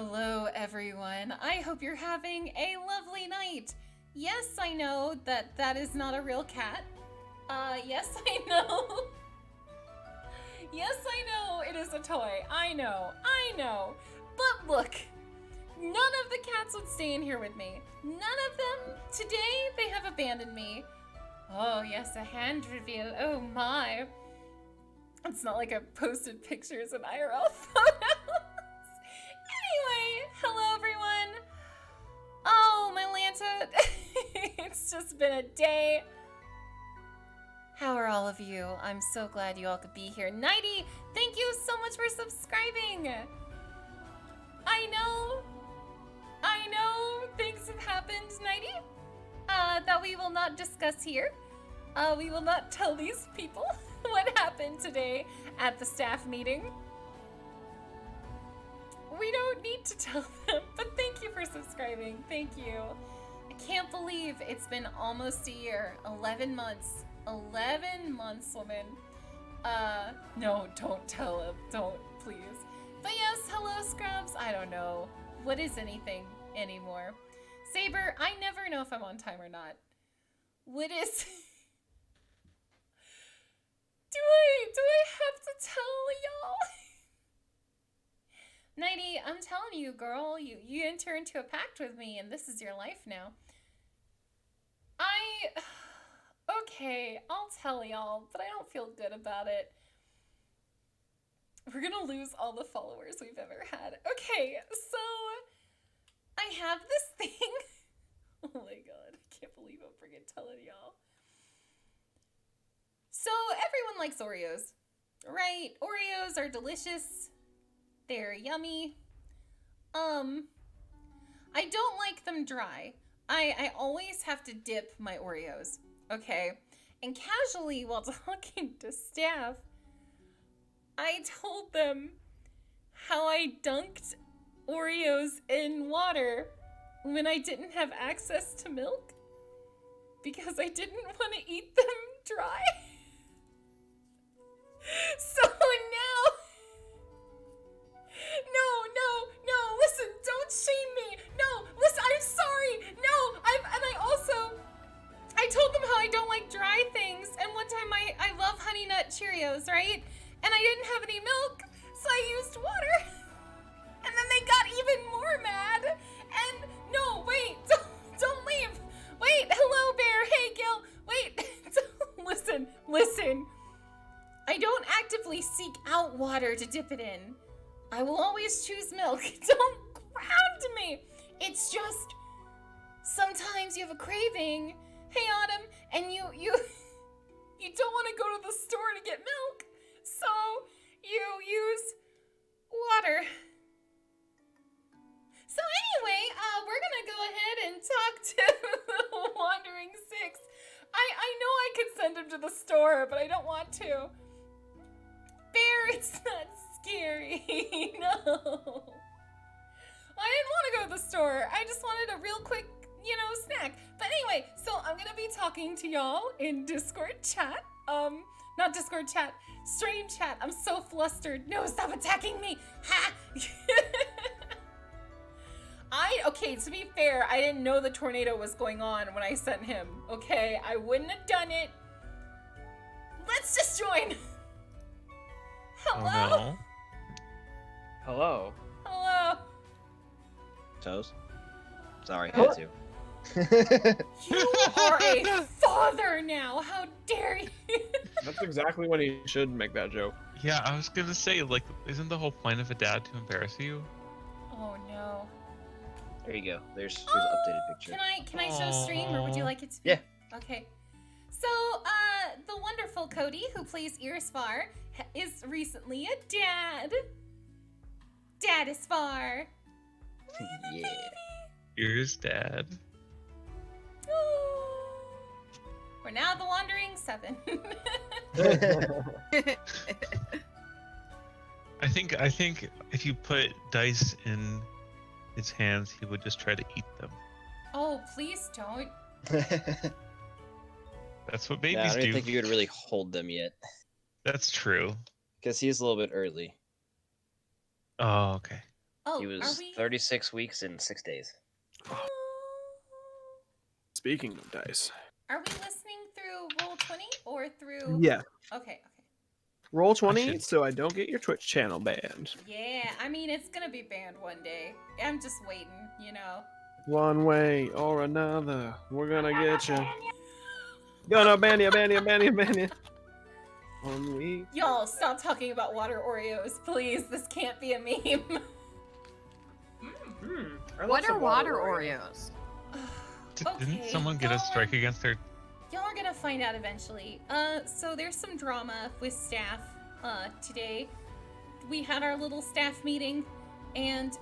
Hello, everyone. I hope you're having a lovely night. Yes, I know that is not a real cat. Yes, I know. Yes, I know it is a toy. I know. But look, none of the cats would stay in here with me. None of them. Today, they have abandoned me. Oh, yes, a hand reveal. Oh, my. It's not like I posted pictures in IRL photos. Anyway, hello everyone. Oh, my Lanta. It's just been a day. How are all of you? I'm so glad you all could be here. Nighty, thank you so much for subscribing. I know things have happened, Nighty, that we will not discuss here. We will not tell these people what happened today at the staff meeting. We don't need to tell them, but thank you for subscribing. Thank you. I can't believe it's been almost a year. 11 months. 11 months, woman. No, don't tell them. Don't, please. But yes, hello, Scrubs. I don't know. What is anything anymore? Saber, I never know if I'm on time or not. What is... Do I have to tell y'all? Nighty, I'm telling you, girl, you enter into a pact with me, and this is your life now. Okay, I'll tell y'all, but I don't feel good about it. We're gonna lose all the followers we've ever had. Okay, so I have this thing. Oh my god, I can't believe I'm freaking telling y'all. So everyone likes Oreos, right? Oreos are delicious. They're yummy. I don't like them dry. I always have to dip my Oreos, okay? And casually, while talking to staff, I told them how I dunked Oreos in water when I didn't have access to milk because I didn't want to eat them dry. So now... No, listen, don't shame me. No, listen, I'm sorry. No, I told them how I don't like dry things, and one time I love Honey Nut Cheerios, right? And I didn't have any milk, so I used water. And then they got even more mad. And no, wait, don't leave. Wait, hello, Bear. Hey, Gil. Wait, listen. I don't actively seek out water to dip it in. I will always choose milk. Don't ground me. It's just sometimes you have a craving. Hey, Autumn, and you don't want to go to the store to get milk, so you use water. So anyway, we're gonna go ahead and talk to the Wandering Six. I know I could send him to the store, but I don't want to. Bear, it's not scary. No. I didn't want to go to the store. I just wanted a real quick, snack. But anyway, so I'm going to be talking to y'all in Discord chat. Not Discord chat, stream chat. I'm so flustered. No, stop attacking me. Ha! Okay, to be fair, I didn't know the tornado was going on when I sent him. Okay, I wouldn't have done it. Let's just join. Hello? Oh, no. Hello. Hello. Toes? Sorry, I had to. You are a father now. How dare you? That's exactly when he should make that joke. Yeah, I was gonna say, like, isn't the whole point of a dad to embarrass you? Oh no. There you go. Here's an updated picture. Can I show stream, or would you like it to be? Yeah. Okay. So, the wonderful Cody, who plays Irisfar, is recently a dad. Dad is far. Yeah. Here's dad. Oh. We're now the Wandering Seven. I think if you put dice in his hands, he would just try to eat them. Oh, please don't. That's what Yeah, babies I don't do. even think you could really hold them yet. That's true. Because he's a little bit early. Oh, okay. Oh, He are was we? 36 weeks and 6 days. Speaking of dice. Are we listening through Roll20 or through? Yeah. Okay. Roll 20 should- so I don't get your Twitch channel banned. Yeah, I mean it's gonna be banned one day. I'm just waiting, you know. One way or another, we're gonna get you. Gonna ban you, ban you, ban you, ban you. 1 week. Y'all, stop talking about water Oreos, please. This can't be a meme. What are water Oreos? Didn't Okay, someone get a strike against their? Y'all are gonna find out eventually. So there's some drama with staff, today. We had our little staff meeting, and,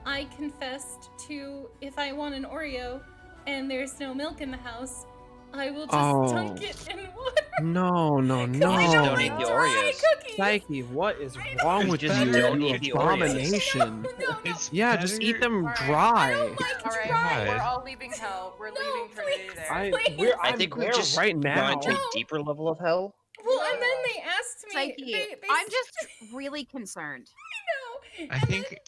I confessed to if I want an Oreo and there's no milk in the house, I will just dunk it in water. No, no, 'Cause no. I Just don't don't like eat the dry Oreos. cookies. Psyche, what is I wrong know. with Just you? don't You eat the Oreos. abomination. No. It's Yeah, just eat better- them Alright. dry. I don't like All right, dry. we're all leaving hell. We're No, leaving Trinity please. there. I I'm think we there just right now. gone to No. a deeper level of hell. Well, and then they asked me. Psyche, They I'm just really concerned. know. I And think then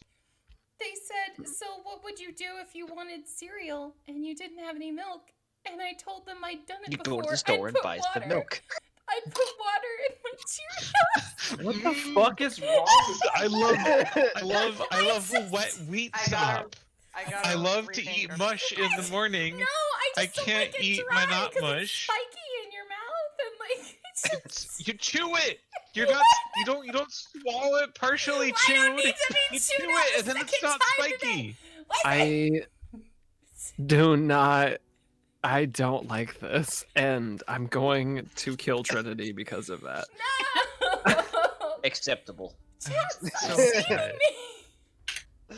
they said, "So what would you do if you wanted cereal and you didn't have any milk?" And I told them I'd done it You before. go to the store I'd and put buy water. some milk. I'd put water in my Cheerios. What the fuck is wrong? I love wet wheat I got sop. I I love to eat mush in the morning. No, I just don't can't like it eat dry my not 'cause mush. It's spiky in your mouth and like. You chew it. You're not. You don't swallow it partially I don't chewed. need to be You chewed chew out it, a and then it's second not time today. spiky. Listen. I do not. I don't like this, and I'm going to kill Trinity because of that. No. Acceptable. Chat, It's stop so saying bad. me.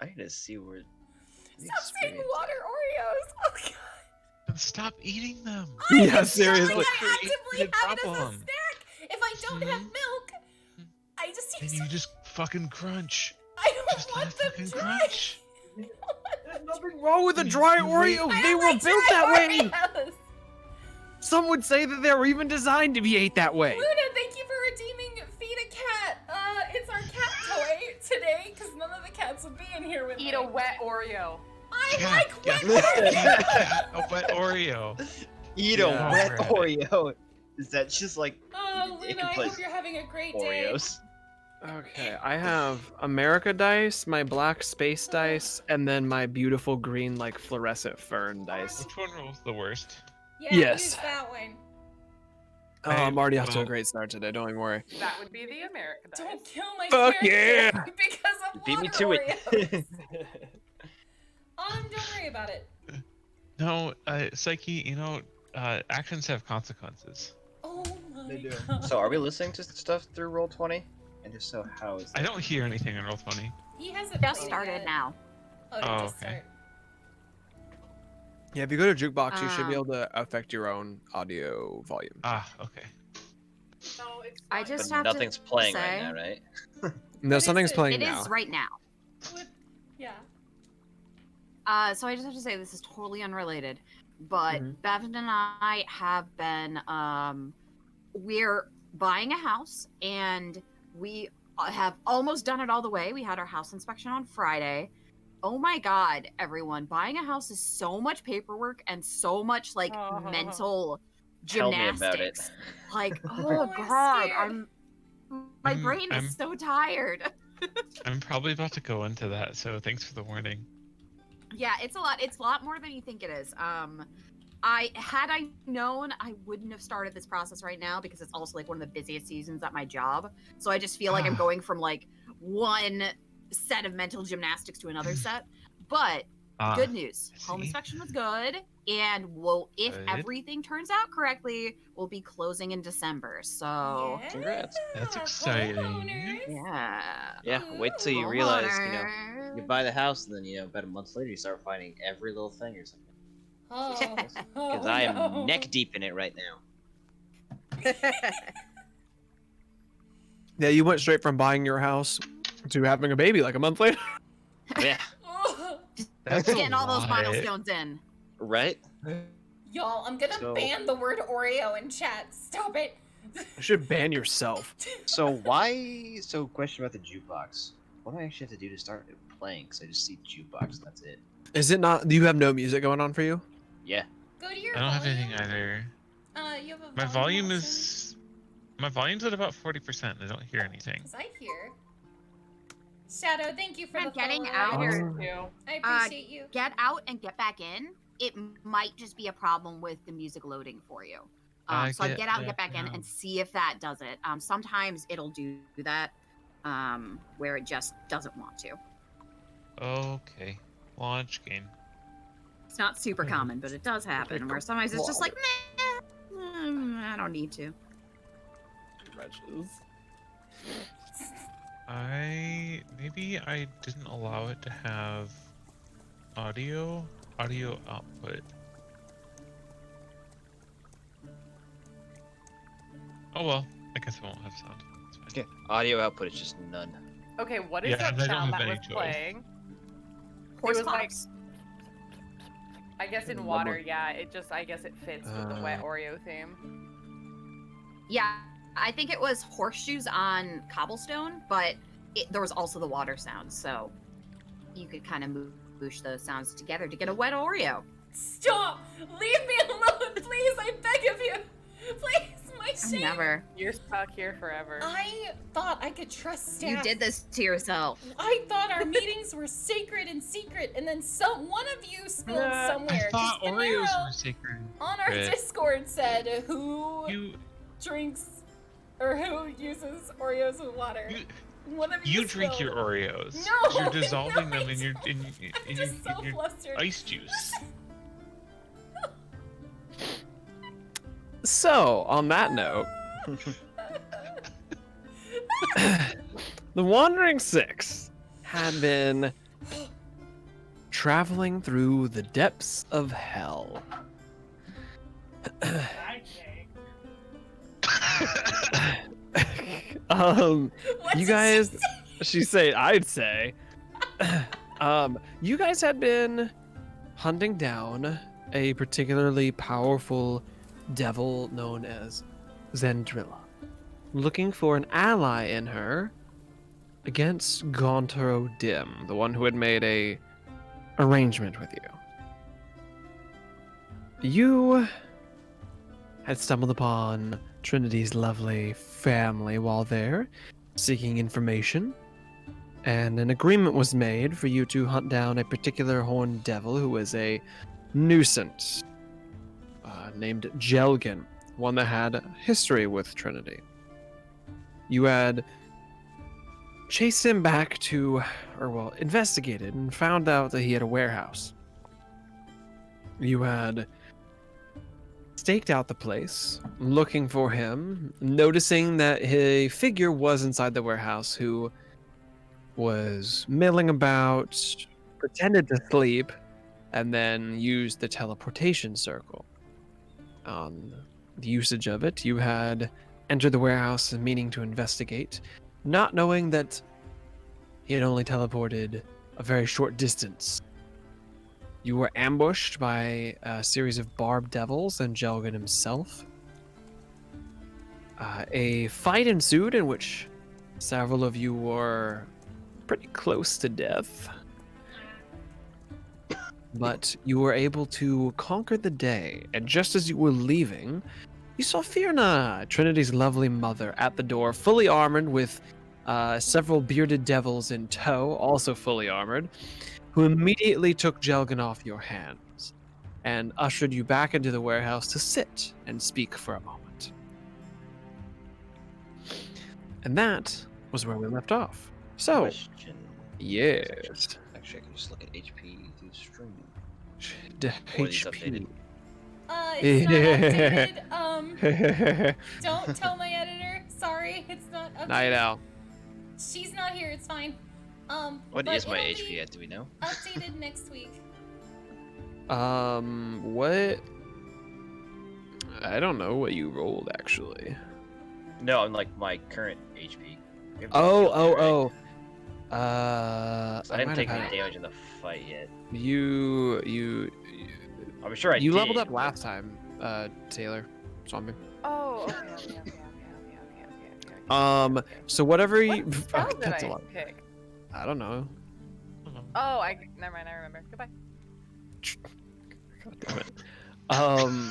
I need to see where. the Stop saying experience water Oreos. Oh god. Then stop eating them. Yeah, I'm seriously. Like It's I the actively have it as a problem. snack. If I don't have Mhm. milk, I just And use. you just fucking crunch. I don't Just let want it them fucking dry. crunch. There's nothing wrong with the dry You wait- Oreos. I They don't were like built dry that way. Oreos. Some would say that they were even designed to be ate that way. Luna, thank you for redeeming Feed a Cat. It's our cat toy today because none of the cats would be in here with me. Eat a wet Oreo. I Yeah, like yeah. wet A wet Oreo. Eat Yeah. a wet Alright. Oreo. Is that just like Oh, It Luna, can I play hope you're having a great day. Oreos? Okay, I have America dice, my black space dice, and then my beautiful green, like fluorescent fern dice. Which one rolls the worst? Yeah, Yes. use that one. Oh, I'm already off to a will- great start today. Don't even worry. That would be the American dice. Don't kill my Fuck character yeah! because of Beat me water to Oreos. it. Don't worry about it. No, Psyche, you know, actions have consequences. Oh my They do. god. So are we listening to stuff through Roll20? And if so, how is that? I don't hear anything in Roll20. He hasn't Just played it started yet. now. Oh, did Oh, just okay. start. Yeah, if you go to Jukebox, you should be Um, able to affect your own audio volume. Ah, okay. So it's I fine. just But have nothing's to playing say, right now, right? No, is something's it? playing It now. is right now. What? Yeah. So I just have to say this is totally unrelated, but Mhm. Bevan and I have been we're buying a house and we have almost done it all the way. We had our house inspection on Friday. Oh my god, everyone, buying a house is so much paperwork and so much like mental Tell me about it. gymnastics. Like, Oh, oh I'm god, scared. my brain is I'm- so tired. I'm probably about to go into that, so thanks for the warning. Yeah, it's a lot. It's a lot more than you think it is. I known, I wouldn't have started this process right now because it's also like one of the busiest seasons at my job. So I just feel like I'm going from like one set of mental gymnastics to another set. But Ah, good news, I home see. inspection was good, and if Good. everything turns out correctly, we'll be closing in December. So Yeah. Congrats. That's Home exciting. owners. yeah. Yeah, wait till you Homeowners. realize, you buy the house, and then, about a month later, you start finding every little thing or something. Oh, Because oh, I am no. neck deep in it right now. Yeah, you went straight from buying your house to having a baby like a month later. Yeah, Oh. That's Just a getting all those lot. milestones in. right? Y'all, I'm gonna So- ban the word Oreo in chat. Stop it. You should ban yourself. So why? So question about the jukebox. What do I actually have to do to start it playing? Because I just see jukebox and that's it. Is it not? Do you have no music going on for you? Yeah. Go to your I don't have volume. anything either. You have a My volume option? is. My volume's at about 40%. I don't hear anything. 'Cause I hear. Shadow, thank you for I'm the getting follow. out. I hear Oh. it too. I appreciate you. Get out and get back in. It might just be a problem with the music loading for you. So I'd get out and get back in and see if that does it. Sometimes it'll do that, where it just doesn't want to. Okay. Launch game. It's not super common, but it does happen. Where sometimes it's just like, I don't need to. Wretches. Maybe I didn't allow it to have audio output. Oh well, I guess it won't have sound. It's fine. Okay. Audio output is just none. Okay, what is Yeah, that and I don't sound have that any was choice. playing? Horse was like- claps. I guess in One water, more. yeah. I guess it fits with the wet Oreo theme. Yeah, I think it was horseshoes on cobblestone, but there was also the water sound, so you could kind of moosh those sounds together to get a wet Oreo. Stop! Leave me alone, please! I beg of you! Please, my I'm shame! never. You're stuck here forever. I thought I could trust staff. You did this to yourself. I thought our meetings were sacred and secret, and then one of you spilled I somewhere. thought 'cause Oreos Panero were sacred. on our Good. Discord said who You drinks or who uses Oreos with water. One of you drink your spilled. Oreos. No, You're dissolving no, them I in your I'm just so flustered. ice juice. So, on that note, the Wandering Six had been traveling through the depths of hell. What You did guys- she say? She say, I'd say. You guys had been hunting down a particularly powerful devil known as Zendrilla, looking for an ally in her against Gauntero Dim, the one who had made a arrangement with you. You had stumbled upon Trinity's lovely family while there, seeking information, and an agreement was made for you to hunt down a particular horned devil who was a nuisance named Jelgen, one that had a history with Trinity. You had chased him back to, investigated and found out that he had a warehouse. You had staked out the place, looking for him, noticing that a figure was inside the warehouse who was milling about, pretended to sleep, and then used the teleportation circle. On the usage of it, you had entered the warehouse meaning to investigate, not knowing that he had only teleported a very short distance. You were ambushed by a series of barbed devils and Jelgan himself. A fight ensued in which several of you were pretty close to death. But you were able to conquer the day, and just as you were leaving, you saw Fierna, Trinity's lovely mother, at the door, fully armored with several bearded devils in tow, also fully armored, who immediately took Jelgan off your hands and ushered you back into the warehouse to sit and speak for a moment. And that was where we left off. So, Question. yes. Actually, I can just look at HP through stream. The Or these HP. It's not updated. Don't tell my editor. Sorry, it's not updated. Night Owl. She's not here. It's fine. What but is my it'll HP be yet? Do we know? Updated next week. What? I don't know what you rolled actually. No, I'm like my current HP. We haven't Oh, killed her, oh, right? oh. So I didn't might take have any had- damage in the fight yet. You I'm sure I you did. leveled up but- last time, Taylor. Zombie. Oh, okay. So whatever you. What spell Okay, did that's a I lot. pick? I don't know. Oh, never mind. I remember. Goodbye. God damn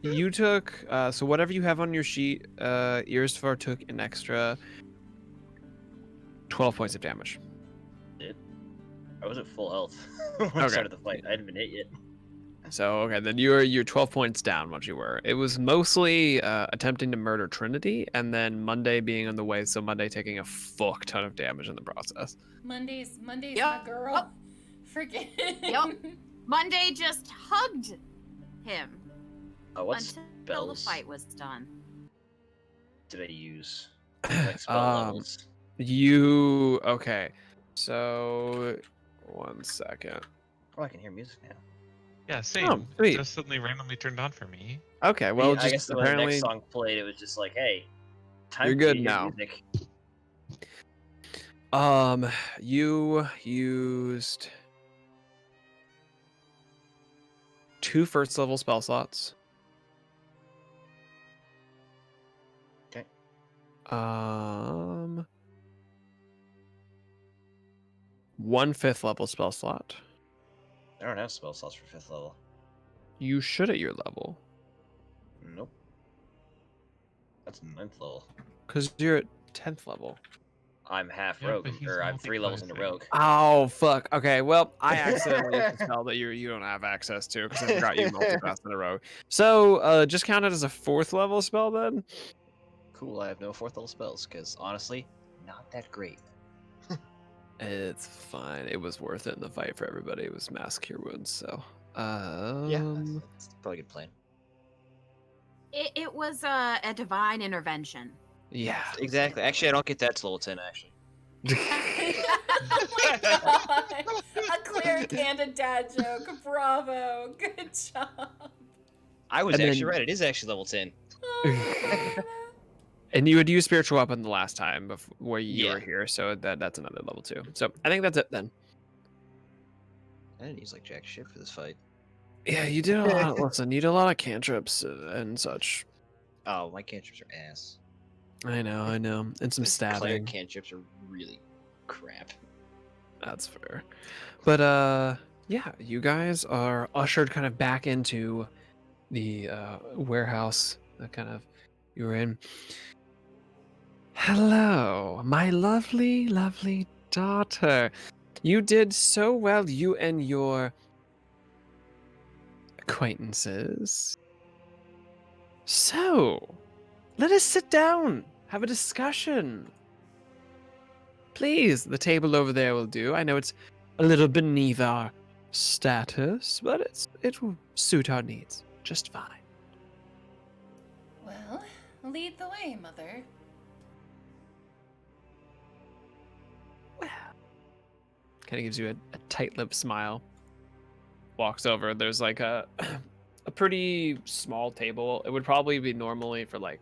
it. You took so whatever you have on your sheet. Earsfar took an extra 12 points of damage. I was at full health when I Okay. started the fight. I hadn't been hit yet. So okay, then you're 12 points down what you were. It was mostly attempting to murder Trinity, and then Monday being on the way, so Monday taking a fuck ton of damage in the process. Monday's Yup. my girl. Forget. Yup. Monday just hugged him Oh, what until the spells fight was done. did I use? Like spell levels. You okay? So 1 second. Oh, I can hear music now. Yeah, same. Oh, sweet. Just suddenly randomly turned on for me. Okay, well, I just guess when the apparently next song played, it was just like, hey, time You're for you good to hear now. music. You used 2 first level spell slots. Okay. 1 5th level spell slot. I don't have spell slots for 5th level. You should at your level, Nope. That's 9th level. because you're at 10th level. I'm half Yeah, rogue, but he's or I'm 3 levels into rogue. Oh fuck. Okay, well, I accidentally used a spell that you don't have access to because I forgot you multiclass in a row. So just count it as a 4th level spell then. Cool, I have no 4th level spells, because honestly, not that great. It's fine. It was worth it in the fight for everybody. It was mass cure wounds. So That's probably a good plan. It was a divine intervention. yeah. Exactly. Actually, I don't get that till level 10, actually. Oh my god. A cleric and a dad joke. Bravo. Good job. I was And actually then- right. It is actually level 10. Oh, And you had used spiritual weapon the last time before where you Yeah. were here, so that's another level 2. So I think that's it then. I didn't use like jack shit for this fight. Yeah, you did a lot. Listen, you did a lot of cantrips and such. Oh, my cantrips are ass. I know, and some Cleric stabbing. cantrips are really crap. That's fair. But yeah, you guys are ushered kind of back into the warehouse that kind of you were in. Hello, my lovely, lovely daughter. You did so well, you and your acquaintances. So, let us sit down, have a discussion. Please, the table over there will do. I know it's a little beneath our status, but it will suit our needs just fine. well, lead the way, mother. Well, kind of gives you a tight-lipped smile. Walks over. There's like a a pretty small table. It would probably be normally for like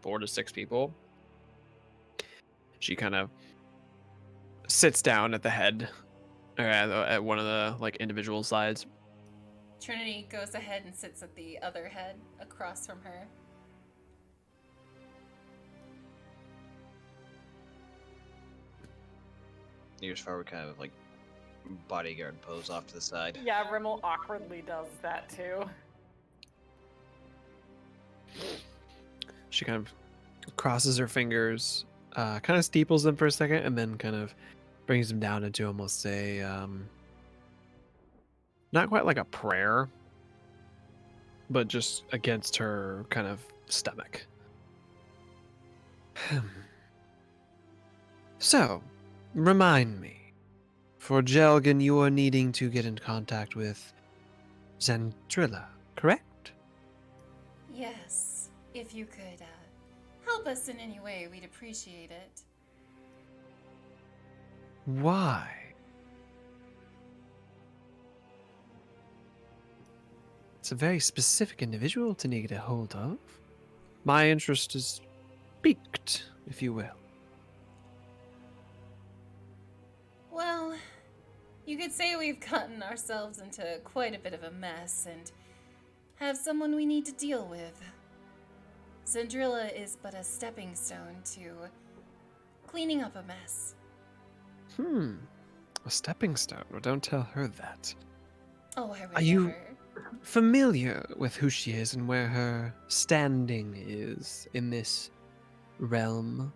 4 to 6 people. She kind of sits down at the head, or at one of the like individual sides. Trinity goes ahead and sits at the other head across from her. Near's forward kind of like bodyguard pose off to the side. Yeah, Rimmel awkwardly does that too. She kind of crosses her fingers, kind of steeples them for a second, and then kind of brings them down into almost a not quite like a prayer, but just against her kind of stomach. So, remind me, for Jelgan, you are needing to get in contact with Xandrilla, correct? Yes, if you could help us in any way, we'd appreciate it. Why? It's a very specific individual to need to get a hold of. My interest is piqued, if you will. Well, you could say we've gotten ourselves into quite a bit of a mess and have someone we need to deal with. Xandrilla is but a stepping stone to cleaning up a mess. A stepping stone. Well, don't tell her that. Oh, I would Are you- never. Familiar with who she is and where her standing is in this realm?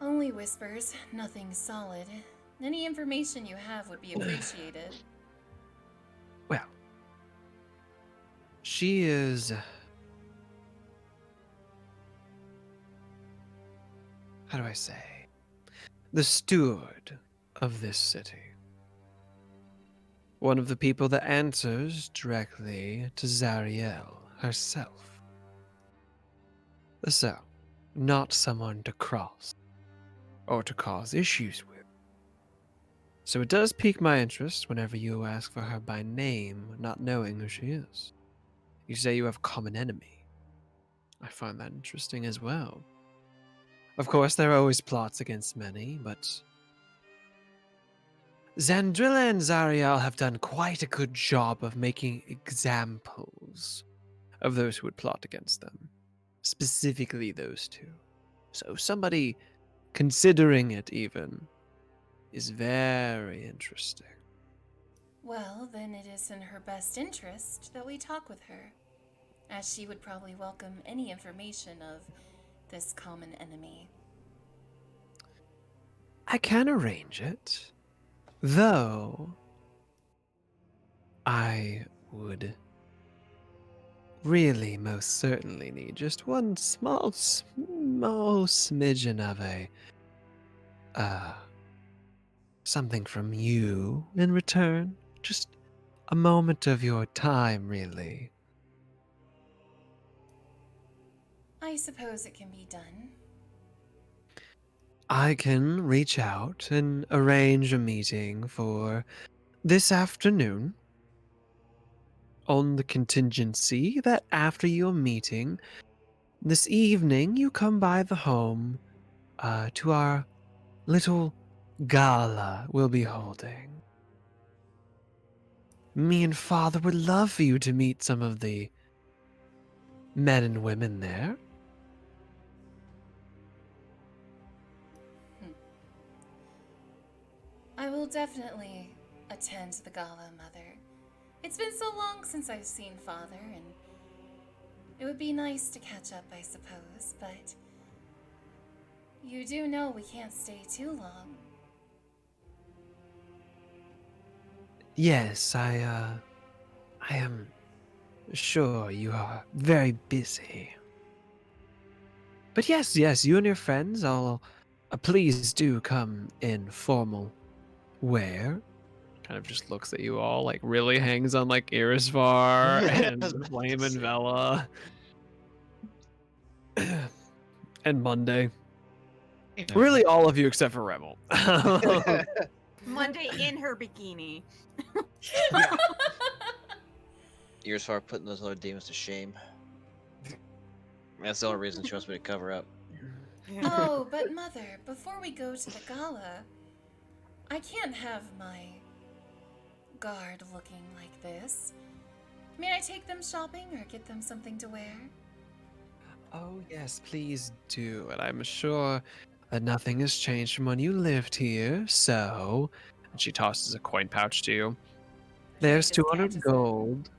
Only whispers, nothing solid. Any information you have would be appreciated. Well, she is. How do I say? The steward of this city. One of the people that answers directly to Zariel herself. So, not someone to cross or to cause issues with. So it does pique my interest whenever you ask for her by name, not knowing who she is. You say you have a common enemy. I find that interesting as well. Of course, there are always plots against many, but Zandrilla and Zariel have done quite a good job of making examples of those who would plot against them. Specifically those two. So somebody considering it even is very interesting. Well, then it is in her best interest that we talk with her, as she would probably welcome any information of this common enemy. I can arrange it, though I would really most certainly need just one small smidgen of something from you in return. Just a moment of your time, really. I suppose it can be done. I can reach out and arrange a meeting for this afternoon on the contingency that after your meeting this evening you come by the home to our little gala we'll be holding. Me and Father would love for you to meet some of the men and women there. I will definitely attend the gala, Mother. It's been so long since I've seen Father, and it would be nice to catch up, I suppose, but you do know we can't stay too long. Yes, I am sure you are very busy. But yes, you and your friends, please do come in formal wear. Kind of just looks at you all, like really hangs on like Irisvar and Flame and Vela. And Monday. You know, Really all of you except for Rebel. Monday in her bikini. Years far putting those other demons to shame. That's the only reason she wants me to cover up. Oh, but Mother, before we go to the gala, I can't have my guard looking like this. May I take them shopping or get them something to wear? Oh yes, please do. And I'm sure that nothing has changed from when you lived here, so... And she tosses a coin pouch to you. There's just 200 catches it. gold.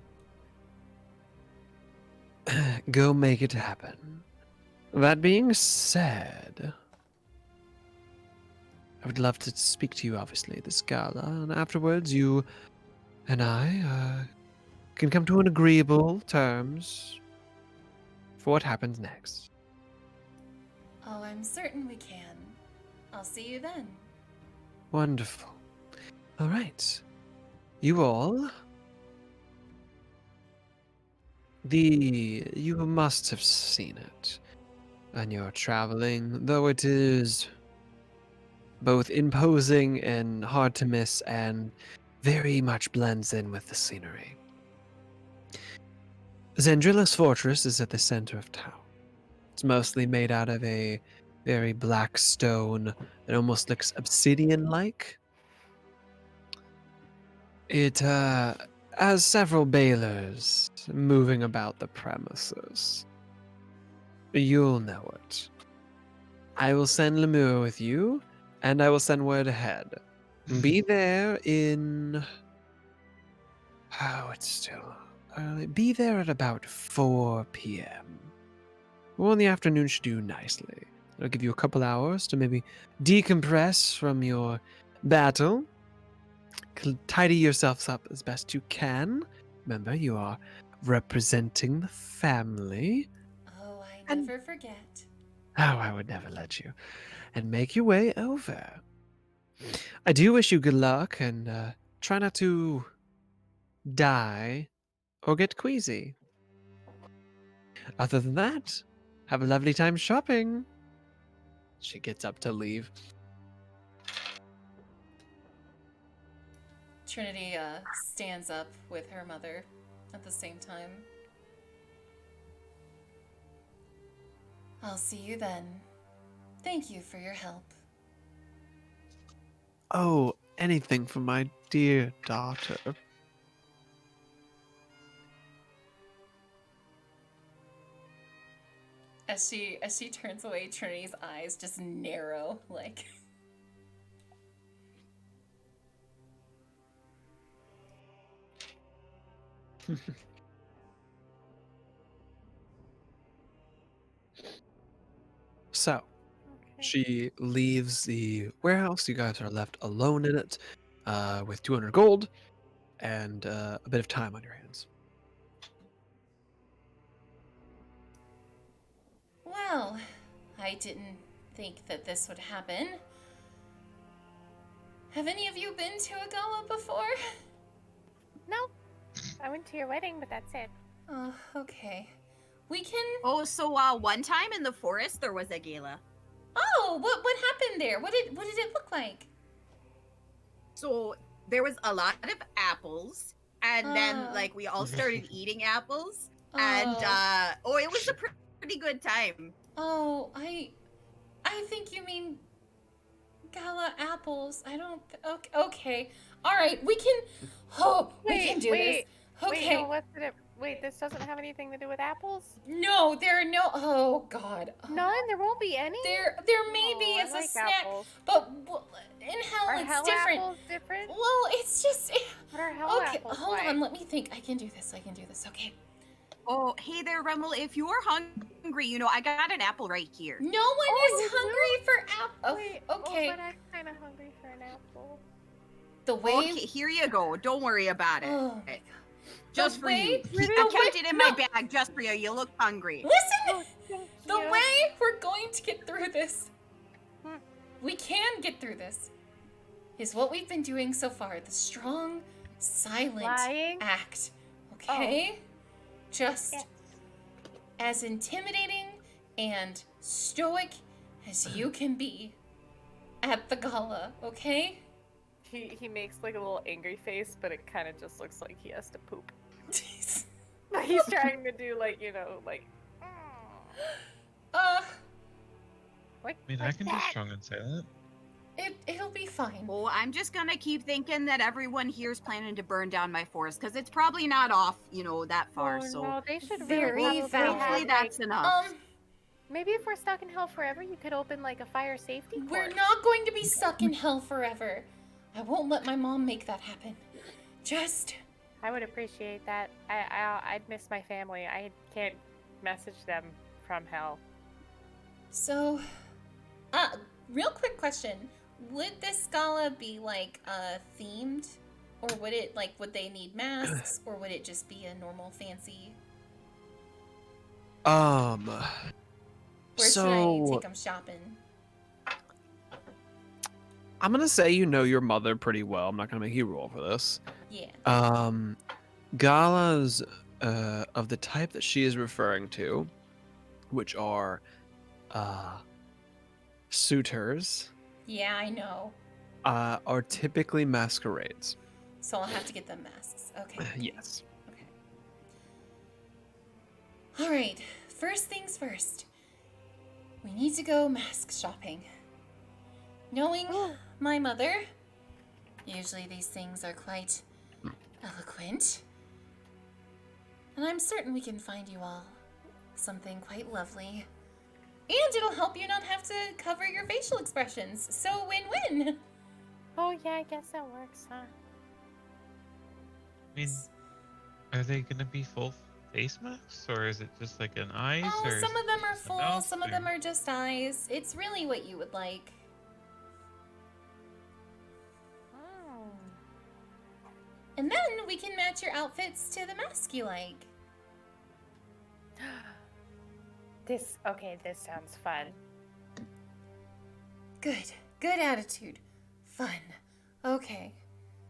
Go make it happen. That being said, I would love to speak to you, obviously, at this gala, and afterwards you and I can come to an agreeable terms for what happens next. Oh, I'm certain we can. I'll see you then. Wonderful. All right. You all. You must have seen it. And you're traveling, though it is both imposing and hard to miss and very much blends in with the scenery. Zandrilla's fortress is at the center of town. It's mostly made out of a very black stone that almost looks obsidian-like. It has several bailers moving about the premises. You'll know it. I will send Lemur with you, and I will send word ahead. Be there in. Oh, it's still early. Be there at about 4 p.m. Well, in the afternoon should do nicely. It'll give you a couple hours to maybe decompress from your battle. Tidy yourselves up as best you can. Remember, you are representing the family. Oh, I And- never forget. Oh, I would never let you. And make your way over. I do wish you good luck, and try not to die or get queasy. Other than that, have a lovely time shopping. She gets up to leave. Trinity stands up with her mother at the same time. I'll see you then. Thank you for your help. Oh, anything for my dear daughter. As she turns away, Trinity's eyes just narrow, like. So, she leaves the warehouse. You guys are left alone in it, with 200 gold and a bit of time on your hands. Well, I didn't think that this would happen. Have any of you been to a gala before? No. I went to your wedding, but that's it. Oh, okay. We can. Oh, so one time in the forest there was a gala. Oh, what happened there? What did it look like? So there was a lot of apples, and then Oh. like we all started eating apples, Oh. and it was a pretty good time. Oh, I think you mean gala apples. I don't. Okay. All right. We can. Oh, we can do this. Okay. Wait, no, what's it? Wait, this doesn't have anything to do with apples? No, there are no. Oh God. Oh. None? There won't be any? There may be Oh, as I a like snack, apples. but in hell Are it's hell different. apples different? Well, it's just. What are hell Okay, apples hold like? on. Let me think. I can do this. Okay. Oh, hey there, Rummel. If you're hungry, I got an apple right here. No one Oh, is you hungry for apple. Wait, Okay. Oh, but I'm kind of hungry for an apple. The way. Okay, here you go. Don't worry about it. Oh my God. Just The for way- you. the I way- kept it in my no. bag just for you. You look hungry. Listen. Thank The you. way we're going to get through this, Hmm. we can get through this, is what we've been doing so far. The strong, silent Lying? act. Okay? Just Yes. as intimidating and stoic as you can be at the gala, okay? He makes like a little angry face, but it kind of just looks like he has to poop. Jeez. Like he's trying to do like like. Like, I mean, I like can be that. strong and silent. It'll be fine. Oh, I'm just gonna keep thinking that everyone here's planning to burn down my forest because it's probably not off, that far. Oh, So no, they should Very really probably valid. hopefully have, that's like, enough. maybe if we're stuck in hell forever, you could open like a fire safety We're course. not going to be stuck in hell forever. I won't let my mom make that happen. Just I would appreciate that. I'd miss my family. I can't message them from hell. so real quick question. Would this gala be like themed? Or would they need masks? Or would it just be a normal fancy? Where should I take them shopping? I'm gonna say you know your mother pretty well. I'm not gonna make you roll for this. Yeah. Galas of the type that she is referring to, which are suitors, Yeah, I know. are typically masquerades. So I'll have to get them masks. Okay. Yes. Okay. All right. First things first. We need to go mask shopping. Knowing my mother, usually these things are quite eloquent. And I'm certain we can find you all something quite lovely. And it'll help you not have to cover your facial expressions. So win-win. Oh yeah, I guess that works, huh? I mean, are they gonna be full face masks, or is it just like an eyes? Oh, or some is of them it are just a full, mouth, some of or- them are just eyes. It's really what you would like. Oh. And then we can match your outfits to the mask you like. This sounds fun. Good. Good attitude. Fun. Okay.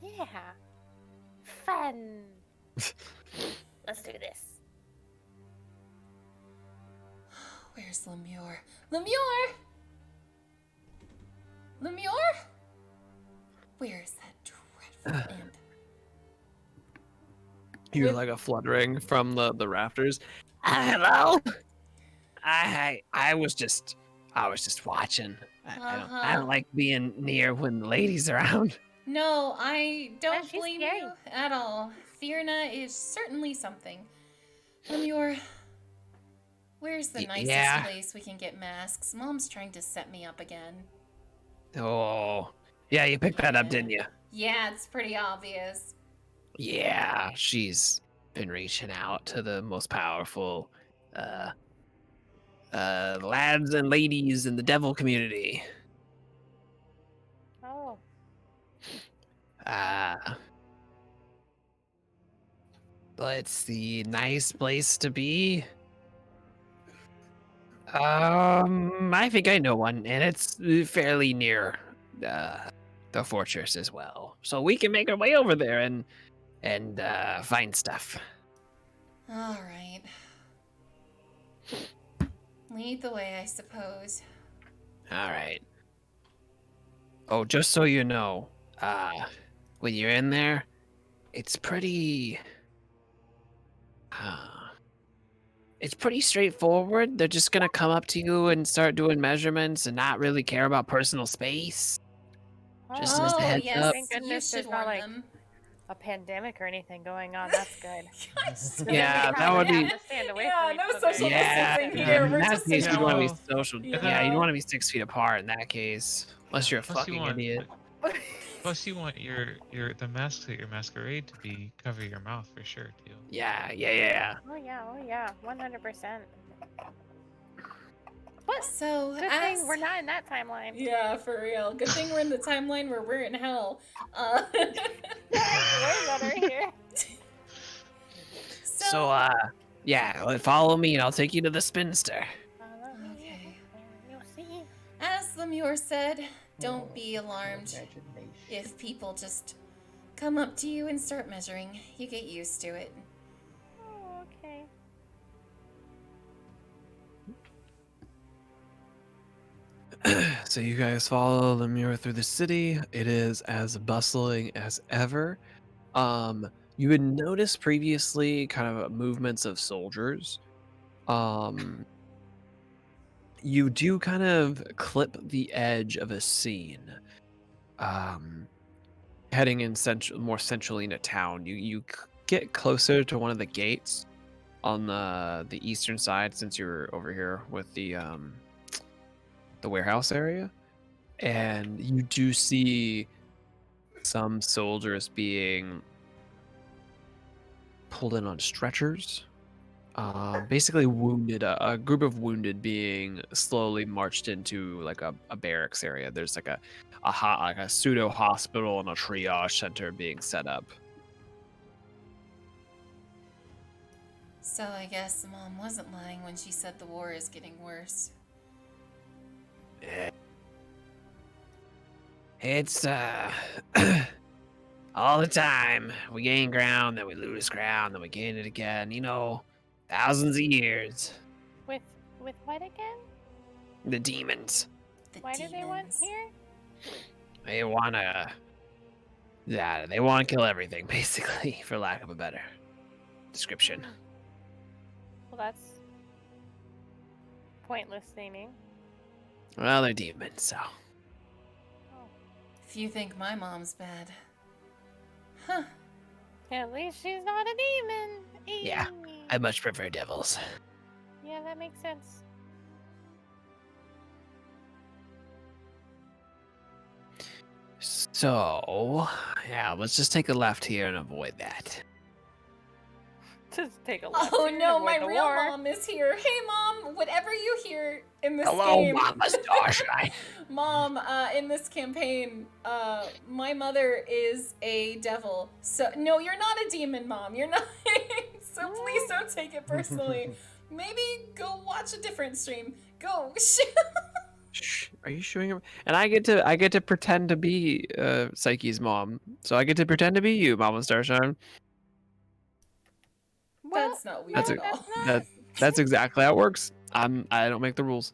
Yeah. Fun. Let's do this. Where's Lemure? Lemure! Lemure? Where is that dreadful imp? You hear With- like a fluttering from the rafters. Hello. I was just watching. I Uh-huh. don't like being near when the ladies around. No, I don't she's blame scary. you at all. Fierna is certainly something. Lemure, where's the nicest Yeah. place we can get masks? Mom's trying to set me up again. Oh, yeah, you picked that up, Yeah. didn't you? Yeah, it's pretty obvious. Yeah, she's been reaching out to the most powerful lads and ladies in the devil community. Oh. But it's the nice place to be. I think I know one, and it's fairly near the fortress as well. So we can make our way over there and find stuff. All right. Lead the way, I suppose. All right. Oh, just so you know, when you're in there, it's pretty. It's pretty straightforward. They're just gonna come up to you and start doing measurements and not really care about personal space. Just as a Oh, heads yes, up. Thank you goodness should there's not warn like them. a pandemic or anything going on. That's good. Yeah, that would be. Stand away Yeah, from no each other. social Yeah, distancing yeah. here. in We're that just case, Yeah, you want to be well, social. yeah. Yeah, you want to be 6 feet apart in that case, unless you're a Plus you fucking want- idiot. Plus, you want your the masks at your masquerade to be cover your mouth for sure too. Yeah. Oh yeah, 100%. So, Good thing we're not in that timeline. Yeah, for real. Good thing we're in the timeline where we're in hell. Way better here. So, yeah, follow me and I'll take you to the spinster. Okay. You'll see. As Lemure said, don't be alarmed if people just come up to you and start measuring. You get used to it. Oh, okay. So you guys follow Lemure through the city. It is as bustling as ever. You had noticed previously kind of movements of soldiers. You do kind of clip the edge of a scene. Heading in more centrally into town. You get closer to one of the gates on the eastern side, since you're over here with the warehouse area, and you do see some soldiers being pulled in on stretchers. Basically wounded, a group of wounded being slowly marched into like a barracks area. There's like a pseudo hospital and a triage center being set up. So I guess Mom wasn't lying when she said the war is getting worse. It's all the time. We gain ground, then we lose ground, then we gain it again. You know, thousands of years. With what again? The demons. The Why do they want demons. here? They wanna. Yeah, they want to kill everything, basically, for lack of a better description. Well, that's pointless seeming. Well, they're demons, so. If you think my mom's bad. Huh. At least she's not a demon. Yeah, I much prefer devils. Yeah, that makes sense. So, yeah, let's just take a left here and avoid that. Just take a left. Oh here, no, avoid my the real war. mom is here. Hey mom, whatever you hear in this Hello, game. Mama Starshine. Mom, in this campaign, my mother is a devil. So no, you're not a demon, Mom. You're not. So please don't take it personally. Maybe go watch a different stream. Go. Shh, are you showing him? And I get to pretend to be Psyche's mom. So I get to pretend to be you, Mama Starshine. Well, That's not weird That's at a- all. That's exactly how it works. I don't make the rules.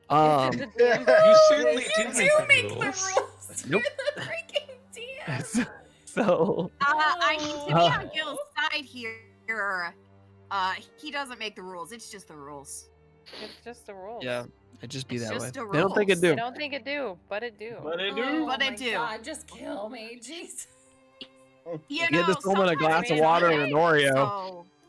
It's the DM. You certainly You did do make the make the rules. rules. Nope. You're the freaking DM. So I need to be Uh. on Gil's side here. He doesn't make the rules. It's just the rules. It's just the rules. yeah, it just be It's that way. just the They don't think it rules. do. I don't think it do, but it do. But I do. Oh But I my do. God, just kill me, jeez. You Get know, this woman a sometimes glass it's of not water right, and an Oreo.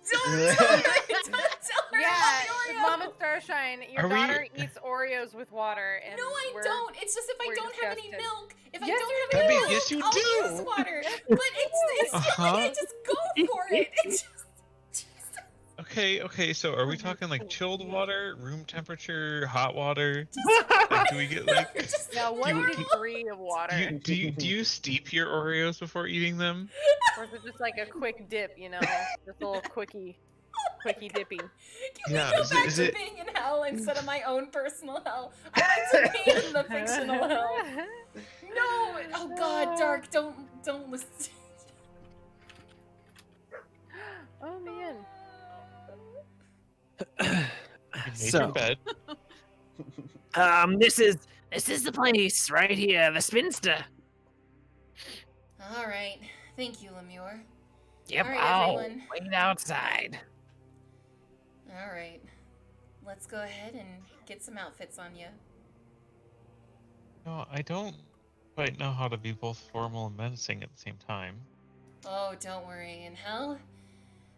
So... Don't tell her. Don't tell her. Yeah, Oreo. Mama Starshine, your Are we- daughter eats Oreos with water, and No, I we're- don't. It's just if I we're don't have any disgusted. milk. If Yes, I don't you have any do. milk, Yes, you I'll do. use water. But it's not like I just go for it. It's just. Okay, so are we talking like chilled water, room temperature, hot water? Like, do we get like Just Yeah, what you- degree of water? do you steep your Oreos before eating them? Or is it just like a quick dip, you know? Just a little quickie dippy. Can Yeah, we go is it- back is to it- being in hell instead of my own personal hell? I like to be in the fictional hell. No! Oh God, Dark, don't listen. Oh man. You made So, your bed. this is the place right here, the spinster. All right, thank you, Lemure. Yep, All right, I'll everyone. wait outside. All right, let's go ahead and get some outfits on you. No, I don't quite know how to be both formal and menacing at the same time. Oh, don't worry. In hell,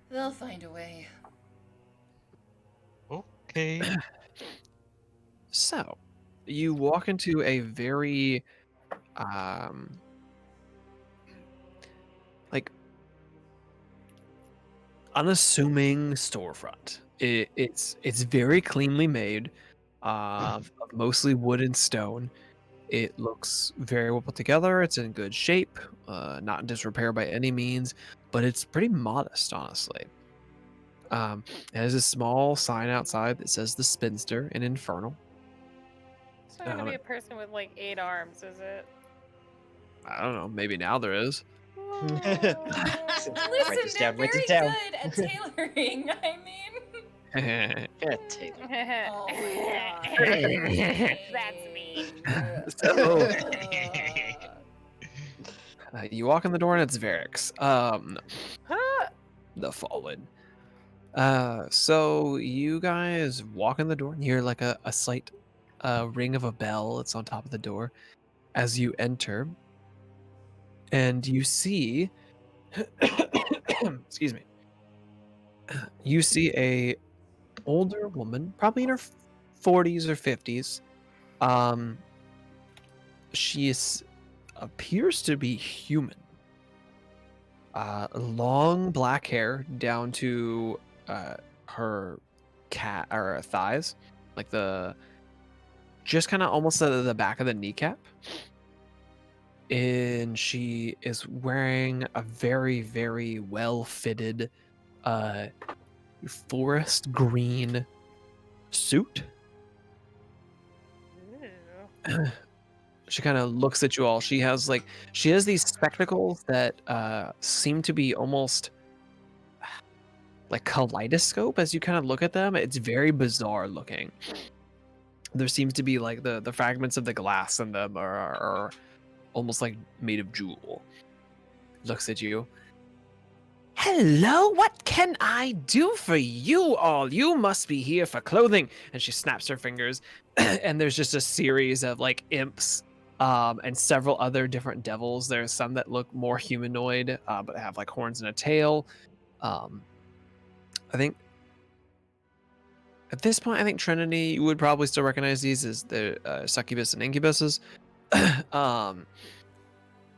they'll find a way. Okay. So, you walk into a very, like, unassuming storefront. It's very cleanly made, of mostly wood and stone. It looks very well put together. It's in good shape, not in disrepair by any means, but it's pretty modest, honestly. It has a small sign outside that says "The Spinster" in Infernal. It's not gonna Um, be a person with like 8 arms, is it? I don't know. Maybe now there is. Listen, Write this they're down, write very this down. good at tailoring. I mean, Yeah, take it. oh my God. That's me. So, you walk in the door and it's Varix. The Fallen. So you guys walk in the door and you hear like a slight ring of a bell. It's on top of the door as you enter, and you see, excuse me, you see a older woman, probably in her 40s or 50s. She appears to be human. Long black hair down to her cat or thighs, like just kind of almost at the back of the kneecap. And she is wearing a very, very well fitted forest green suit. Ew. She kind of looks at you all. She has these spectacles that seem to be almost like kaleidoscope as you kind of look at them. It's very bizarre looking. There seems to be like the fragments of the glass in them are almost like made of jewel. Looks at you. Hello, what can I do for you all? You must be here for clothing. And she snaps her fingers, and there's just a series of like imps and several other different devils. There's some that look more humanoid, but have like horns and a tail. I think at this point, I think Trinity, you would probably still recognize these as the succubus and incubuses.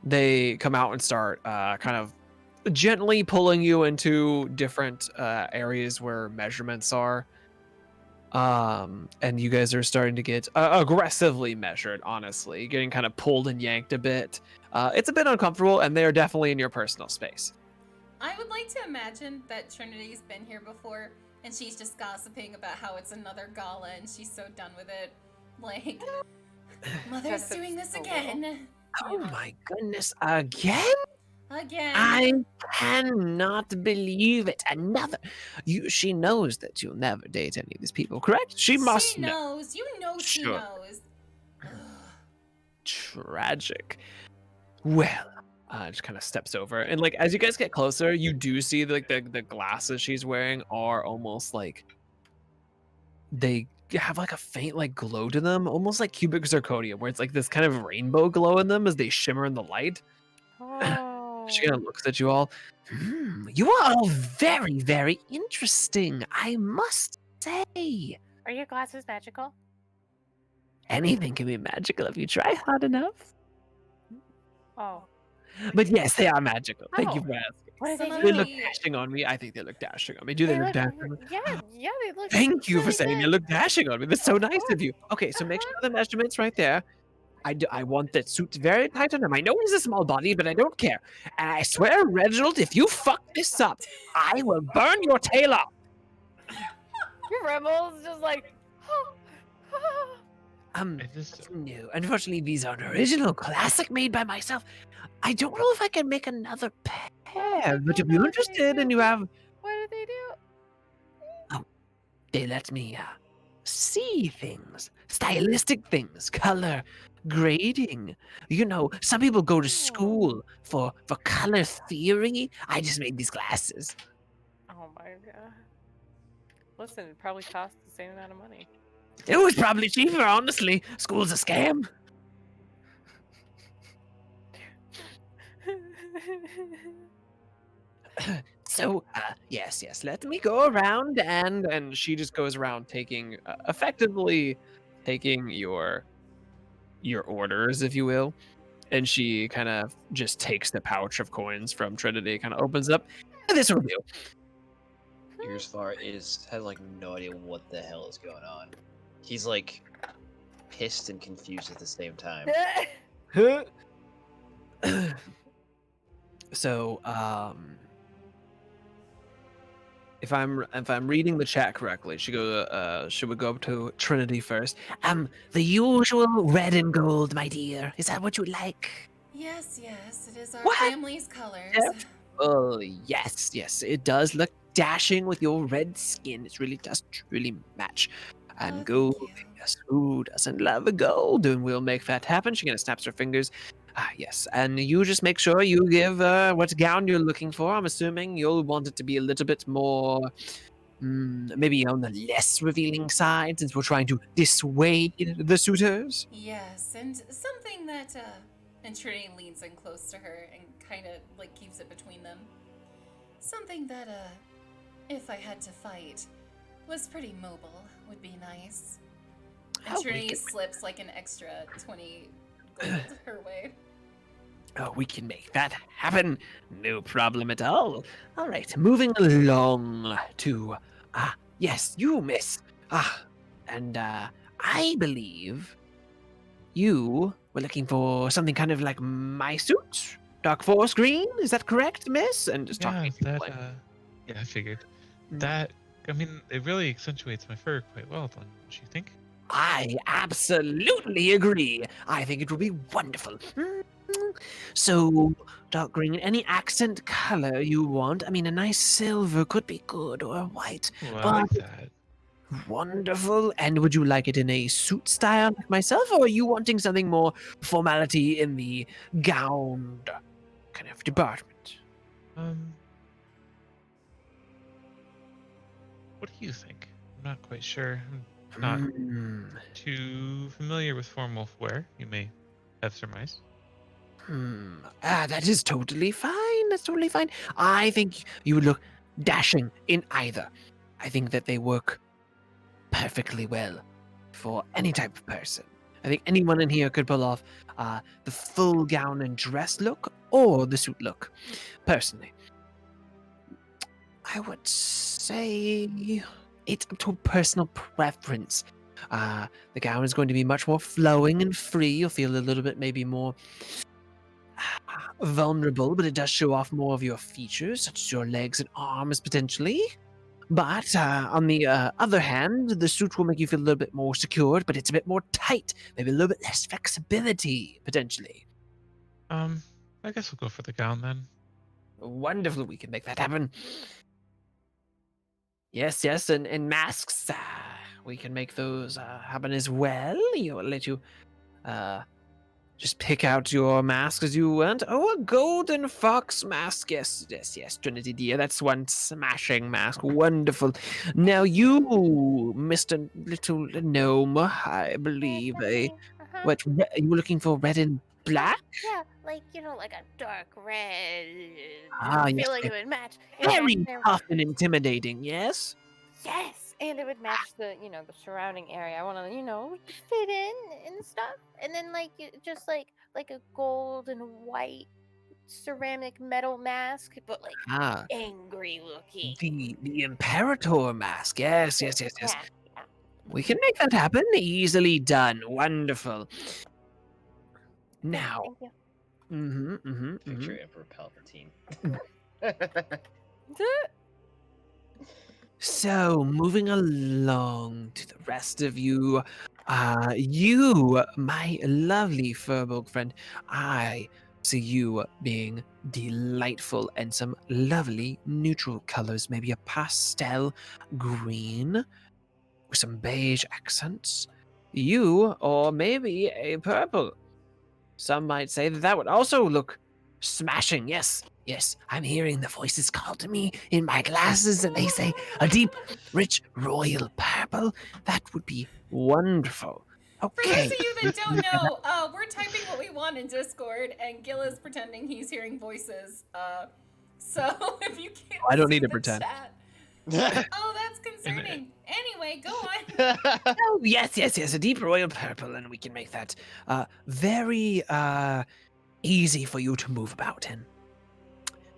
they come out and start kind of gently pulling you into different areas where measurements are. And you guys are starting to get aggressively measured, honestly, getting kind of pulled and yanked a bit. It's a bit uncomfortable, and they are definitely in your personal space. I would like to imagine that Trinity's been here before, and she's just gossiping about how it's another gala, and she's so done with it. Like, Mother's doing this again. Oh my goodness, again? Again. I cannot believe it. Another. She knows that you'll never date any of these people, correct? She must know. knows. You know she Sure. knows. Tragic. Well, just kind of steps over, and like as you guys get closer, you do see like the glasses she's wearing are almost like they have like a faint like glow to them, almost like cubic zirconia, where it's like this kind of rainbow glow in them as they shimmer in the light. Oh. She kind of looks at you all. You are all very, very interesting, I must say. Are your glasses magical? Anything can be magical if you try hard enough. Oh. But yes, they are magical. Thank you Oh. for asking. What do Some they of They do? look the- dashing on me. I think they look dashing on me. Do they look look, dashing on me? yeah, they look. Thank you for really saying they good. look dashing on me. That's so nice of you. Okay, so make sure the measurements right there. I want that suit very tight on him. I know he's a small body, but I don't care. And I swear, Reginald, if you fuck this up, I will burn your tail off. Rebel's just like. I just No, unfortunately, these are an original classic made by myself. I don't know if I can make another pair, but if you're interested and you have, What do they do? they let me see things, stylistic things, color grading. You know, some people go to school for color theory. I just made these glasses. Oh my god. Listen, it probably costs the same amount of money. It was probably cheaper, honestly. School's a scam. So, yes, let me go around, and she just goes around taking, effectively taking your orders, if you will, and she kind of just takes the pouch of coins from Trinity, kind of opens up, and this will do. Earsfar has like no idea what the hell is going on. He's like pissed and confused at the same time. So, if I'm reading the chat correctly, should we go up to Trinity first? The usual red and gold, my dear. Is that what you like? Yes, it is our What? family's colors. Yep. Oh, yes, it does look dashing with your red skin. It really does truly match. And Oh, gold, thank you. yes, who doesn't love gold? And we'll make that happen. She kind of snaps her fingers. Yes, and you just make sure you give what gown you're looking for. I'm assuming you'll want it to be a little bit more, maybe on the less revealing side, since we're trying to dissuade the suitors. Yes, and something that, and Trinity leans in close to her and kind of, like, keeps it between them. Something that, if I had to fight, was pretty mobile would be nice. And Oh, we Trinity can- slips, like, an extra 20 gold her way. Oh, we can make that happen. No problem at all. All right, moving along to, yes, you, miss. And I believe you were looking for something kind of like my suit, dark forest green. Is that correct, miss? And just yeah, talking to that people like, yeah, I figured. Mm. That I mean, it really accentuates my fur quite well, don't you think? I absolutely agree. I think it would be wonderful. So, dark green, any accent color you want? I mean, a nice silver could be good, or a white. Ooh, I like But- that. Wonderful. And would you like it in a suit style like myself, or are you wanting something more formality in the gowned kind of department? What do you think? I'm not quite sure. I'm not Hmm. too familiar with formal wear. You may have surmised. That is totally fine. That's totally fine. I think you would look dashing in either. I think that they work perfectly well for any type of person. I think anyone in here could pull off the full gown and dress look or the suit look. Personally, I would say it's up to personal preference. The gown is going to be much more flowing and free. You'll feel a little bit maybe more vulnerable, but it does show off more of your features, such as your legs and arms potentially. But on the other hand, the suit will make you feel a little bit more secured, but it's a bit more tight, maybe a little bit less flexibility potentially. I guess we'll go for the gown then. Wonderful, we can make that happen. Yes, and masks, we can make those happen as well. I'll let you just pick out your mask as you want. Oh, a golden fox mask. Yes, Trinity dear, that's one smashing mask. Wonderful. Now you, Mr. Little Gnome, I believe, Uh-huh. you were looking for red and black? Yeah, like like a dark red. Ah, I yes, feel like yes. it would match. It would Very match their- tough and intimidating, yes? Yes, and it would match the the surrounding area. I want to fit in and stuff, and then just like a gold and white ceramic metal mask, but like Ah, angry looking. the Imperator mask. Yes. Yeah, yeah. We can make that happen. Easily done. Wonderful. Now, Thank you. Picture Emperor Palpatine. So, moving along to the rest of you, you, my lovely Furbolg friend, I see you being delightful and some lovely neutral colors, maybe a pastel green with some beige accents. You, or maybe a purple. Some might say that that would also look smashing. Yes, I'm hearing the voices call to me in my glasses, and they say a deep, rich, royal purple. That would be wonderful. For Okay. those of you that don't know, we're typing what we want in Discord, and Gil is pretending he's hearing voices. So if you can't, I don't see need to the pretend. chat- oh, that's concerning. Anyway, go on. Oh, yes, a deep royal purple, and we can make that very easy for you to move about in.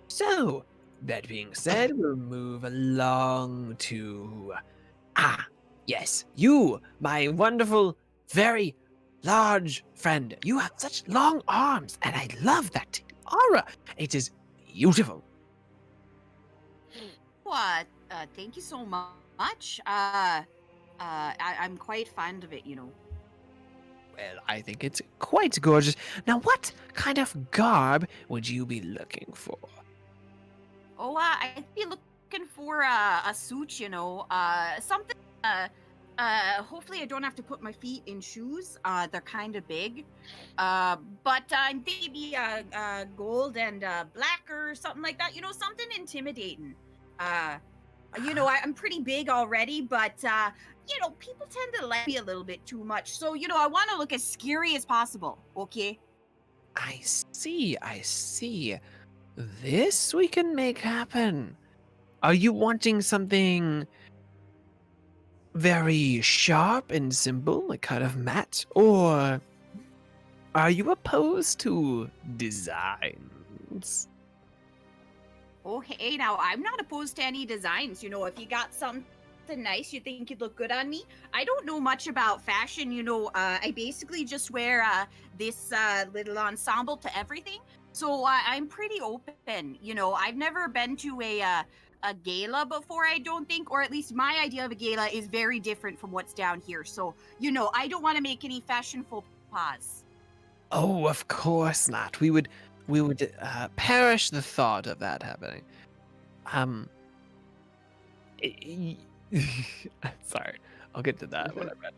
So, that being said, we'll move along to yes, you, my wonderful, very large friend. You have such long arms, and I love that aura. It is beautiful. What? Thank you so much. I'm quite fond of it, Well, I think it's quite gorgeous. Now, what kind of garb would you be looking for? Oh, I'd be looking for a suit, something. Hopefully, I don't have to put my feet in shoes. They're kind of big. But maybe gold and black or something like that. Something intimidating. I'm pretty big already, but people tend to like me a little bit too much. So, I want to look as scary as possible. Okay. I see. This we can make happen. Are you wanting something very sharp and simple, like kind of matte? Or are you opposed to designs? Oh, hey, now I'm not opposed to any designs. If you got something nice you think you'd look good on me. I don't know much about fashion. I basically just wear this little ensemble to everything. So I'm pretty open. I've never been to a gala before, I don't think, or at least my idea of a gala is very different from what's down here. So, I don't want to make any fashion faux pas. Oh, of course not. We would perish the thought of that happening. Sorry, I'll get to that when I'm ready.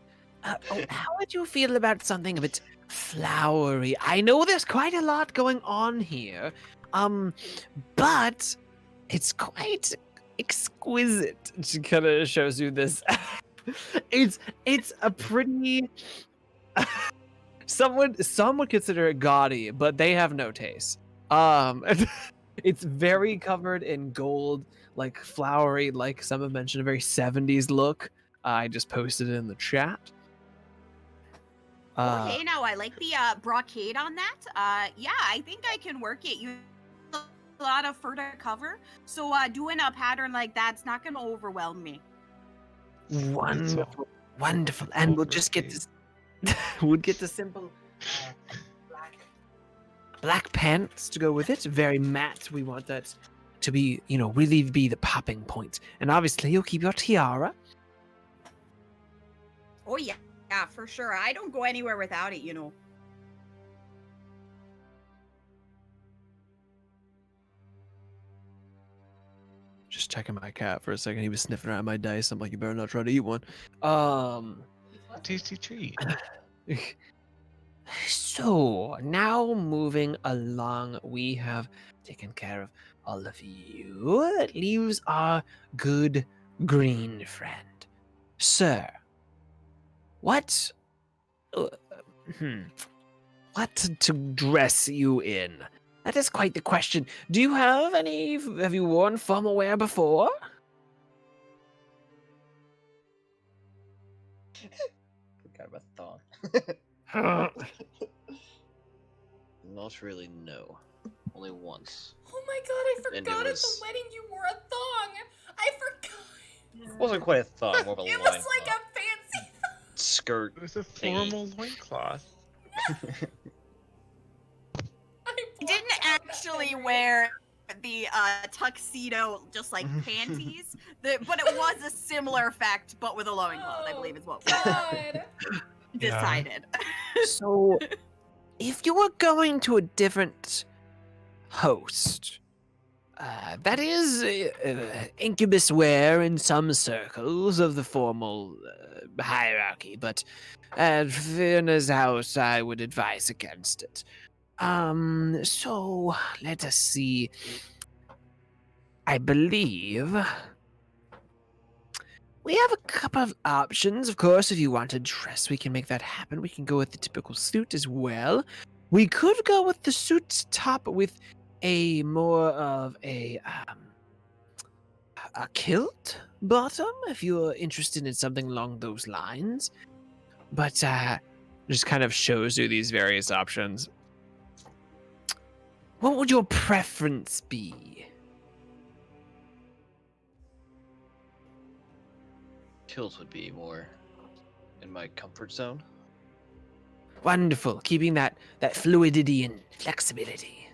How would you feel about something a bit flowery? I know there's quite a lot going on here, but it's quite exquisite. She kind of shows you this. it's a pretty. Some would consider it gaudy, but they have no taste. It's very covered in gold, like flowery, like some have mentioned, a very 70s look. I just posted it in the chat. Okay, now I like the brocade on that. Yeah, I think I can work it. You have a lot of fur to cover, so doing a pattern like that's not gonna overwhelm me. Wonderful, wonderful. And we'll just get this. We'll get the simple black pants to go with it. Very matte. We want that to be, really be the popping point. And obviously, you'll keep your tiara. Oh yeah, for sure. I don't go anywhere without it. Just checking my cat for a second. He was sniffing around my dice. I'm like, you better not try to eat one. Tasty treat. So now moving along, we have taken care of all of you. It leaves our good green friend, sir. What? What to dress you in? That is quite the question. Do you have any? Have you worn formal wear before? Forgot about thong. Not really, no. Only once. Oh my god, I And it forgot at the was- wedding you wore a thong. I forgot. It wasn't quite a thong, more of a It loin was like a fancy skirt. It was a Thingy. formal loincloth. I Didn't blocked out that actually memory. wear the tuxedo, just like panties. But it was a similar effect, but with a loincloth, I believe is what we God. decided. So, if you were going to a different host, that is incubus wear in some circles of the formal hierarchy, but at Fiona's house, I would advise against it. So let us see. I believe we have a couple of options. Of course, if you want to dress, we can make that happen. We can go with the typical suit as well. We could go with the suit top with a more of a kilt bottom, if you're interested in something along those lines. But just kind of shows you these various options. What would your preference be? Kills would be more in my comfort zone. Wonderful, keeping that fluidity and flexibility.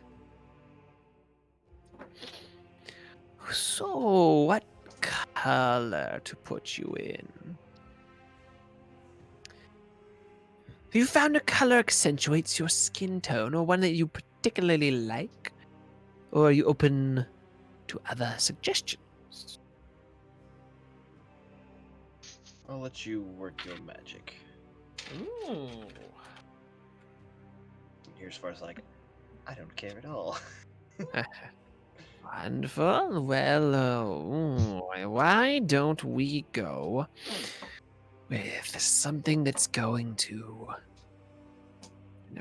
So, what color to put you in? Have you found a color accentuates your skin tone, or one that you particularly like? Or are you open to other suggestions? I'll let you work your magic. Ooh. Here's as far as like, I don't care at all. Wonderful. Well, why don't we go with something that's going to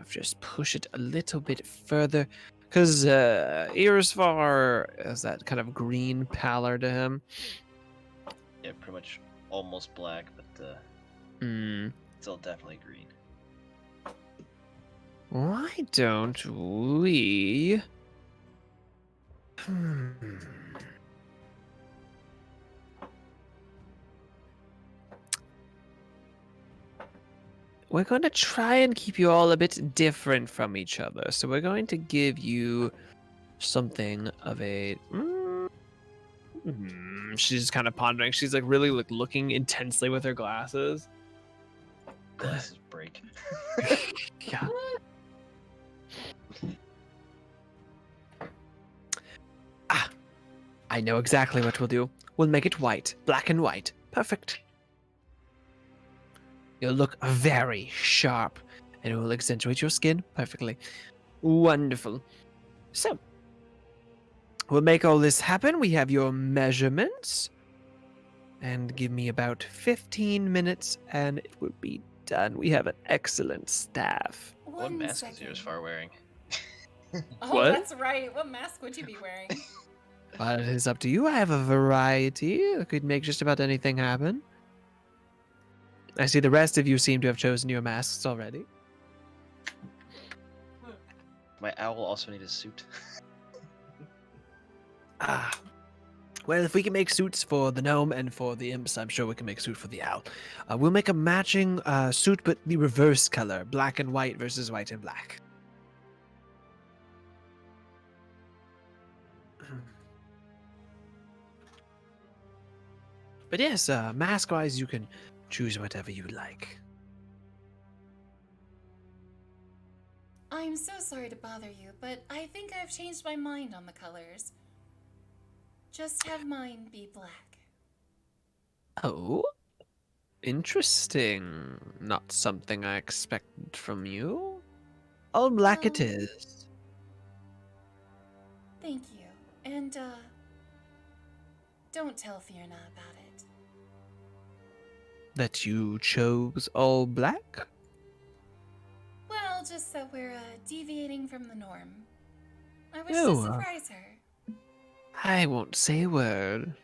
just push it a little bit further? Because Irisvar has that kind of green pallor to him. Yeah, pretty much almost black, but still definitely green. Why don't we? We're going to try and keep you all a bit different from each other. So we're going to give you something of a. She's kind of pondering. She's like really looking intensely with her glasses. Glasses break. Yeah. I know exactly what we'll do. We'll make it white, black and white. Perfect. You'll look very sharp, and it will accentuate your skin perfectly. Wonderful. So, we'll make all this happen. We have your measurements. And give me about 15 minutes, and it will be done. We have an excellent staff. What One mask is second. yours far wearing? Oh, What? that's right. What mask would you be wearing? But it is up to you. I have a variety. I could make just about anything happen. I see the rest of you seem to have chosen your masks already. my owl also need a suit. Ah. Well, if we can make suits for the gnome and for the imps, I'm sure we can make a suit for the owl. We'll make a matching suit, but the reverse color, black and white versus white and black. But yes, mask-wise, you can choose whatever you like. I'm so sorry to bother you, but I think I've changed my mind on the colors. Just have mine be black. Oh, interesting. Not something I expected from you. All black it is. Thank you. And, don't tell Fiona about it. That you chose all black? Well, just that we're, deviating from the norm. I wish Oh, to surprise her. I won't say a word.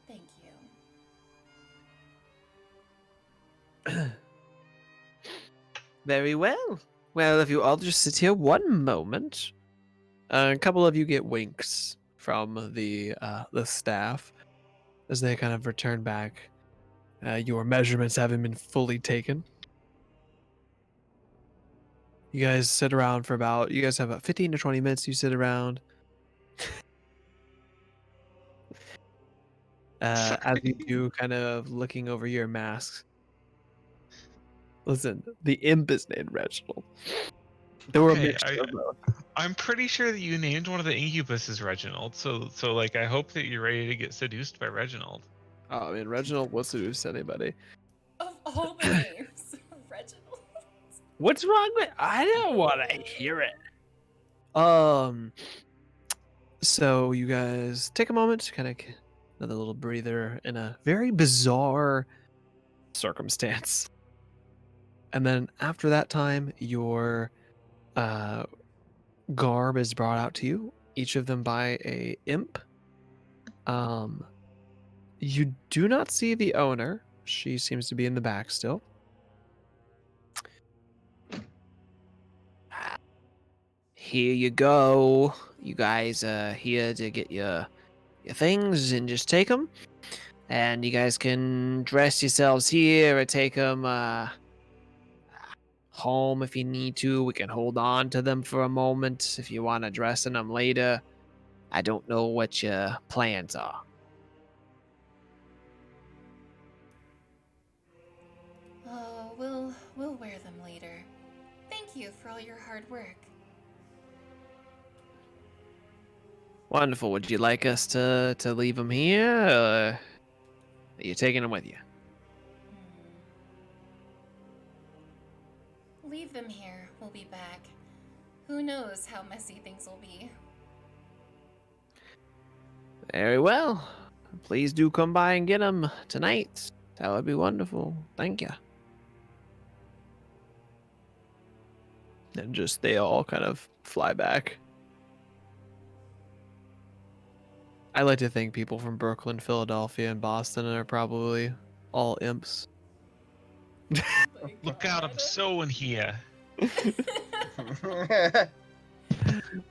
Thank you. Very well. Well, if you all just sit here one moment, a couple of you get winks from the staff as they kind of return back. Your measurements haven't been fully taken. You guys sit around for about. You guys have about 15 to 20 minutes. You sit around. As you do, kind of looking over your masks. Listen, the imp is named Reginald. There were a Okay, mixture of both. I'm pretty sure that you named one of the incubuses Reginald. So like I hope that you're ready to get seduced by Reginald. Oh, I mean, Reginald will seduce anybody. Of all the names, Reginald. What's wrong with? I don't want to hear it. So you guys take a moment to kind of another little breather in a very bizarre circumstance, and then after that time, your garb is brought out to you. Each of them by a imp. You do not see the owner. She seems to be in the back still. Here you go. You guys are here to get your things and just take them. And you guys can dress yourselves here or take them home if you need to. We can hold on to them for a moment if you want to dress in them later. I don't know what your plans are. Oh, we'll wear them later. Thank you for all your hard work. Wonderful. Would you like us to leave them here, or are you taking them with you? Leave them here. We'll be back. Who knows how messy things will be. Very well. Please do come by and get them tonight. That would be wonderful. Thank you. And just they all kind of fly back. I like to think people from Brooklyn, Philadelphia, and Boston are probably all imps. Look out! I'm sewing here.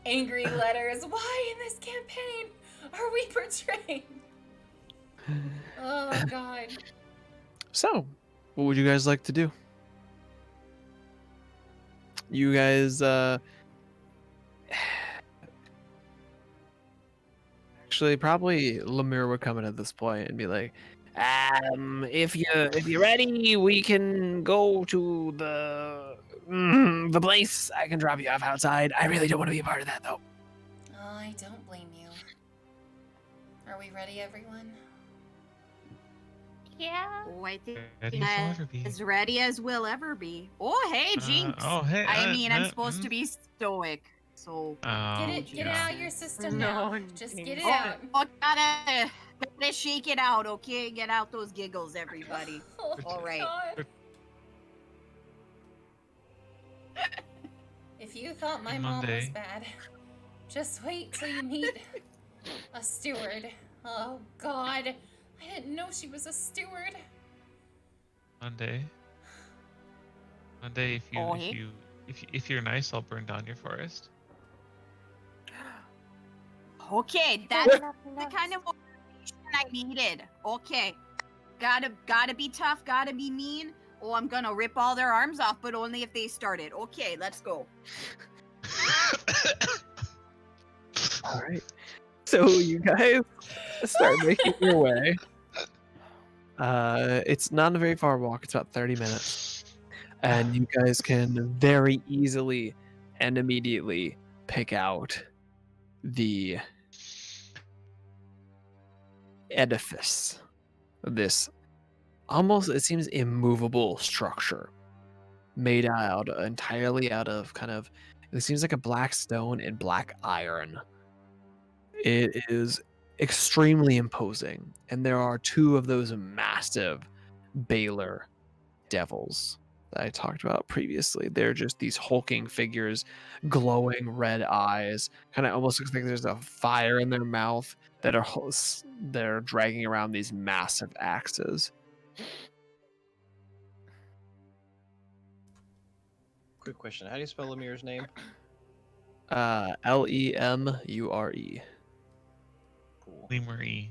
Angry letters. Why in this campaign are we portrayed? Oh, God. So, what would you guys like to do? You guys, actually, probably Lemire would come in at this point and be like, if you're ready, we can go to the place. I can drop you off outside. I really don't want to be a part of that, though. I don't blame you. Are we ready, everyone? Yeah. Oh, I think Ready as you'll ever be. as ready as we'll ever be. Oh, hey, Jinx. Oh, hey. I mean, I'm supposed to be stoic, so. Get it yeah. out your system No, now. Just get it Oh, out. Oh, gotta shake it out, okay? Get out those giggles, everybody. Oh, All right. God. If you thought my mom was Monday. bad, just wait till you meet a steward. Oh, God. I didn't know she was a steward. Monday, if Oh, hey. if you're nice, I'll burn down your forest. Okay, Fair that's enough, the enough. kind of motivation I needed. Okay. Gotta be tough, gotta be mean. Oh, I'm gonna rip all their arms off, but only if they started. Okay, let's go. All right. So you guys start making your way. It's not a very far walk. It's about 30 minutes. And you guys can very easily and immediately pick out the edifice of this almost, it seems, immovable structure made out entirely out of kind of, it seems like a black stone and black iron. It is extremely imposing, and there are two of those massive Baylor devils that I talked about previously. They're just these hulking figures, glowing red eyes. Kind of almost looks like there's a fire in their mouth that are they're dragging around these massive axes. Quick question: how do you spell Lemir's name? Lemure. Cool. Lemery.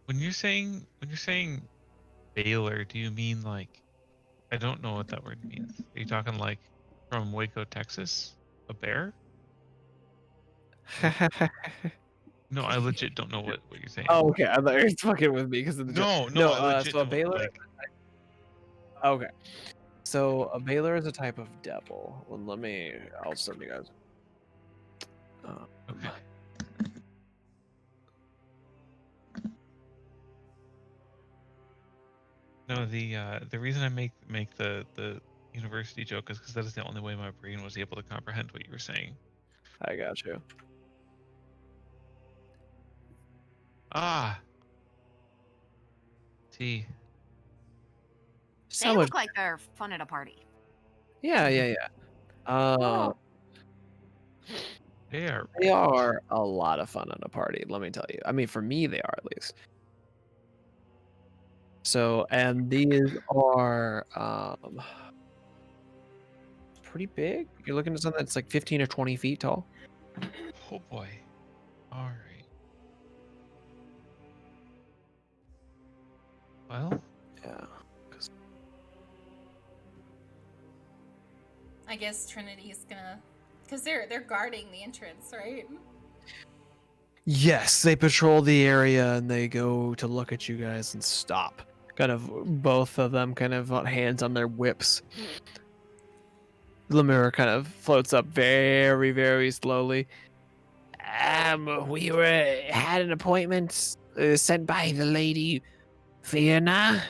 When you're saying Baylor, do you mean like, I don't know what that word means. Are you talking like from Waco, Texas? A bear? No, I legit don't know what you're saying. Oh, okay. I thought you were fucking with me because of the joke. No, I legit so a don't, Baylor. like, Okay. So a Baylor is a type of devil. Well, I'll show you guys. okay. No, the reason I make the university joke is because that is the only way my brain was able to comprehend what you were saying. I got you. Ah. See. They look like they're fun at a party. Yeah. Oh. They are. They are a lot of fun at a party, let me tell you. I mean, for me, they are at least. So, and these are pretty big. You're looking at something that's like 15 or 20 feet tall. Oh boy. All right. Well. Yeah. I guess Trinity's gonna, because they're guarding the entrance, right? Yes, they patrol the area and they go to look at you guys and stop. Kind of both of them kind of hands on their whips. Lemur kind of floats up very, very slowly. We had an appointment sent by the lady Fiona.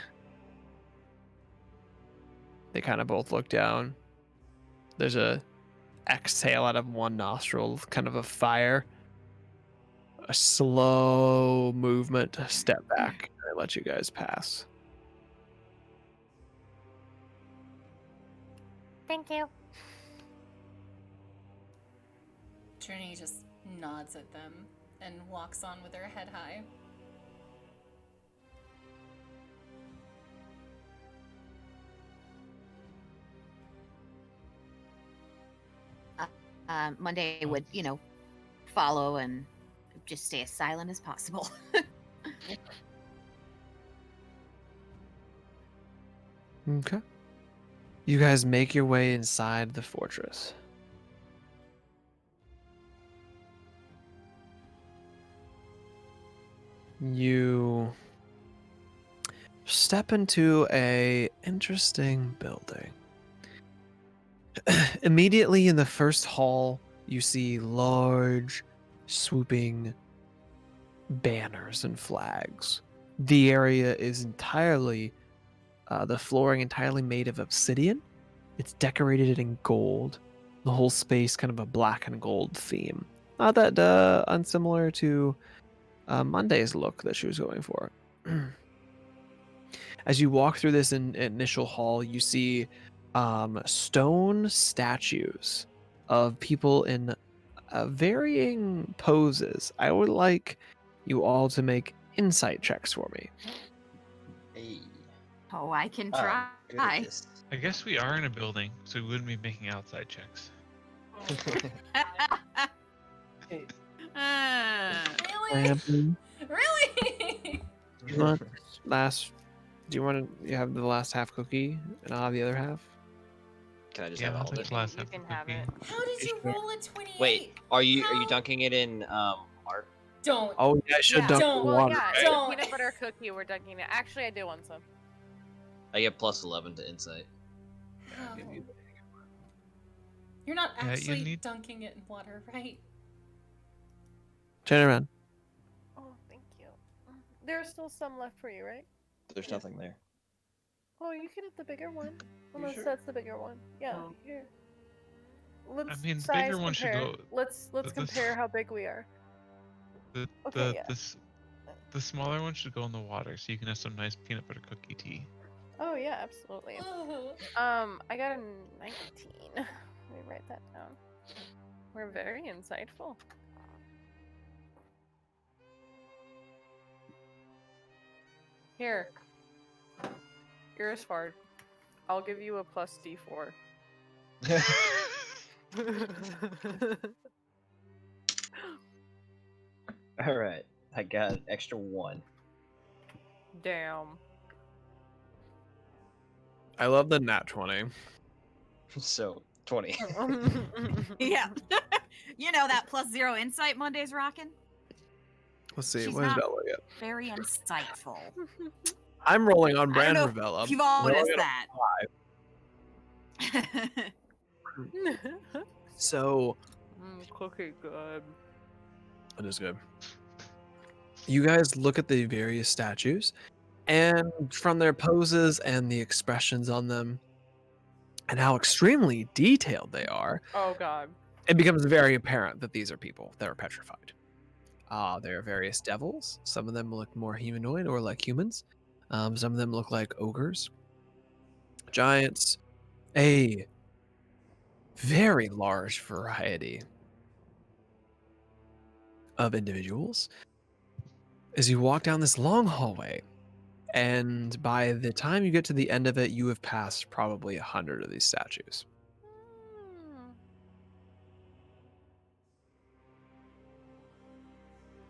They kind of both look down. There's a exhale out of one nostril, kind of a fire. A slow movement, a step back, and I let you guys pass. Thank you. Trinity just nods at them and walks on with her head high. Monday would, follow and just stay as silent as possible. Okay. You guys make your way inside the fortress. You step into a interesting building. Immediately in the first hall, you see large, swooping banners and flags. The area is entirely, the flooring entirely made of obsidian. It's decorated in gold. The whole space kind of a black and gold theme. Not that unsimilar to Monday's look that she was going for. As you walk through this initial hall, you see stone statues of people in varying poses. I would like you all to make insight checks for me. Hey. Oh, I can I'm try. good at this. I guess we are in a building, so we wouldn't be making outside checks. Really? Abby, Really? you want last? Do you want to? You have the last half cookie, and I'll have the other half. Can I just Yeah, have I'll all of take it? the last You half can of have cookie. it. How did you Sure. roll a 28? Wait, are you How? dunking it in Mark? Don't. Oh yeah, I should Yeah. dunk Don't. the Well, water, yeah, right? it's Don't. a peanut butter cookie. We're dunking it. Actually, I do want some. I get plus 11 to insight. How? give you You're not Yeah, you actually need- dunking it in water, right? Turn around. Oh, thank you. There's still some left for you, right? There's nothing there. Oh, you can have the bigger one. You Unless sure? that's the bigger one. Yeah, here. Let's mean, the size bigger one should compare. go- Let's this- compare how big we are. Okay, yeah. The smaller one should go in the water, so you can have some nice peanut butter cookie tea. Oh yeah, absolutely. Ugh. I got a 19. Let me write that down. We're very insightful. Here. Here's Fard. I'll give you a plus D4. All right, I got an extra 1. Damn. I love the nat 20. So 20. Yeah. You know that +0 insight Monday's rocking? Let's see. She's What does not- Bella get? Very insightful. I'm rolling on I brand don't for know Bella. if you've I'm all noticed rolling that. So Cookie good. that is good. You guys look at the various statues, and from their poses and the expressions on them, and how extremely detailed they are, Oh god. it becomes very apparent that these are people that are petrified. There are various devils. Some of them look more humanoid or like humans. Some of them look like ogres, giants, a very large variety of individuals. As you walk down this long hallway, and by the time you get to the end of it, you have passed probably 100 of these statues.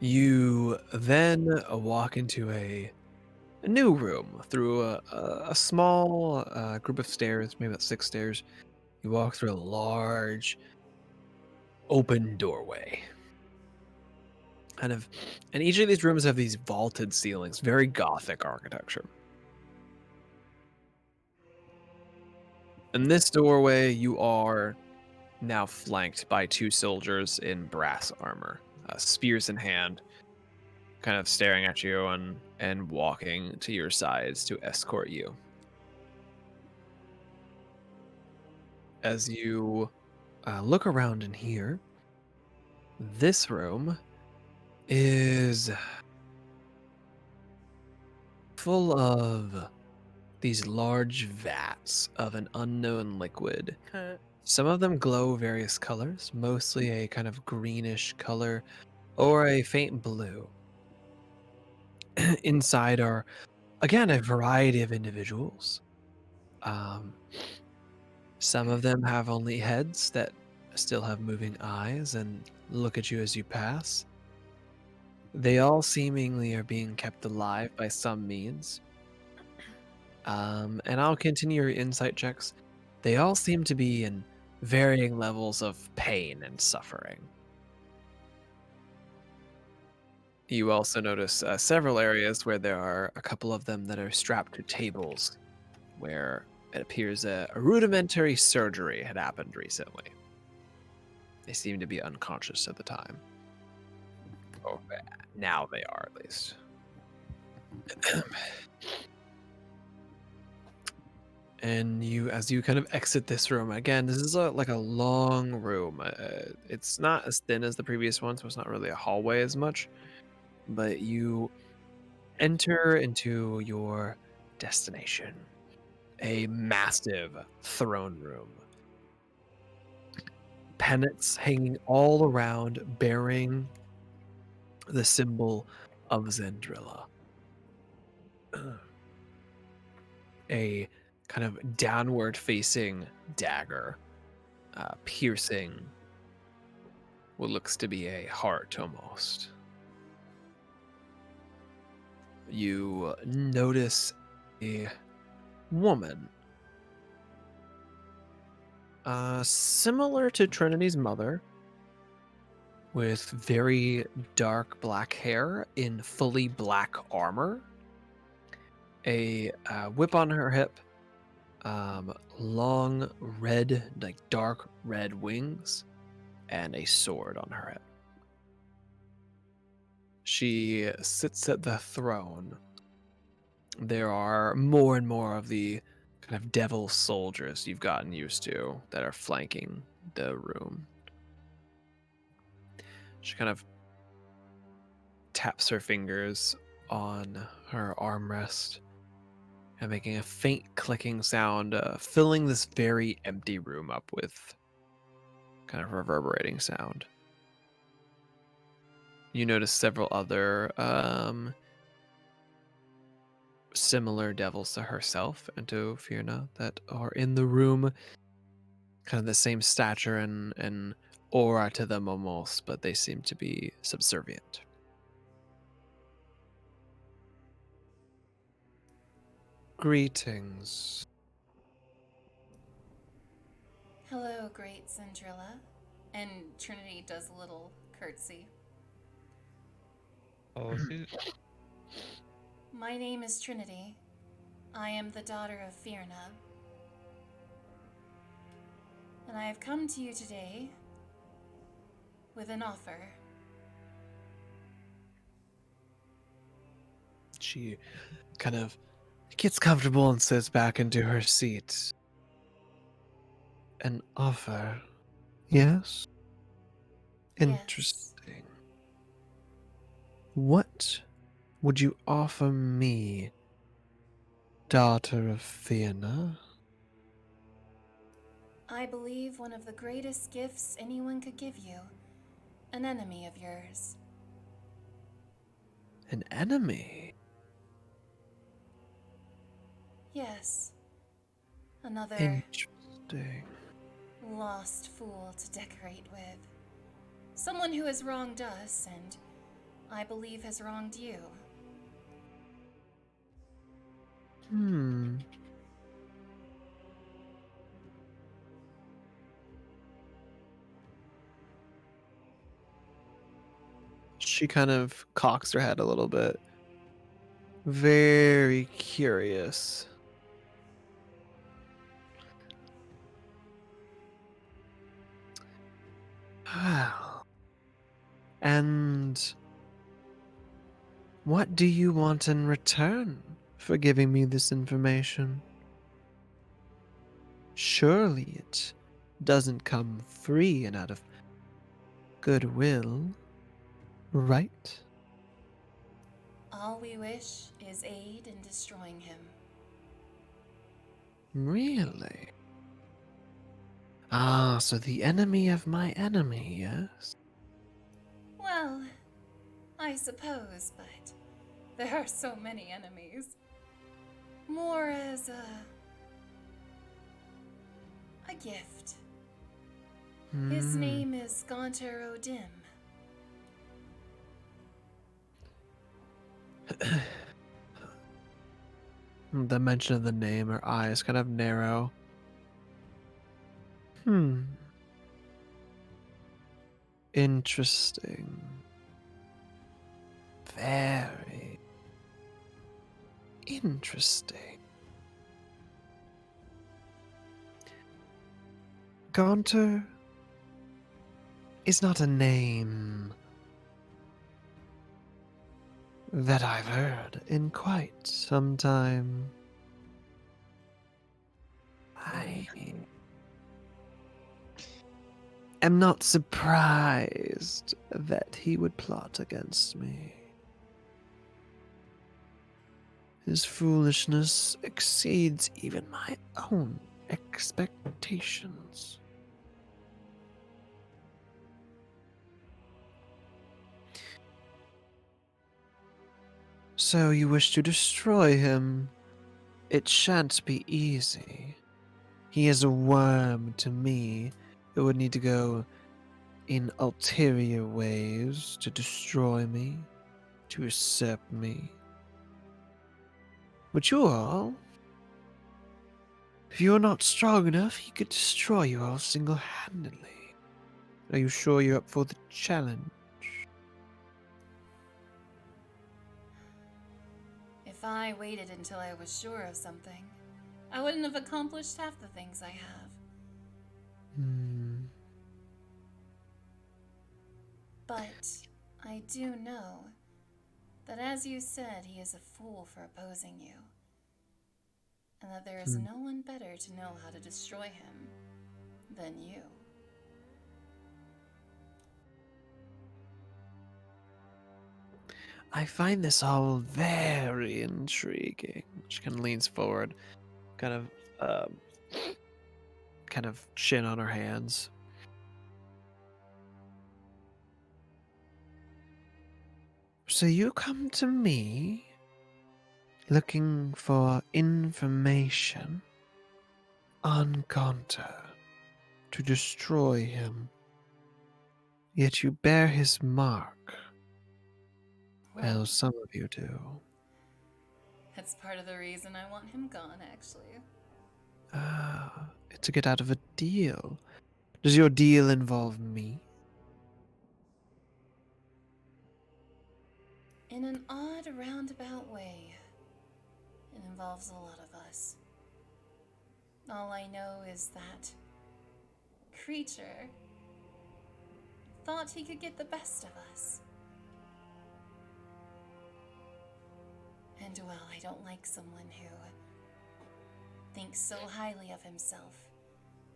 You then walk into a new room through a small group of stairs, maybe about 6 stairs. You walk through a large open doorway. And each of these rooms have these vaulted ceilings, very gothic architecture. In this doorway, you are now flanked by 2 soldiers in brass armor, spears in hand, kind of staring at you and walking to your sides to escort you. As you look around in here, this room is full of these large vats of an unknown liquid. Some of them glow various colors, mostly a kind of greenish color or a faint blue. Inside are, again, a variety of individuals. Some of them have only heads that still have moving eyes and look at you as you pass. They all seemingly are being kept alive by some means. And I'll continue your insight checks. They all seem to be in varying levels of pain and suffering. You also notice several areas where there are a couple of them that are strapped to tables, where it appears a rudimentary surgery had happened recently. They seem to be unconscious at the time. Or now they are, at least. And as you kind of exit this room, again, this is like a long room. It's not as thin as the previous one, so it's not really a hallway as much. But you enter into your destination, a massive throne room. Pennants hanging all around, bearing the symbol of Zendrilla. A kind of downward facing dagger, piercing what looks to be a heart almost. You notice a woman, similar to Trinity's mother, with very dark black hair in fully black armor, a whip on her hip, long red, like dark red wings, and a sword on her hip. She sits at the throne. There are more and more of the kind of devil soldiers you've gotten used to that are flanking the room. She kind of taps her fingers on her armrest and making a faint clicking sound, filling this very empty room up with kind of reverberating sound. You notice several other similar devils to herself and to Fierna that are in the room, kind of the same stature and aura to them almost, but they seem to be subservient. Greetings. Hello, great Cinderella. And Trinity does a little curtsy. Follow suit. My name is Trinity. I am the daughter of Fierna. And I have come to you today with an offer. She kind of gets comfortable and sits back into her seat. An offer, yes? Interesting. What would you offer me, daughter of Fierna? I believe one of the greatest gifts anyone could give you. An enemy of yours. An enemy? Yes. Another Interesting. lost fool to decorate with. Someone who has wronged us, and I believe has wronged you. She kind of cocks her head a little bit. Very curious. Well, and what do you want in return for giving me this information? Surely it doesn't come free and out of goodwill, right? All we wish is aid in destroying him. Really? Ah, so the enemy of my enemy, yes? Well, I suppose, but there are so many enemies. More as a gift. His name is Gaunter O'Dim. The mention of the name, her eyes kind of narrow. Interesting. Very interesting. Gaunter is not a name that I've heard in quite some time. I am not surprised that he would plot against me. His foolishness exceeds even my own expectations. So you wish to destroy him? It shan't be easy. He is a worm to me. It would need to go in ulterior ways to destroy me, to usurp me. But you all, if you are not strong enough, he could destroy you all single-handedly. Are you sure you're up for the challenge? If I waited until I was sure of something, I wouldn't have accomplished half the things I have. But I do know that, as you said, he is a fool for opposing you, and that there is no one better to know how to destroy him than you. I find this all very intriguing. She kind of leans forward, kind of chin on her hands. So you come to me looking for information on Gonta to destroy him, yet you bear his mark. Well, some of you do. That's part of the reason I want him gone, actually. To get out of a deal. Does your deal involve me? In an odd, roundabout way, it involves a lot of us. All I know is that creature thought he could get the best of us. And well, I don't like someone who thinks so highly of himself,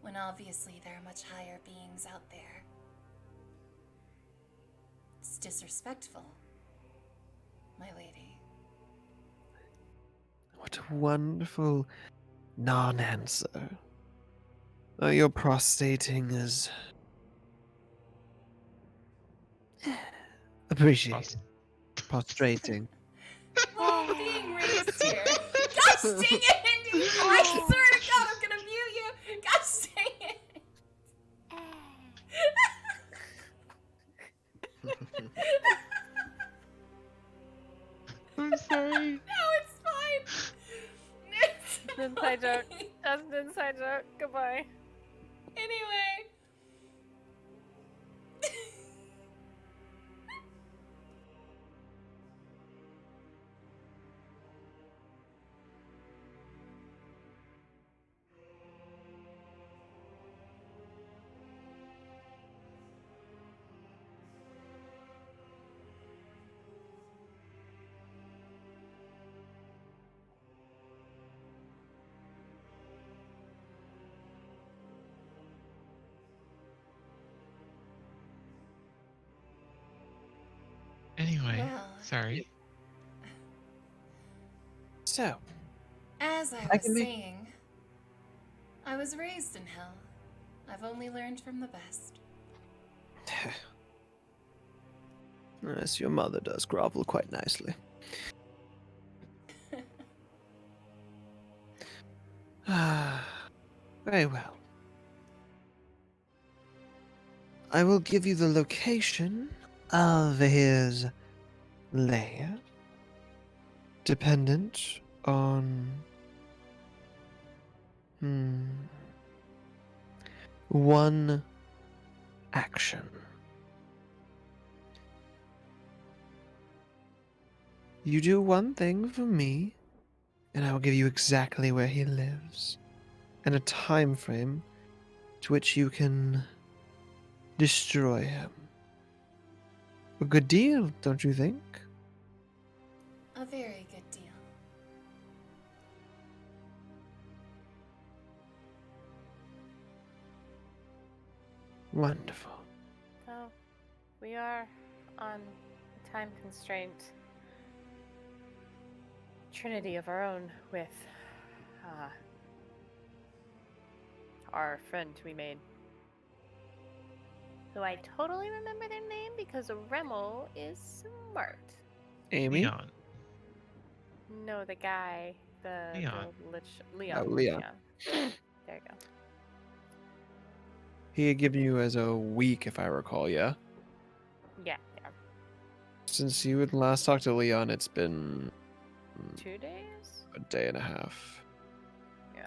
when obviously there are much higher beings out there. It's disrespectful, my lady. What a wonderful non-answer. Oh, your prostrating is appreciated. Prostrating. Little being raised here. Gosh dang it, Indy! I swear to God, I'm gonna mute you! Gosh dang it! I'm sorry. No, it's fine! It's Inside joke. fine. That's an inside joke. Goodbye. Anyway. Anyway, Well. sorry. So, As I I was can make- saying, I was raised in hell. I've only learned from the best. yes, your mother does grovel quite nicely. Very well. I will give you the location of his lair, dependent on one action. You do one thing for me, and I will give you exactly where he lives, and a time frame to which you can destroy him. A good deal, don't you think? A very good deal. Wonderful. So, we are on a time constraint. Trinity of our own with our friend we made. Who I totally remember their name because Remel is smart. Amy? Leon. No, the guy, Leon. Leon. Oh, Leon. There you go. He had given you as a week, if I recall, yeah? Yeah. Since you had last talked to Leon, it's been 2 days? a day and a half. Yeah.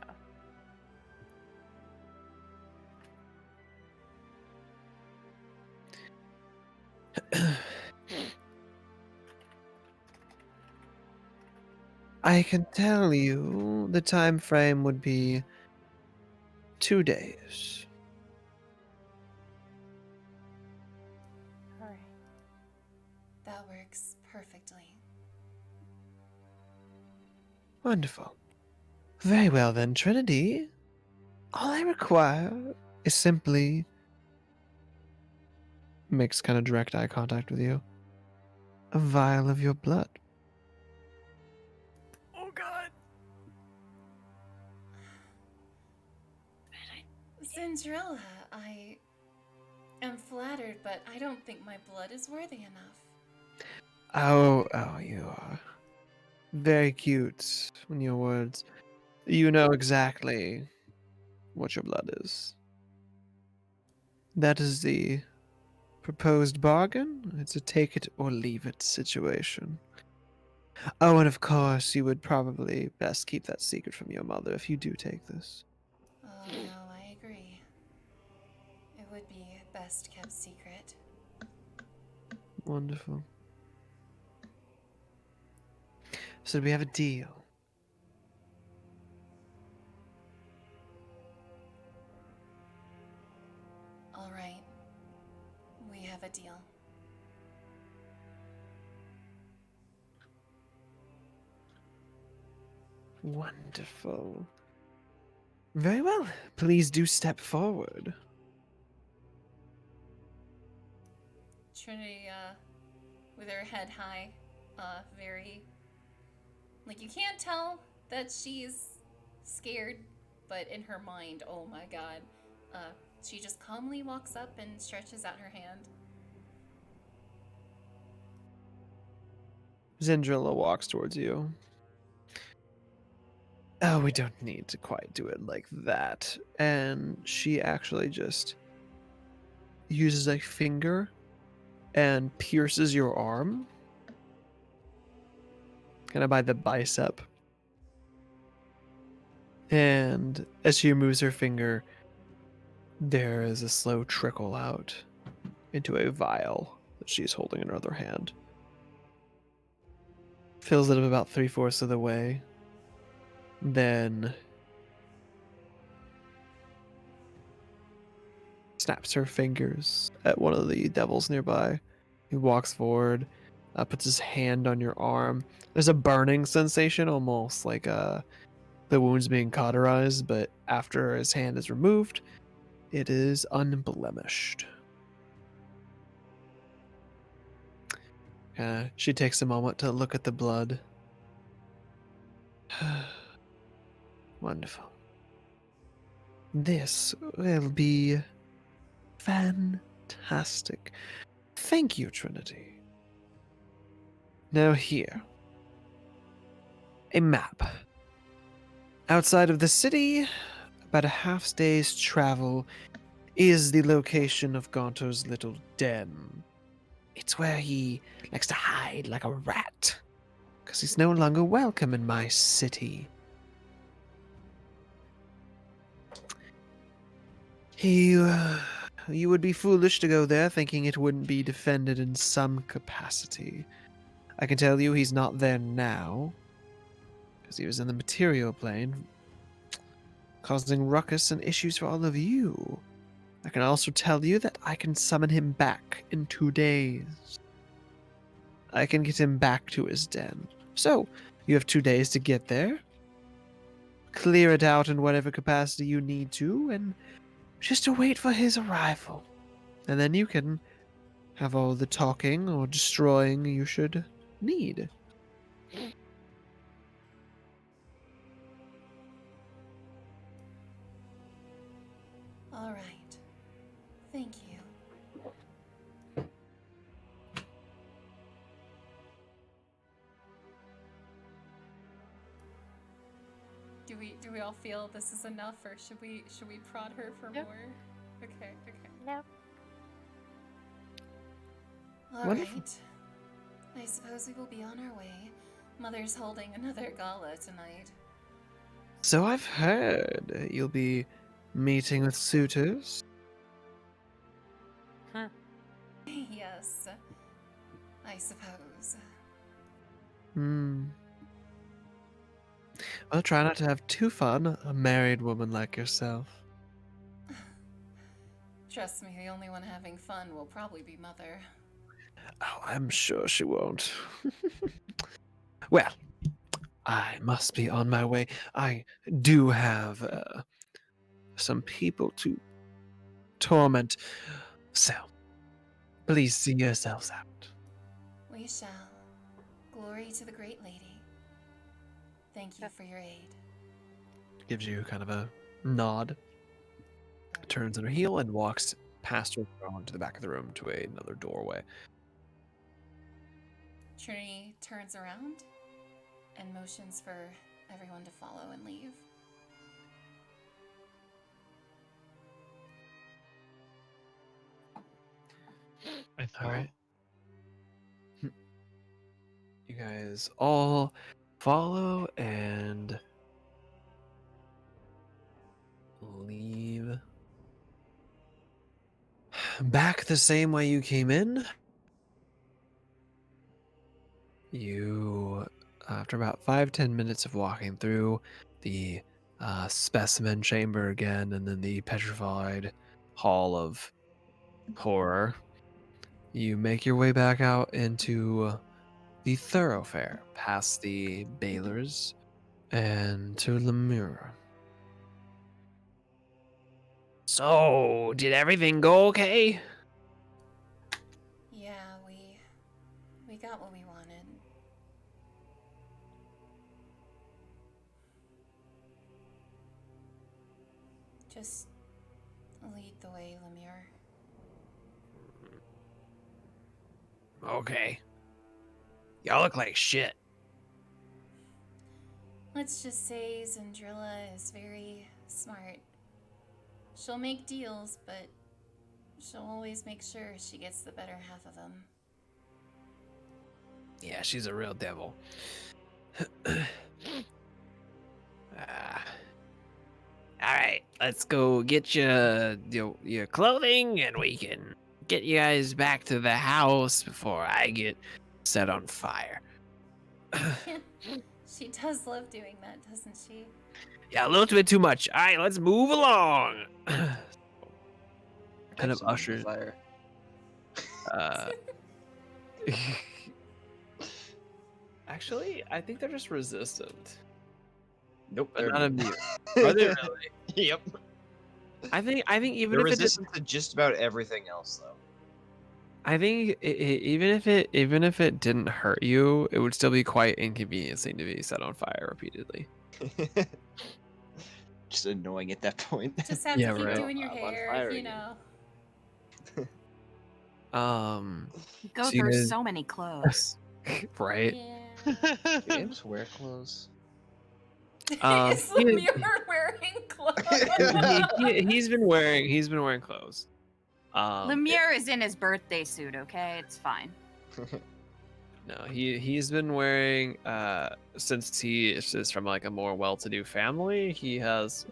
I can tell you the time frame would be 2 days. Alright. That works perfectly. Wonderful. Very well then, Trinity. All I require is simply makes kind of direct eye contact with you. A vial of your blood. Oh god. Cinderella, I am flattered, but I don't think my blood is worthy enough. Oh, you are very cute in your words. You know exactly what your blood is. That is the proposed bargain. It's a take it or leave it situation. Oh, and of course, you would probably best keep that secret from your mother if you do take this. Oh no, I agree. It would be best kept secret. Wonderful. So we have a deal. All right. We have a deal. Wonderful. Very well. Please do step forward. Trinity, with her head high, very... Like, you can't tell that she's scared, but in her mind, oh my god. She just calmly walks up and stretches out her hand. Zendrilla walks towards you. Oh, we don't need to quite do it like that. And she actually just uses a finger and pierces your arm. Kind of by the bicep. And as she removes her finger, there is a slow trickle out into a vial that she's holding in her other hand. Fills it up about 3/4 of the way. Then snaps her fingers at one of the devils nearby. He walks forward, puts his hand on your arm. There's a burning sensation, almost like the wound's being cauterized, but after his hand is removed, it is unblemished. She takes a moment to look at the blood. Wonderful. This will be fantastic. Thank you, Trinity. Now here. A map. Outside of the city, about a half day's travel, is the location of Gonto's little den. It's where he likes to hide like a rat, because he's no longer welcome in my city. You would be foolish to go there thinking it wouldn't be defended in some capacity. I can tell you he's not there now, because he was in the material plane, causing ruckus and issues for all of you. I can also tell you that I can summon him back in 2 days. I can get him back to his den. So, you have 2 days to get there, clear it out in whatever capacity you need to, and just to wait for his arrival. And then you can have all the talking or destroying you should need. All right. Thank you. Do we all feel this is enough, or should we prod her for Yeah. more? Okay. All Wonderful. right. I suppose we will be on our way. Mother's holding another gala tonight. So I've heard you'll be meeting with suitors. Yes, I suppose. Hmm. Well, try not to have too fun, a married woman like yourself. Trust me, the only one having fun will probably be Mother. Oh, I'm sure she won't. Well, I must be on my way. I do have some people to torment. So, please see yourselves out. We shall. Glory to the great lady. Thank you for your aid. Gives you kind of a nod, turns on her heel, and walks past her throne to the back of the room to another doorway. Trinity turns around and motions for everyone to follow and leave. I All follow. right. You guys all follow and leave. Back the same way you came in. You, after about 5-10 minutes of walking through the specimen chamber again, and then the petrified hall of horror, you make your way back out into the thoroughfare, past the Bailers, and to Lemure. So, did everything go okay? Yeah, we got what we wanted. Just lead the way, Lemure. Okay. Y'all look like shit. Let's just say Zandrilla is very smart. She'll make deals, but she'll always make sure she gets the better half of them. Yeah, she's a real devil. All right, let's go get your clothing, and we can get you guys back to the house before I get set on fire. She does love doing that, doesn't she? Yeah, a little bit too much. All right, let's move along. Kind of Excellent ushers. fire. Uh, actually, I think they're just resistant, Nope. but they're not immune. immune. Are they really? Yep. I think even They're if it didn't, resistant to just about everything else, though. I think even if it didn't hurt you, it would still be quite inconveniencing to be set on fire repeatedly. Just annoying at that point. Just have Yeah, to keep right. doing your I'm on hair, fire you again. know. You go So you through guys- so many clothes. right? Yeah. Do imps wear clothes? Is he- Lemure wearing clothes? he's been wearing clothes. Lemure is in his birthday suit, okay? It's fine. No, he's been wearing since he is from like a more well-to-do family. He has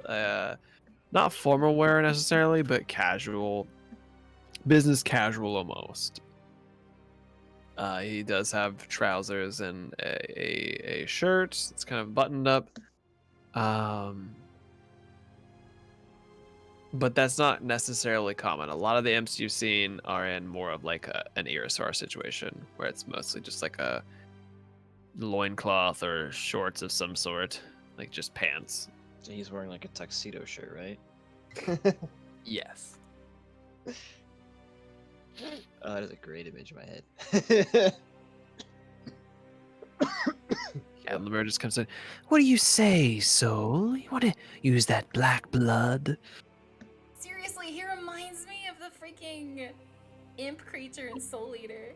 not formal wear necessarily, but casual, business casual almost. He does have trousers and a shirt. It's kind of buttoned up. But that's not necessarily common. A lot of the imps you've seen are in more of like an Irosaur situation, where it's mostly just like a loincloth or shorts of some sort, like just pants. So he's wearing like a tuxedo shirt, right? Yes. Oh, that is a great image in my head. Yeah, Lemur just comes in. What do you say, soul? You want to use that black blood? Seriously, he reminds me of the freaking imp creature in Soul Eater.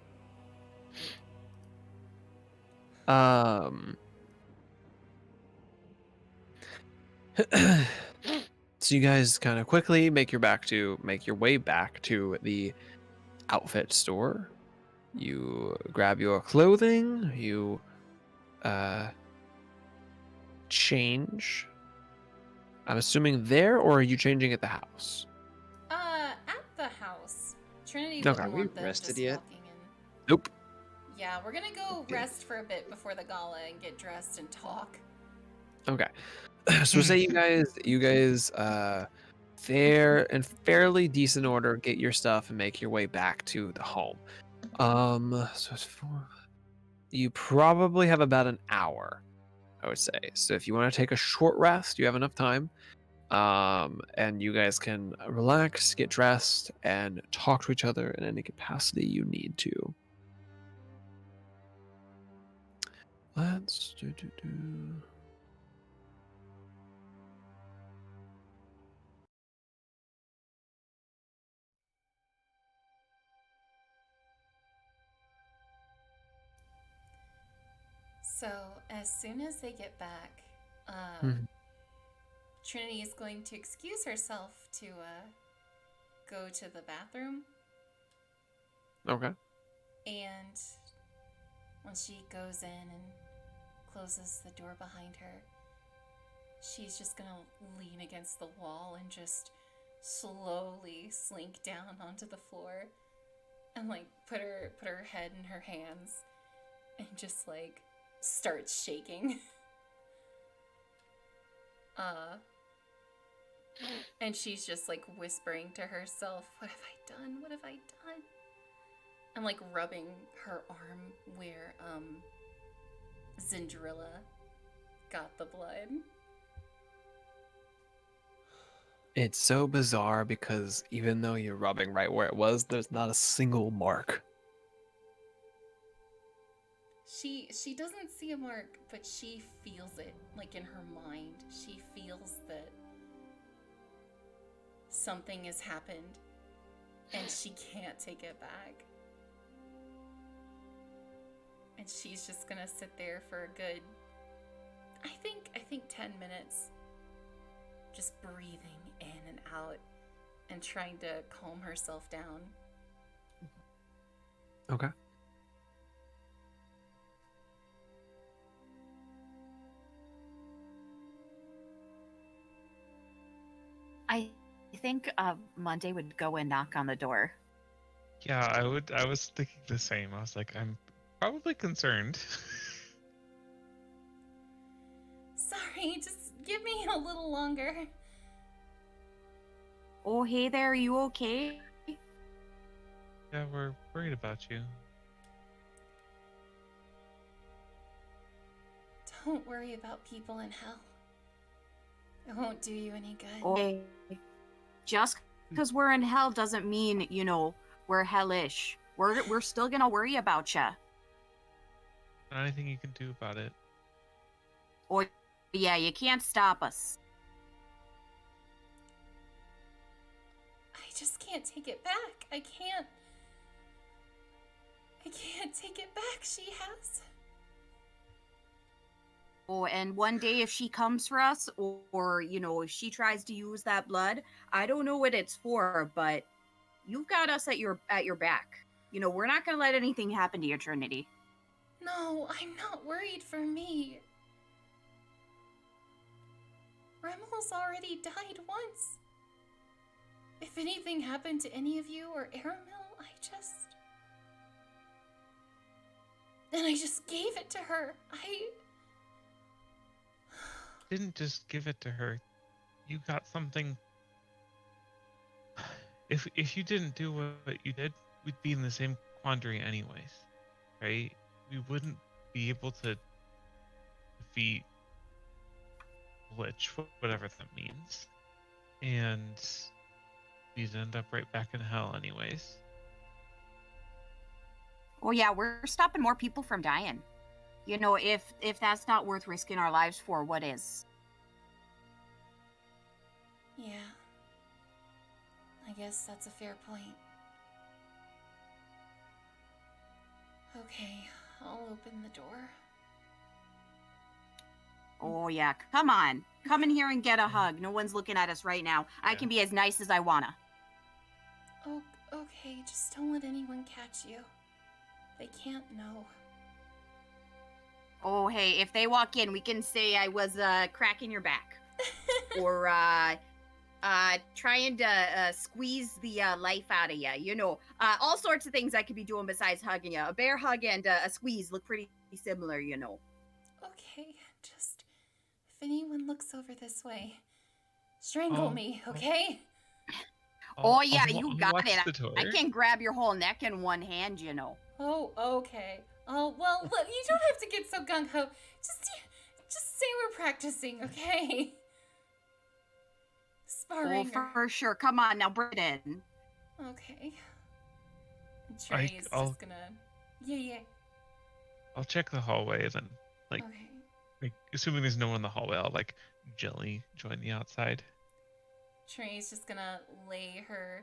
So you guys kind of quickly make your way back to the outfit store. You grab your clothing, you change. I'm assuming there, or are you changing at the house? At the house. Trinity Okay. wouldn't Have we want them rested just yet? walking in. Nope. Yeah, we're gonna go Okay. rest for a bit before the gala and get dressed and talk. Okay. So say you guys fair in fairly decent order, get your stuff and make your way back to the home. So it's you probably have about an hour, I would say. So if you want to take a short rest, you have enough time. And you guys can relax, get dressed, and talk to each other in any capacity you need to. Let's do. So, as soon as they get back, Mhm. Trinity is going to excuse herself to go to the bathroom. Okay. And when she goes in and closes the door behind her, she's just gonna lean against the wall and just slowly slink down onto the floor and like put her head in her hands and just like start shaking. And she's just like whispering to herself, "What have I done? What have I done?" And like rubbing her arm where Zindrilla got the blood. It's so bizarre because even though you're rubbing right where it was, there's not a single mark. She doesn't see a mark, but she feels it, like in her mind. She feels that something has happened and she can't take it back. And she's just gonna sit there for a good I think 10 minutes, just breathing in and out and trying to calm herself down. Okay. I think Monday would go and knock on the door. Yeah, I would. I was thinking the same. I was like, I'm probably concerned. Sorry, just give me a little longer. Oh, hey there, you okay? Yeah, we're worried about you. Don't worry about people in hell. It won't do you any good. Okay. Just because we're in hell doesn't mean, we're hellish. We're still gonna worry about you. Not anything you can do about it. Oh, yeah, you can't stop us. I just can't take it back. I can't take it back. She has. Oh, and one day if she comes for us, or if she tries to use that blood, I don't know what it's for, but you've got us at your back. We're not gonna let anything happen to you, Trinity. No, I'm not worried for me. Remmel's already died once. If anything happened to any of you or Aramil, I just gave it to her. Didn't just give it to her. You got something. If you didn't do what you did, we'd be in the same quandary anyways, right? We wouldn't be able to defeat Lich, whatever that means, and we'd end up right back in hell anyways. Oh yeah, we're stopping more people from dying. If that's not worth risking our lives for, what is? Yeah. I guess that's a fair point. Okay, I'll open the door. Oh yeah, come on. Come in here and get a hug. No one's looking at us right now. I can be as nice as I wanna. Oh, okay, just don't let anyone catch you. They can't know. Oh, hey, if they walk in, we can say I was cracking your back. Or trying to squeeze the life out of you. You know, all sorts of things I could be doing besides hugging you. A bear hug and a squeeze look pretty similar, you know. Okay, just if anyone looks over this way, strangle Oh, me, oh. okay? Oh, yeah, you I'll got watch it. the door. I can grab your whole neck in one hand, you know. Oh, okay. Oh, well, look, you don't have to get so gung-ho. Just say we're practicing, okay? Sparring. Oh, for sure. Come on, now bring it in. Okay. And Trey's I'll- just gonna... Yeah. I'll check the hallway, then, like, Okay. assuming there's no one in the hallway, I'll, like, gently join the outside. Trey's just gonna lay her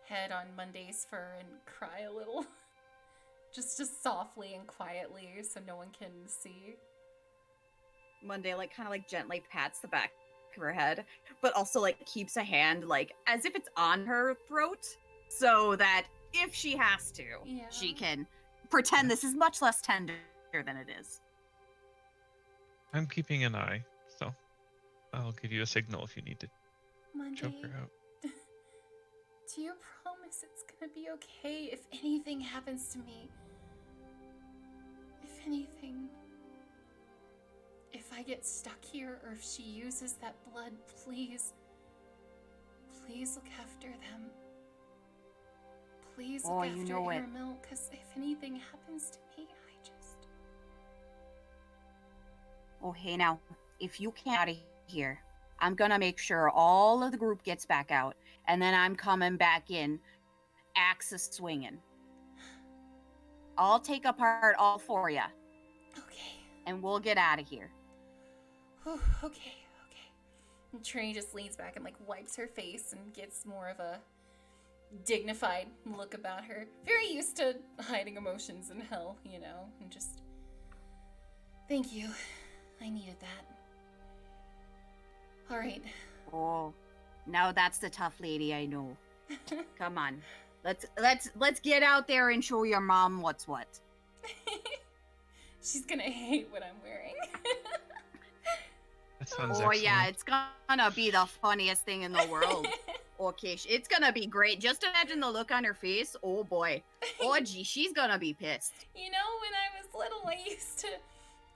head on Monday's fur and cry a little. just softly and quietly so no one can see. Monday, like, kind of, like, gently pats the back of her head, but also, like, keeps a hand, like, as if it's on her throat, so that if she has to, she can pretend this is much less tender than it is. I'm keeping an eye, so I'll give you a signal if you need to Monday, choke her out. do you promise it's gonna be okay if anything happens to me? If anything... If I get stuck here or if she uses that blood, please look after them. Please look after Aramil, because if anything happens to me, I just... Oh, hey, now, if you can't out of here, I'm gonna make sure all of the group gets back out, and then I'm coming back in, axes swinging. I'll take apart all for you, Okay. and we'll get out of here. Whew, okay. And Trey just leans back and, like, wipes her face and gets more of a dignified look about her. Very used to hiding emotions in hell, you know, and just... Thank you. I needed that. All right. Oh, now that's the tough lady I know. Come on, let's get out there and show your mom what's what. She's gonna hate what I'm wearing. That sounds Oh excellent. yeah, it's gonna be the funniest thing in the world. Okay, it's gonna be great. Just imagine the look on her face. Oh boy. Oh gee, she's gonna be pissed. You know, when I was little,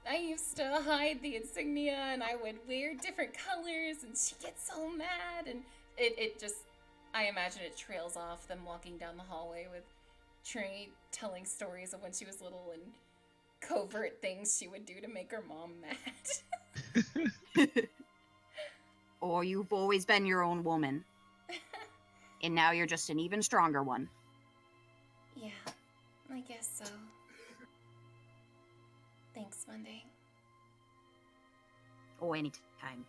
I used to hide the insignia, and I would wear different colors, and she gets so mad, and it just, I imagine it trails off, them walking down the hallway with Trey telling stories of when she was little and covert things she would do to make her mom mad. Oh, you've always been your own woman. And now you're just an even stronger one. Yeah, I guess so. Thanks, Monday. Oh, anytime.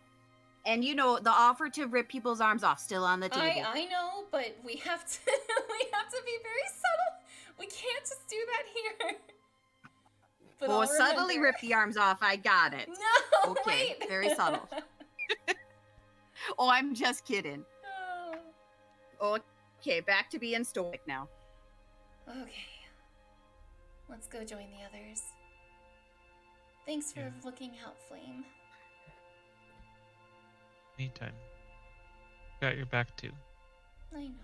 And you know, the offer to rip people's arms off still on the table. I know, but we have to be very subtle. We can't just do that here. But Oh, I'll subtly remember. rip the arms off. I got it. No, Okay, wait. very subtle. Oh, I'm just kidding. Oh. Okay, back to being stoic now. Okay. Let's go join the others. Thanks for Yeah. looking out, Flame. Anytime. Got your back too. I know.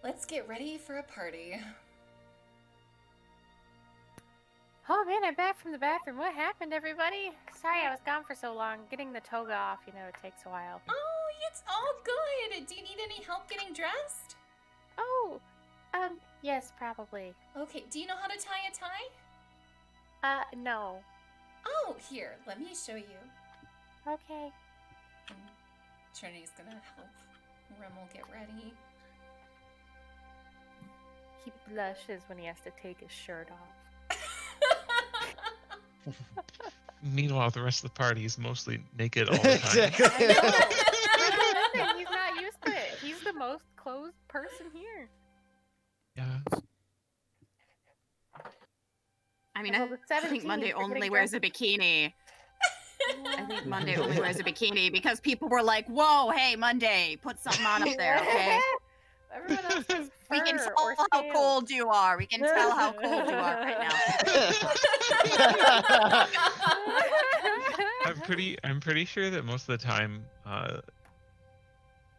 Let's get ready for a party. Oh man, I'm back from the bathroom. What happened, everybody? Sorry I was gone for so long. Getting the toga off, you know, it takes a while. Oh, it's all good. Do you need any help getting dressed? Oh, yes, probably. Okay, do you know how to tie a tie? No. Oh, here, let me show you. Okay. And Trinity's gonna help Rimmel get ready. He blushes when he has to take his shirt off. Meanwhile, the rest of the party is mostly naked all the time. Exactly. I know. Listen, he's not used to it. He's the most clothed person here. Yeah. I mean, Well, I the think 17 Monday for getting only wears a dressed. bikini. I think Monday only wears a bikini because people were like, whoa, hey, Monday, put something on up there, okay? Everyone else has We can fur tell or how scales. cold you are. We can tell how cold you are right now. I'm pretty sure that most of the time,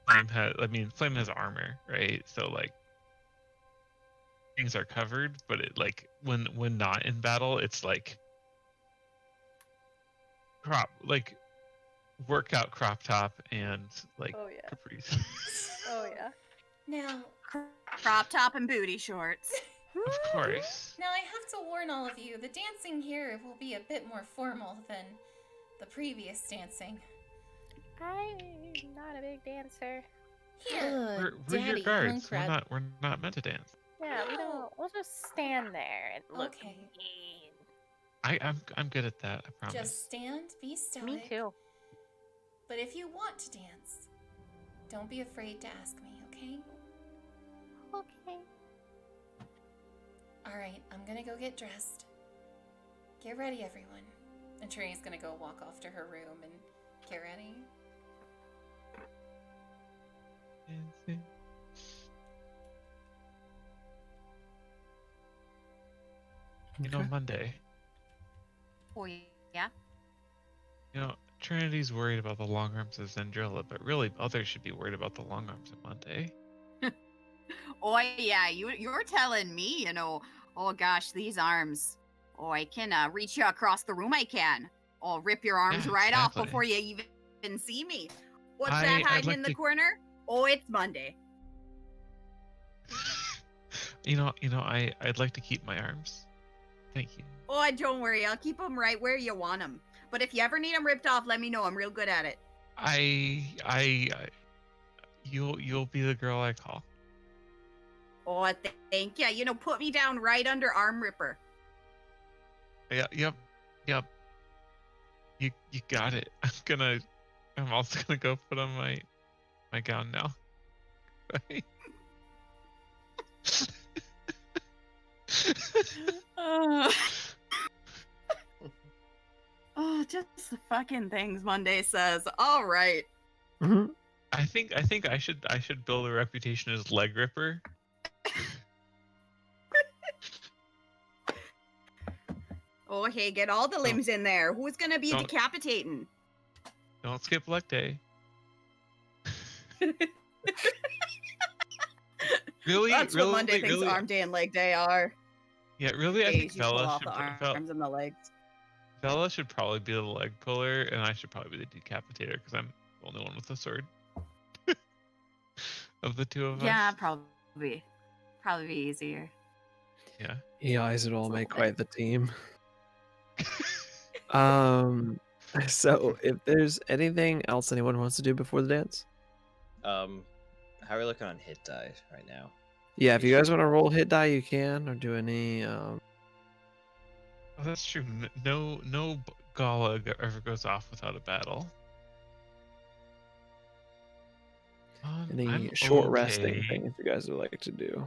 Flame has armor, right? So like things are covered, but it like when not in battle, it's like workout crop top and like Oh yeah. capris. Oh yeah. Now, Crop top and booty shorts. Of course. now I have to warn all of you, the dancing here will be a bit more formal than the previous dancing. I'm not a big dancer. Here, We're your Daddy, guards. Junkrat. We're not meant to dance. Yeah, we No. don't. We'll just stand there and look Okay. mean. I'm good at that, I promise. just stand, be stoic. Me too. But if you want to dance, don't be afraid to ask me, okay? Okay. Alright, I'm gonna go get dressed. Get ready, everyone. And Trini's gonna go walk off to her room and get ready. Dancing. You know, Okay. Monday. Oh, yeah. You know, Trinity's worried about the long arms of Zendrilla, but really others should be worried about the long arms of Monday. Oh, yeah. You're telling me, oh gosh, these arms. Oh, I can reach you across the room. I can. I'll rip your arms Yeah, right off exactly. before you even see me. What's I'd that hiding like in the to- corner? Oh, it's Monday. I'd like to keep my arms. Thank you. Oh, don't worry. I'll keep them right where you want them. But if you ever need them ripped off, let me know. I'm real good at it. You'll be the girl I call. Oh, thank you. Put me down right under arm ripper. Yeah, yep. You got it. I'm also gonna go put on my gown now. Right? Oh, just the fucking things Monday says. All right. Mhm. I think I should build a reputation as leg ripper. Oh, hey, get all the limbs in there. Who's gonna be Don't- decapitating? Don't skip leg day. Really? That's what Monday thinks really, arm day and leg day are. Yeah, really. I think Days you pull Bella off should the arms and the legs. Bella should probably be the leg puller, and I should probably be the decapitator because I'm the only one with a sword of the two of Yeah, us. probably be easier. Yeah. You guys would all It's a make little quite the team. So if there's anything else anyone wants to do before the dance, How are we looking on hit die right now? yeah, if you guys want to roll hit die, you can, or do any. Oh, that's true. No Gala ever goes off without a battle. Any I'm short resting okay. things you guys would like to do.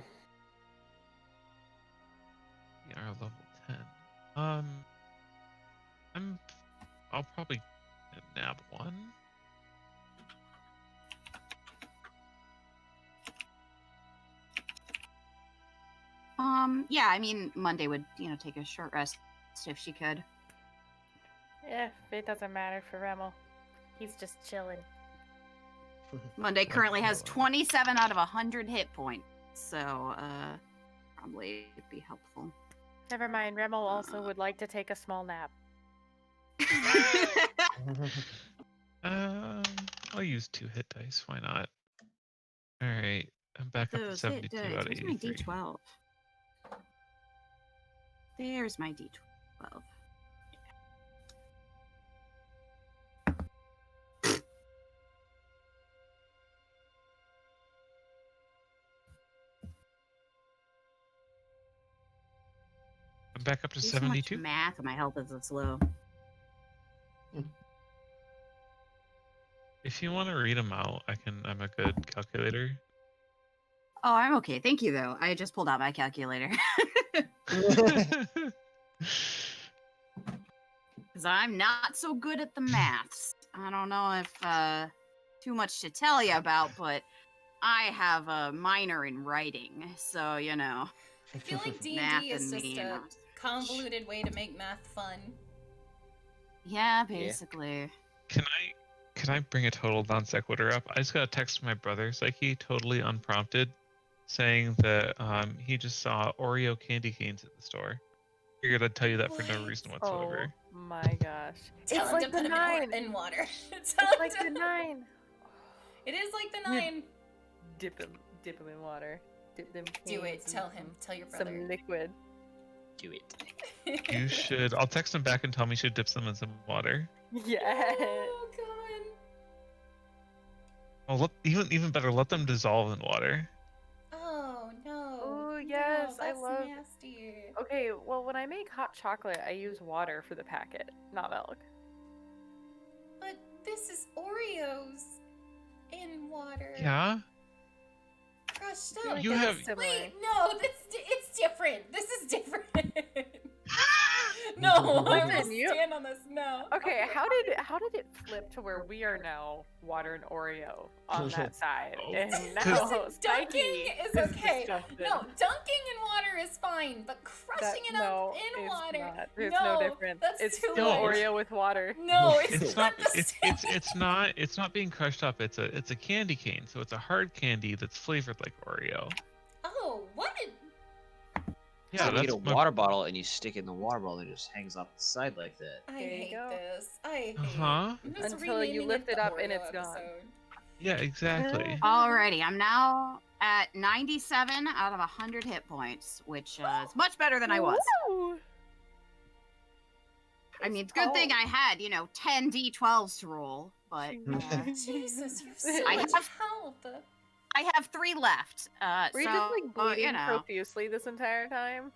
We are level 10. I'll probably nab one. Yeah, I mean, Monday would, take a short rest if she could. Yeah, it doesn't matter for Remmel. He's just chilling. Monday currently has Excellent. 27 out of 100 hit points, so, probably it'd be helpful. Never mind, Remmel also would like to take a small nap. I'll use 2 hit dice. Why not? All right, I'm back up to 72 out of Where's my 83. D12? There's my D12. I'm back up to Do so much 72. math and my health is this low. If you want to read them out, I'm a good calculator. Oh, I'm okay. Thank you, though. I just pulled out my calculator. Because I'm not so good at the maths. I don't know if too much to tell you about, but I have a minor in writing, so you know. I feel like Math D&D is and just me, a not- convoluted way to make math fun. Yeah, basically. Can I bring a total non sequitur up? I just got a text from my brother, Psyche, totally unprompted, saying that he just saw Oreo candy canes at the store. Figured I'd tell you that for no What? reason Oh whatsoever. my gosh. Tell It's him like to the put him 9. in water. Tell It's him like to... the 9. It is like the Yeah. 9. Dip him in water. Dip them Do it. canes Tell in him. Tell your brother. some liquid. Do it. You should. I'll text him back and tell him you should dip them in some water. Yes. Oh god. Oh, even better, let them dissolve in water. Oh no. Ooh, No, yes, I that's love- nasty. Okay, well, when I make hot chocolate, I use water for the packet, not milk. But this is Oreos in water. Yeah. Crushed I feel up. like You that's have- similar. Wait, no, it's different. This is different. No, I will Listen, you- stand on this. No. Okay, how did it flip to where we are now water and Oreo on that side, Oh, and now Listen, Psyche dunking is okay. disgusted. No, dunking in water is fine, but crushing it up in it's water. Not. There's no, no difference. That's It's too still much. Oreo with water. No, It's not not. the same. It's not being crushed up. It's a candy cane, so it's a hard candy that's flavored like Oreo. Oh, what? Yeah, So you that's get a my- water bottle and you stick it in the water bottle and it just hangs off the side like that. I There you hate go. this. I hate Uh-huh. I'm just Until you renaming lift it the up and Oreo it's gone. episode. Yeah, exactly. Alrighty, I'm now at 97 out of 100 hit points, which is much better than I was. Woo! I mean, it's a good thing I had, 10 d12s to roll, but Jesus, you have so I much have- help. I have 3 left. Were you So, just like bleeding you know. profusely this entire time?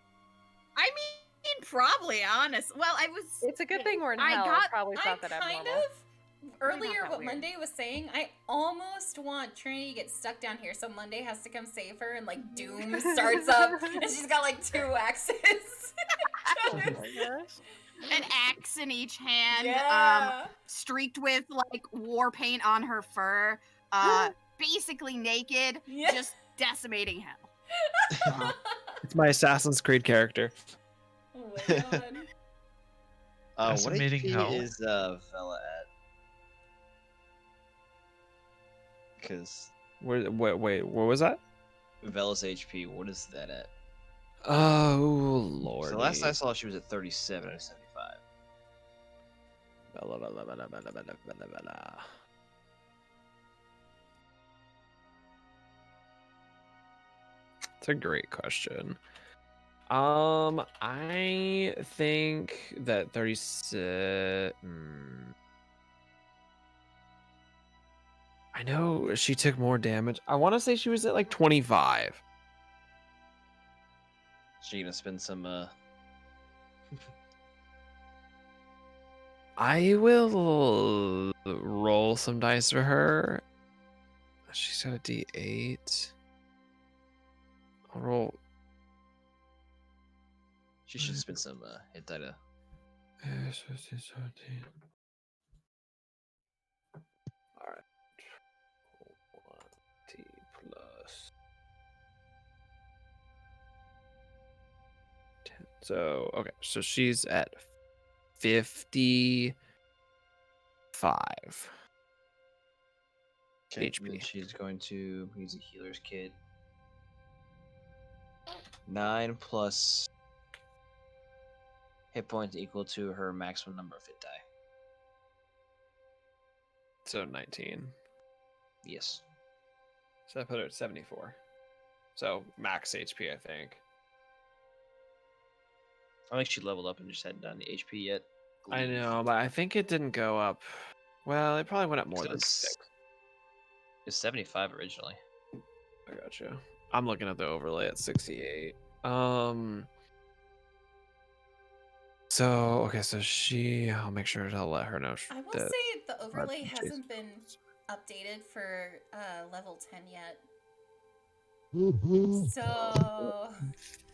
I mean, probably, honest. Well, I was. It's a good thing we're in I hell. got- Probably I'm not that kind abnormal. of earlier that what weird. Monday was saying. I almost want Trinity to get stuck down here, so Monday has to come save her, and like Doom starts up, and she's got like 2 axes. Oh my gosh. An axe in each hand, Yeah. streaked with like war paint on her fur, basically naked, Yeah. just decimating hell. It's my Assassin's Creed character. Oh my god. What Decimating HP hell. is Vela at? Because Wait, what was that? Vela's HP, what is that at? Oh lord. So last I saw, she was at 37 out of 75. It's a great question. I think that 36. I know she took more damage. I want to say she was at like 25. She gonna spend some I will roll some dice for her. She's got a D8. I'll roll. she should spend some hit die to 16, 17. Alright. 1T plus 10. So, okay. So she's at 55. Okay, HP. then she's going to use a healer's kit. 9 plus hit points equal to her maximum number of hit die. So 19. Yes. So I put her at 74. So max HP, I think. I think she leveled up and just hadn't done the HP yet. I know, but I think it didn't go up. Well, it probably went up more So than it's- 6. It's 75 originally. I gotcha. I'm looking at the overlay at 68. So okay, so I'll make sure to let her know. I will that- say the overlay Jason. hasn't been updated for level 10 yet. So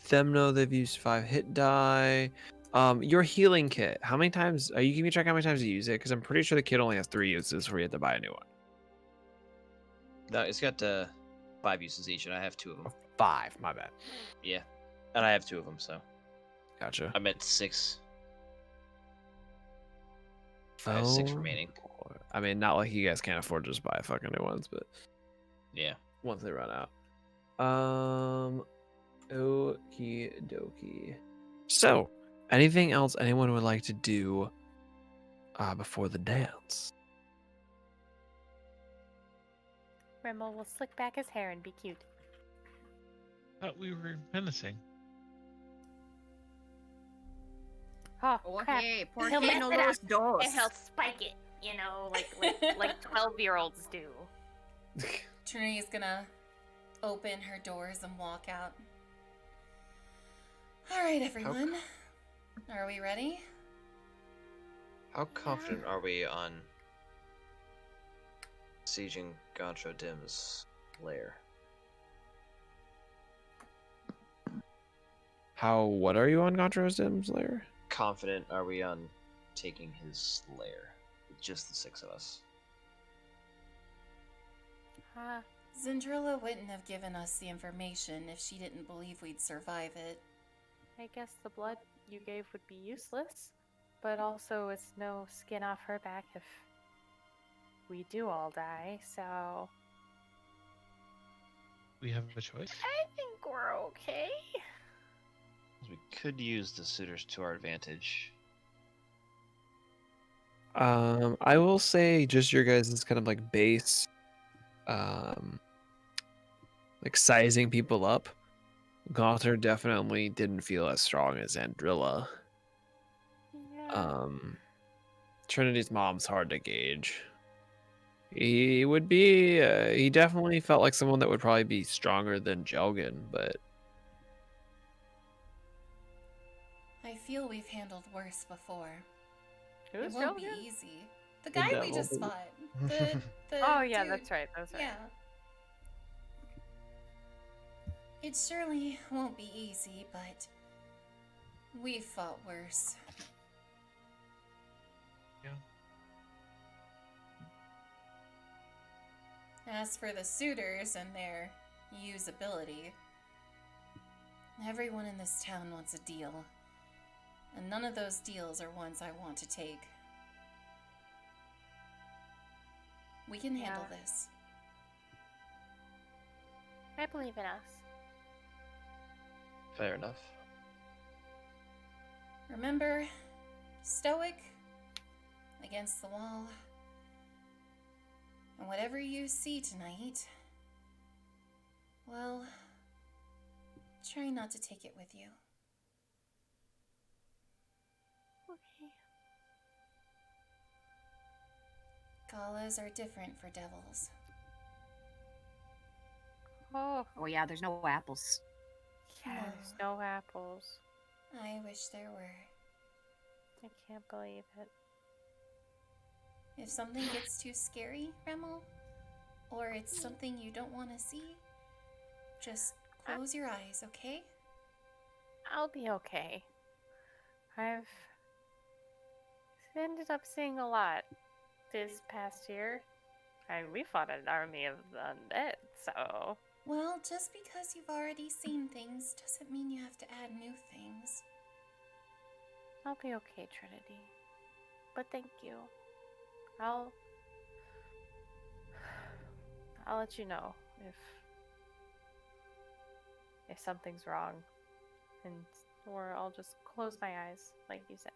them know they've used 5 hit die. Your healing kit. How many times are you keeping track how many times you use it? Because I'm pretty sure the kit only has 3 uses before you have to buy a new one. No, it's got 5 uses each, and I have 2 of them. 5, my bad. Yeah, and I have 2 of them, so Gotcha. I'm at 6. I have 6 remaining. I mean, not like you guys can't afford to just buy fucking new ones, but Yeah. once they run out. Okie dokie. So, anything else anyone would like to do before the dance? Rimmel will slick back his hair and be cute. Thought we were menacing. Oh, crap. Okay, por He'll qué mess no it up, los dos? And he'll spike it, you know, like 12-year-olds do. Trinity's gonna open her doors and walk out. All right, everyone. Are we ready? How confident are we on sieging Goncho Dim's lair? What are you on Gontro's Dim's lair? Confident are we on taking his lair with just the 6 of us? Zendrilla wouldn't have given us the information if she didn't believe we'd survive it. I guess the blood you gave would be useless, but also it's no skin off her back if we do all die, so... We have a choice. I think we're okay. We could use the suitors to our advantage. I will say just your guys' kind of like base, like sizing people up. Gaunter definitely didn't feel as strong as Andrilla. Yeah. Trinity's mom's hard to gauge. He would be, he definitely felt like someone that would probably be stronger than Jelgen, but I feel we've handled worse before. Who's it won't Jelgen? be easy. The guy we devil. just fought. The Oh, yeah, dude. that's right, that's right. Yeah. It surely won't be easy, but we've fought worse. Yeah. As for the suitors and their usability, everyone in this town wants a deal, and none of those deals are ones I want to take. We can handle this. I believe in us. Fair enough. Remember, stoic, against the wall, and whatever you see tonight, well, try not to take it with you. Okay. Galas are different for devils. Oh, Oh yeah, there's no apples. yeah, there's no apples. I wish there were. I can't believe it. If something gets too scary, Remel, or it's something you don't want to see, just close your eyes, okay? I'll be okay. I've ended up seeing a lot this past year. We fought an army of the undead, so... Well, just because you've already seen things doesn't mean you have to add new things. I'll be okay, Trinity. But thank you. I'll let you know if something's wrong, or I'll just close my eyes, like you said.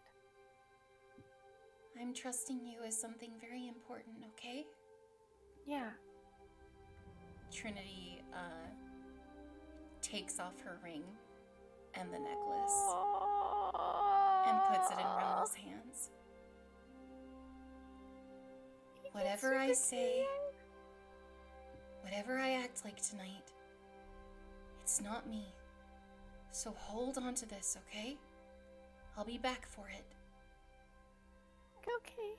I'm trusting you as something very important, okay? Yeah. Trinity, takes off her ring and the necklace and puts it in Remel's hands. Whatever I say, whatever I act like tonight, it's not me. So hold on to this, okay? I'll be back for it. Okay.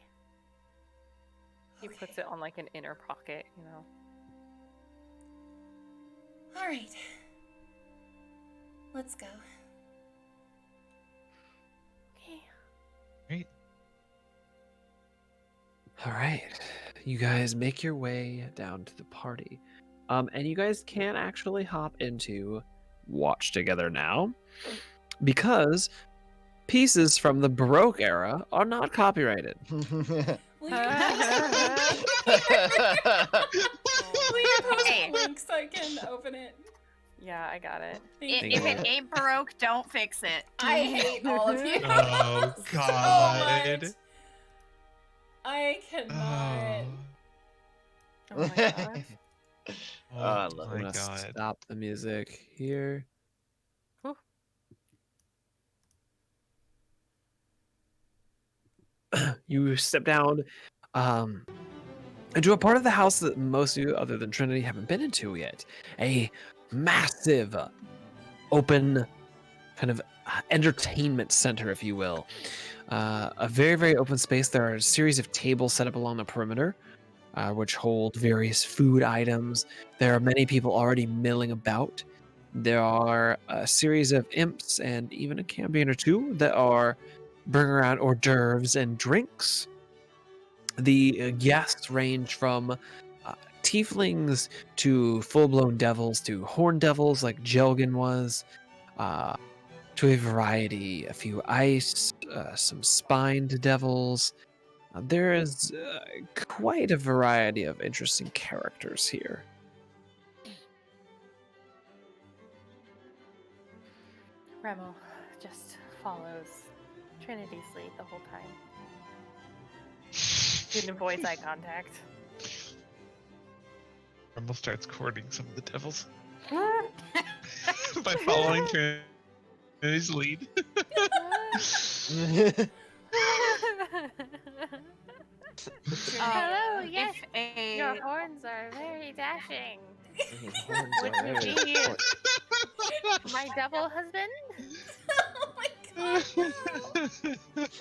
He Okay. puts it on like an inner pocket, you know. All right. Let's go. Okay. Great. all right. You guys make your way down to the party. And you guys can actually hop into Watch Together now, because pieces from the Baroque era are not copyrighted. Will you post Hey. a link so I can open it? Yeah, I got it. Thank If you. it ain't Baroque, don't fix it. I hate all of you. Oh, so God. much. I cannot. Oh my gosh. Oh, I love my I'm gonna God. stop the music here. Whew. You step down into a part of the house that most of you, other than Trinity, haven't been into yet. A massive, open, kind of entertainment center, if you will. A very, very open space. There are a series of tables set up along the perimeter, which hold various food items. There are many people already milling about. There are a series of imps and even a cambion or two that are bringing around hors d'oeuvres and drinks. The guests range from tieflings to full-blown devils to horn devils like Jelgen was, to a variety, a few ice, some spined devils. There is quite a variety of interesting characters here. Remo just follows Trinity's lead the whole time. Didn't avoid eye contact. Rumble starts courting some of the devils by following Trinity's lead. Hello, yes, If your a horns are very dashing. Would Would you be my double husband? Oh my god.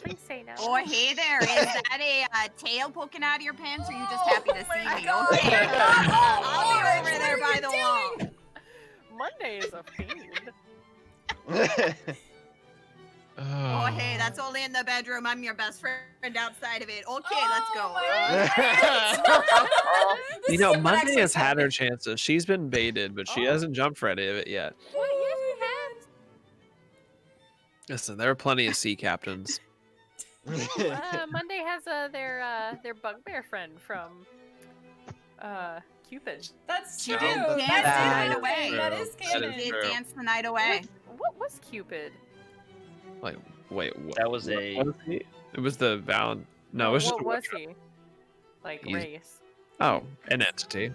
Please say no. oh hey there, is that a tail poking out of your pants, or are you just happy to Oh my see me? God, Okay, you're not I'll be orange. over What there are by you the wall. doing? Monday is a fiend. Oh hey, that's only in the bedroom. I'm your best friend outside of it. Okay, let's go. You know, This is what Monday actually has had her happened. chances. She's been baited, but she Oh. hasn't jumped for any of it yet. Well, yes, we have. Listen, there are plenty of sea captains. Monday has their bugbear friend from Cupid. That's She true. did dance That's the canon. night away. That is That is canon. Did true. dance the night away. What was Cupid? Like, wait, what? That was what a- was he? It was the Val. No, it was just what a was witch. he? Like He's- race? Oh, an entity.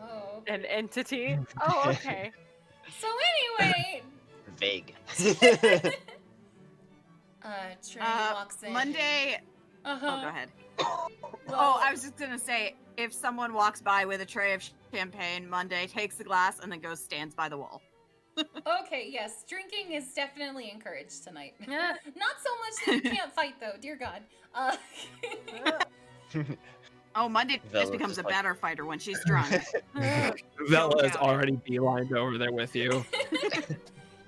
Oh. An entity? Oh, okay. So anyway, Vague. Trinity walks in. Monday. Uh-huh. Oh, go ahead. Well, Oh, I was just gonna say, if someone walks by with a tray of champagne, Monday takes the glass and then stands by the wall. Okay, yes, drinking is definitely encouraged tonight. Yeah. Not so much that you can't fight, though. Dear God. Oh, Monday Vela just becomes just a like- better fighter when she's drunk. Vela is doubt it. already beelined over there with you.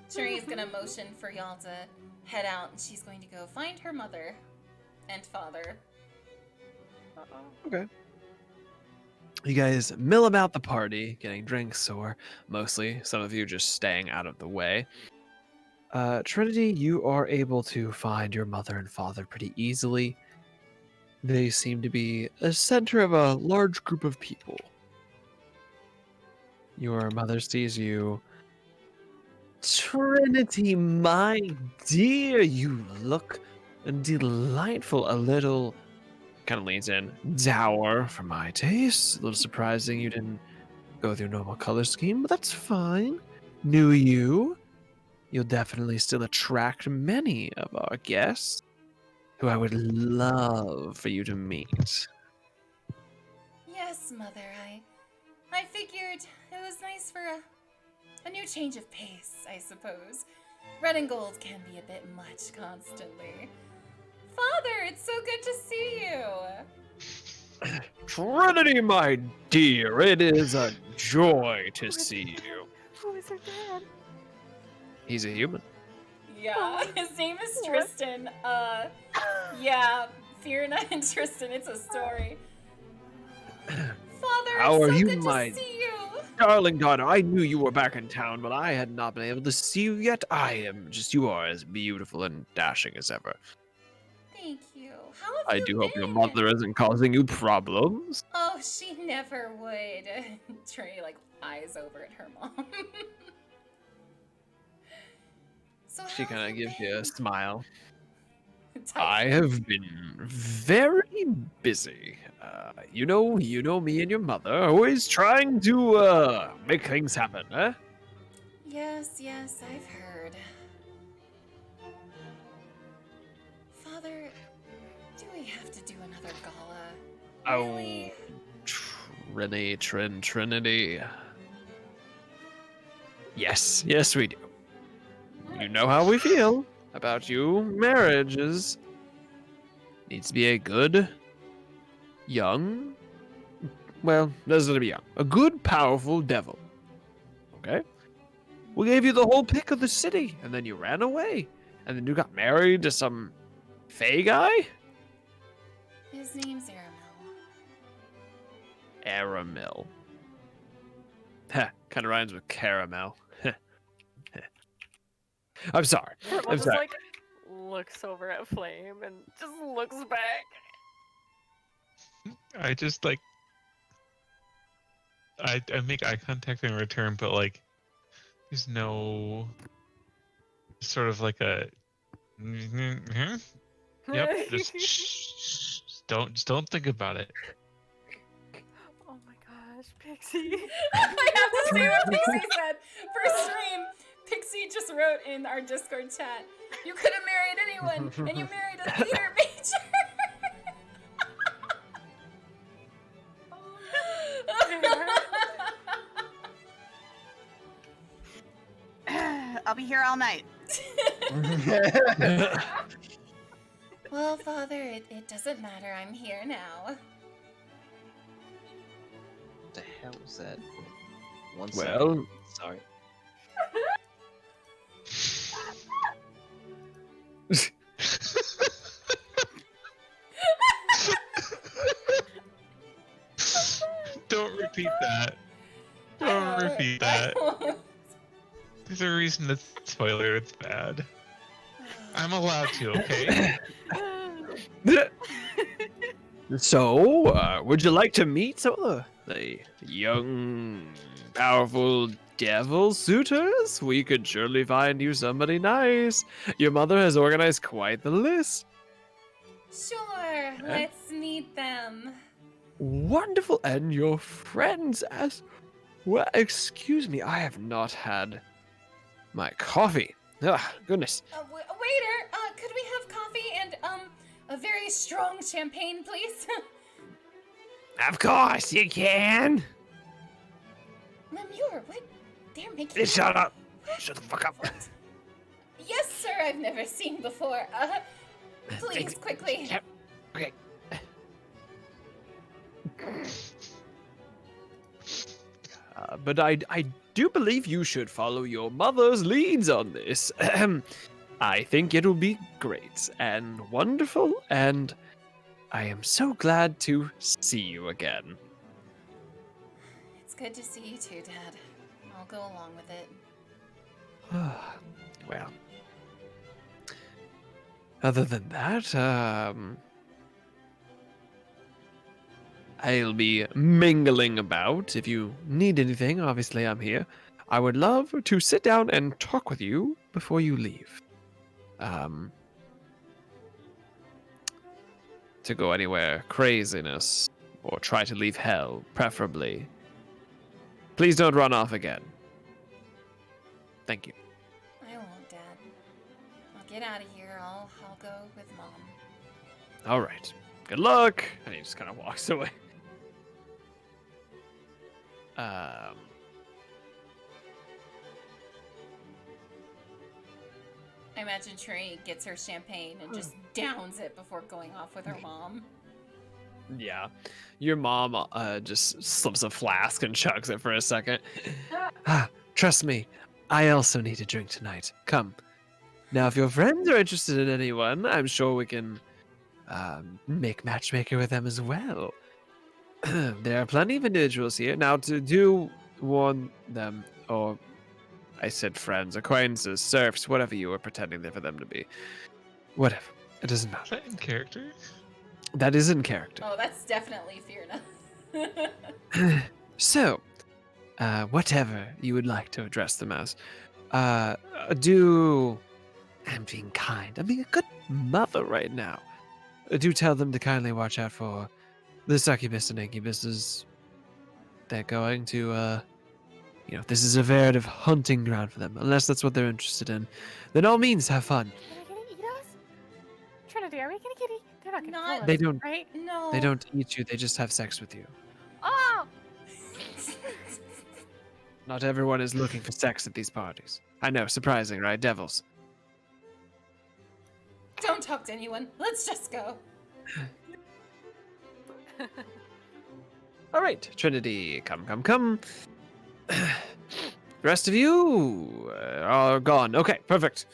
Trinity's gonna motion for y'all to head out, and she's going to go find her mother and father. Uh-oh. You guys mill about the party, getting drinks, or mostly some of you just staying out of the way. Trinity, you are able to find your mother and father pretty easily. They seem to be a center of a large group of people. Your mother sees you. Trinity, my dear, you look delightful. A little, kind of leans in, dour for my taste. A little surprising you didn't go with your normal color scheme, but that's fine. New you. You'll definitely still attract many of our guests who I would love for you to meet. Yes, Mother, I figured it was nice for a new change of pace, I suppose. Red and gold can be a bit much constantly. Father, it's so good to see you. Trinity, my dear, it is a joy to see you. Who is her dad? He's a human. Yeah, his name is Tristan. Yeah, Fear Not and Tristan, it's a story. Father, How it's are so you, good my- to see you. darling daughter, I knew you were back in town, but I had not been able to see you yet. You are as beautiful and dashing as ever. Thank you. How have I you do hope your been? mother isn't causing you problems. Oh, she never would. Trey, like, eyes over at her mom. So She how kind have of you gives you a been? smile. Tight. I have been very busy. You know me and your mother, always trying to make things happen, eh? Yes, I've heard. Father, do we have to do another gala? Really? Oh, Trinity. Yes, we do. You know how we feel about you. Marriage needs to be a good, young, well, doesn't have to be young, a good, powerful devil. Okay? We gave you the whole pick of the city, and then you ran away. And then you got married to some Fey guy? His name's Aramel. Aramil. Heh, kind of rhymes with caramel. I'm sorry. Purple I'm just sorry. like looks over at Flame and just looks back. I just like I make eye contact in return, but like there's no sort of like a yep. Just don't think about it. Oh my gosh, Pixie. I have to say what Pixie said. For stream, Pixie just wrote in our Discord chat, you could have married anyone, and you married a theater major. I'll be here all night. Well, Father, it doesn't matter. I'm here now. What the hell was that? One Well- second. Sorry. Don't repeat that. Don't repeat that. There's a reason it's spoiler. It's bad. I'm allowed to, okay? So, would you like to meet some of the young, powerful devil suitors? We could surely find you somebody nice. Your mother has organized quite the list. Sure, let's meet them. Wonderful, and your friends as well. Excuse me, I have not had my coffee. Ah, goodness. Waiter, could we have coffee and a very strong champagne, please? Of course you can. Lemure, what? They're making. Shut up. What? Shut the fuck up. What? Yes, sir. I've never seen before. Please, quickly. Yep. Okay. But I do believe you should follow your mother's leads on this. I think it'll be great and wonderful, and I am so glad to see you again. It's good to see you too, Dad. I'll go along with it. Well, other than that, I'll be mingling about. If you need anything, obviously I'm here. I would love to sit down and talk with you before you leave. To go anywhere craziness or try to leave hell, preferably. Please don't run off again. Thank you. I won't, Dad. I'll get out of here. I'll go with Mom. All right. Good luck. And he just kind of walks away. I imagine Trey gets her champagne and just downs it before going off with her mom. Yeah. Your mom just slips a flask and chugs it for a second. Trust me, I also need a drink tonight. Come. Now, if your friends are interested in anyone, I'm sure we can make matchmaker with them as well. There are plenty of individuals here. Now, to do warn them, or I said friends, acquaintances, serfs, whatever you were pretending for them to be. Whatever. It doesn't Is matter. that in character? That is in character. Oh, that's definitely Fierna. So, whatever you would like to address them as, do. I'm being kind. I'm being a good mother right now. Do tell them to kindly watch out for the succubus and incubuses. They're going to, this is a veritable hunting ground for them. Unless that's what they're interested in, then all means have fun. Are they gonna eat us? Trinity, are we gonna get eat? They're not gonna Not- kill us, They don't. right? No. They don't eat you. They just have sex with you. Oh! Not everyone is looking for sex at these parties. I know, surprising, right? Devils. Don't talk to anyone. Let's just go. All right, Trinity, come. The rest of you are gone. Okay, perfect.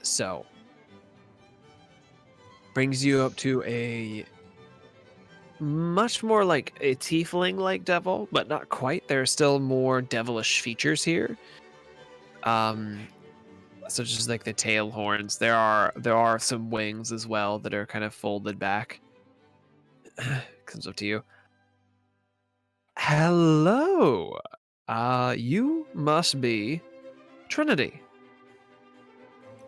So, brings you up to a much more like a tiefling-like devil, but not quite. There are still more devilish features here. Such as like the tail horns. There are some wings as well that are kind of folded back. Comes up to you. Hello. You must be Trinity.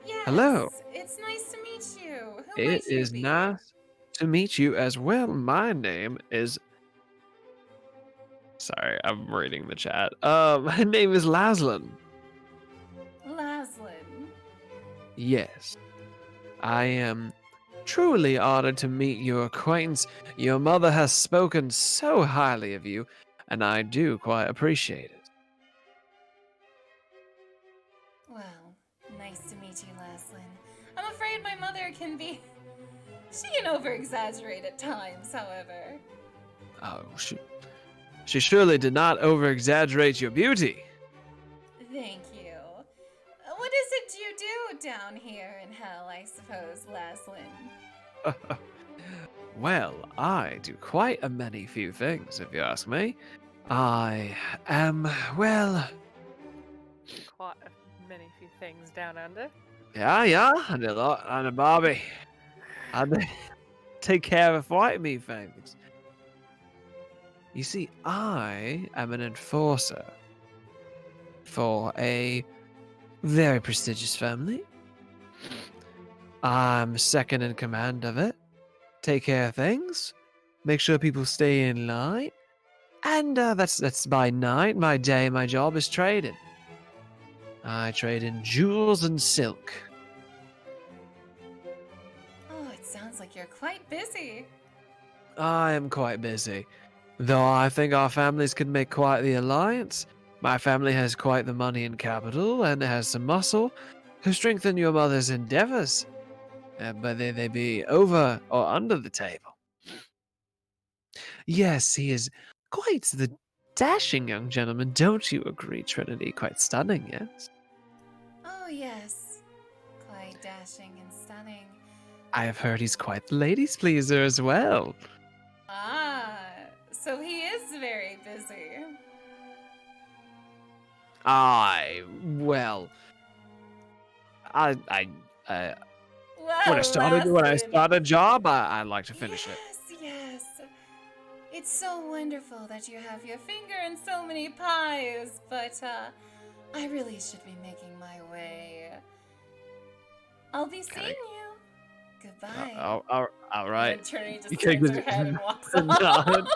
Yes. Hello. It's nice to meet you. Who It might you is be? nice to meet you as well. My name is. Sorry, I'm reading the chat. My name is Laszlo. Laszlo. Yes. I am truly honored to meet your acquaintance. Your mother has spoken so highly of you, and I do quite appreciate it. Well, nice to meet you, Laszlo. I'm afraid my mother can be. She can over-exaggerate at times, however. Oh, she surely did not over-exaggerate your beauty. Thank you. What is it you do down here in hell, I suppose, Laszlo? Well, I do quite a many few things, if you ask me. I am, well, Quite many few things down under. yeah, I do a lot. I'm a Barbie. I take care of quite me things. You see, I am an enforcer for a very prestigious family. I'm second in command of it. Take care of things. Make sure people stay in line. And that's by night. My day, my job is trading. I trade in jewels and silk. Oh, it sounds like you're quite busy. I am quite busy. Though I think our families could make quite the alliance. My family has quite the money and capital, and has some muscle to strengthen your mother's endeavors. But they be over or under the table. Yes, he is quite the dashing young gentleman, don't you agree, Trinity? Quite stunning, yes? Oh, yes. Quite dashing and stunning. I have heard he's quite the ladies' pleaser as well. Ah, so he is very busy. Well, I Well, when I start a job, I like to finish it. Yes. It's so wonderful that you have your finger in so many pies, but I really should be making my way. I'll be seeing you. Goodbye. All right. And Trinity just You can't turns get- her head and walks Nod. off.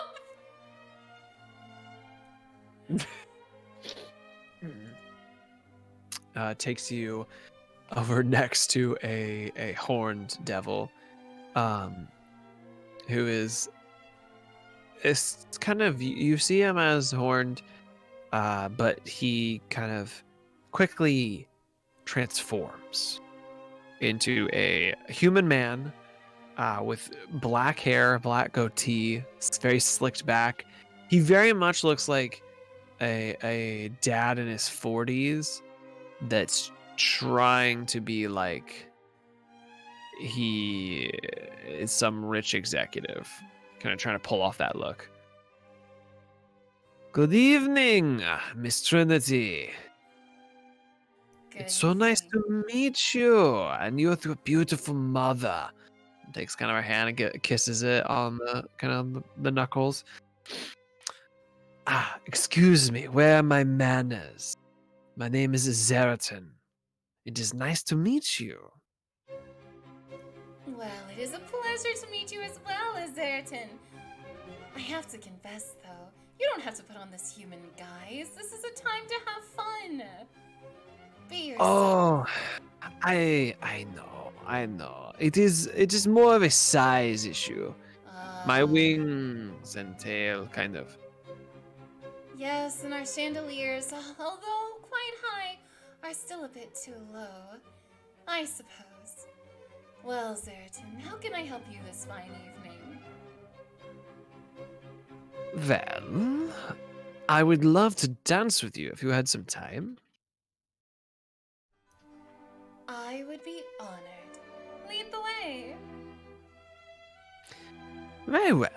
Takes you over next to a horned devil, who is. It's kind of, you see him as horned, but he kind of quickly transforms into a human man with black hair, black goatee, very slicked back. He very much looks like a dad in his 40s that's trying to be like he is some rich executive, kind of trying to pull off that look. Good evening, Miss Trinity. Good It's so nice evening. to meet you, and you're your beautiful mother. Takes kind of her hand and kisses it on the kind of the knuckles. Excuse me, where are my manners? My name is Zeratin. It is nice to meet you. Well, it is a pleasure to meet you as well, Azerton. I have to confess, though, you don't have to put on this human guise. This is a time to have fun. Be yourself. Oh, I know. It is more of a size issue. My wings and tail, kind of. Yes, and our chandeliers, although quite high, are still a bit too low, I suppose. Well, Zeratin, how can I help you this fine evening? Well, I would love to dance with you if you had some time. I would be honored. Lead the way. Very well.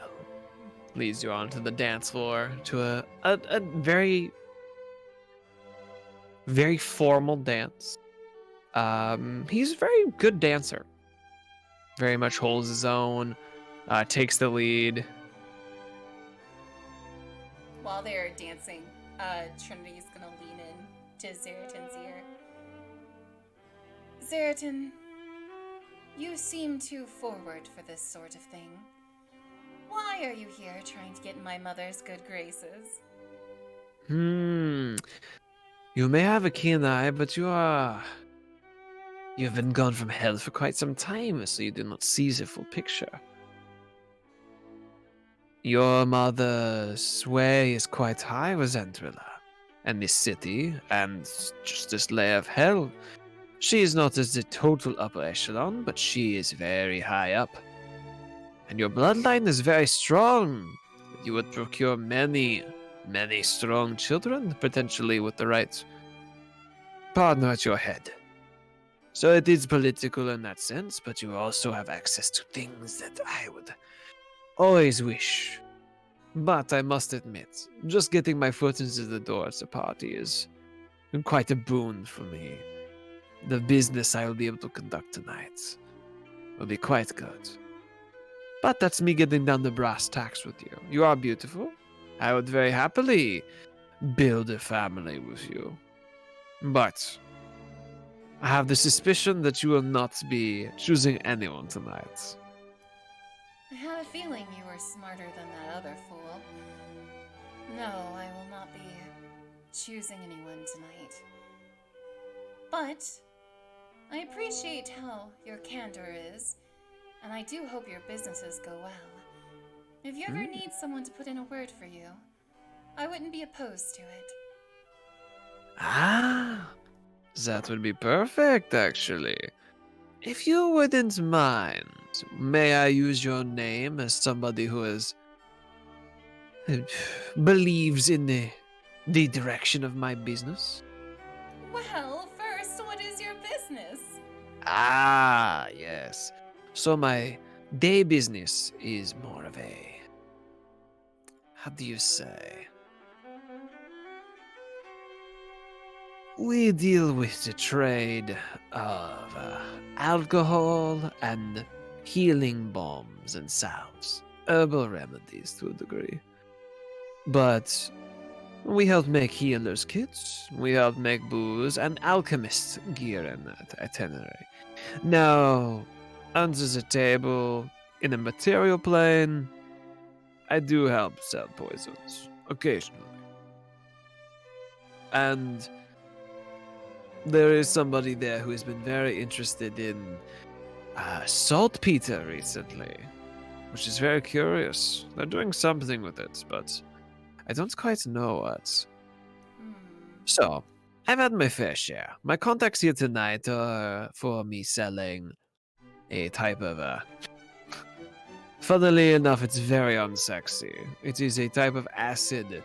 Leads you onto the dance floor to a very, very formal dance. He's a very good dancer. Very much holds his own, takes the lead. While they're dancing, Trinity's gonna lean in to Zeratin's ear. Zeratin, you seem too forward for this sort of thing. Why are you here trying to get in my mother's good graces? You may have a keen eye, but you have been gone from hell for quite some time, so you do not see the full picture. Your mother's sway is quite high with Andrilla, and this city, and just this layer of hell. She is not as the total upper echelon, but she is very high up. And your bloodline is very strong. You would procure many, many strong children, potentially with the right partner at your head. So it is political in that sense, but you also have access to things that I would always wish. But I must admit, just getting my foot into the door at the party is quite a boon for me. The business I will be able to conduct tonight will be quite good. But that's me getting down the brass tacks with you. You are beautiful. I would very happily build a family with you. But I have the suspicion that you will not be choosing anyone tonight. I had a feeling you were smarter than that other fool. No, I will not be choosing anyone tonight. But I appreciate how your candor is, and I do hope your businesses go well. If you ever need someone to put in a word for you, I wouldn't be opposed to it. That would be perfect, actually. If you wouldn't mind, may I use your name as somebody who believes in the direction of my business? Well, first, what is your business? Yes. So my day business is more of a, how do you say? We deal with the trade of alcohol and healing bombs and salves, herbal remedies to a degree. But we help make healers' kits, we help make booze, and alchemist gear and itinerary. Now, under the table, in a material plane, I do help sell poisons, occasionally. And there is somebody there who has been very interested in saltpeter recently, which is very curious. They're doing something with it, but I don't quite know what. So, I've had my fair share. My contacts here tonight are for me selling a type of funnily enough, it's very unsexy. It is a type of acid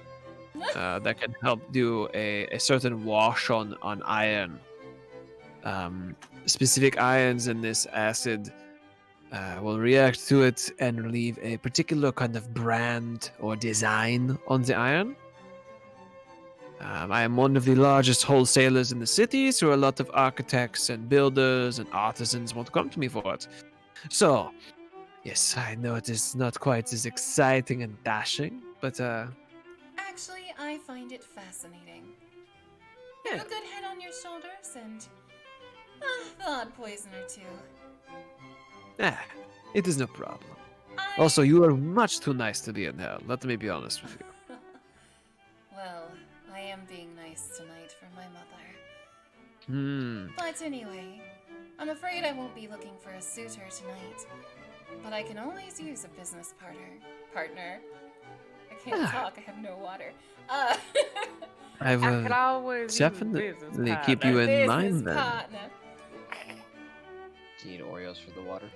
that can help do a certain wash on iron. Specific ions in this acid will react to it and leave a particular kind of brand or design on the iron. I am one of the largest wholesalers in the city, so a lot of architects and builders and artisans want to come to me for it. So, yes, I know it is not quite as exciting and dashing, but Actually, I find it fascinating. You yeah. have a good head on your shoulders and the odd poison or two. It is no problem. I... Also, you are much too nice to be in hell. Let me be honest with you. Well, I am being nice tonight for my mother. Hmm. But anyway, I'm afraid I won't be looking for a suitor tonight. But I can always use a business partner. I can't talk, I have no water. I I could will always use a definitely business keep you partner. in business mind then. partner. Do you need Oreos for the water?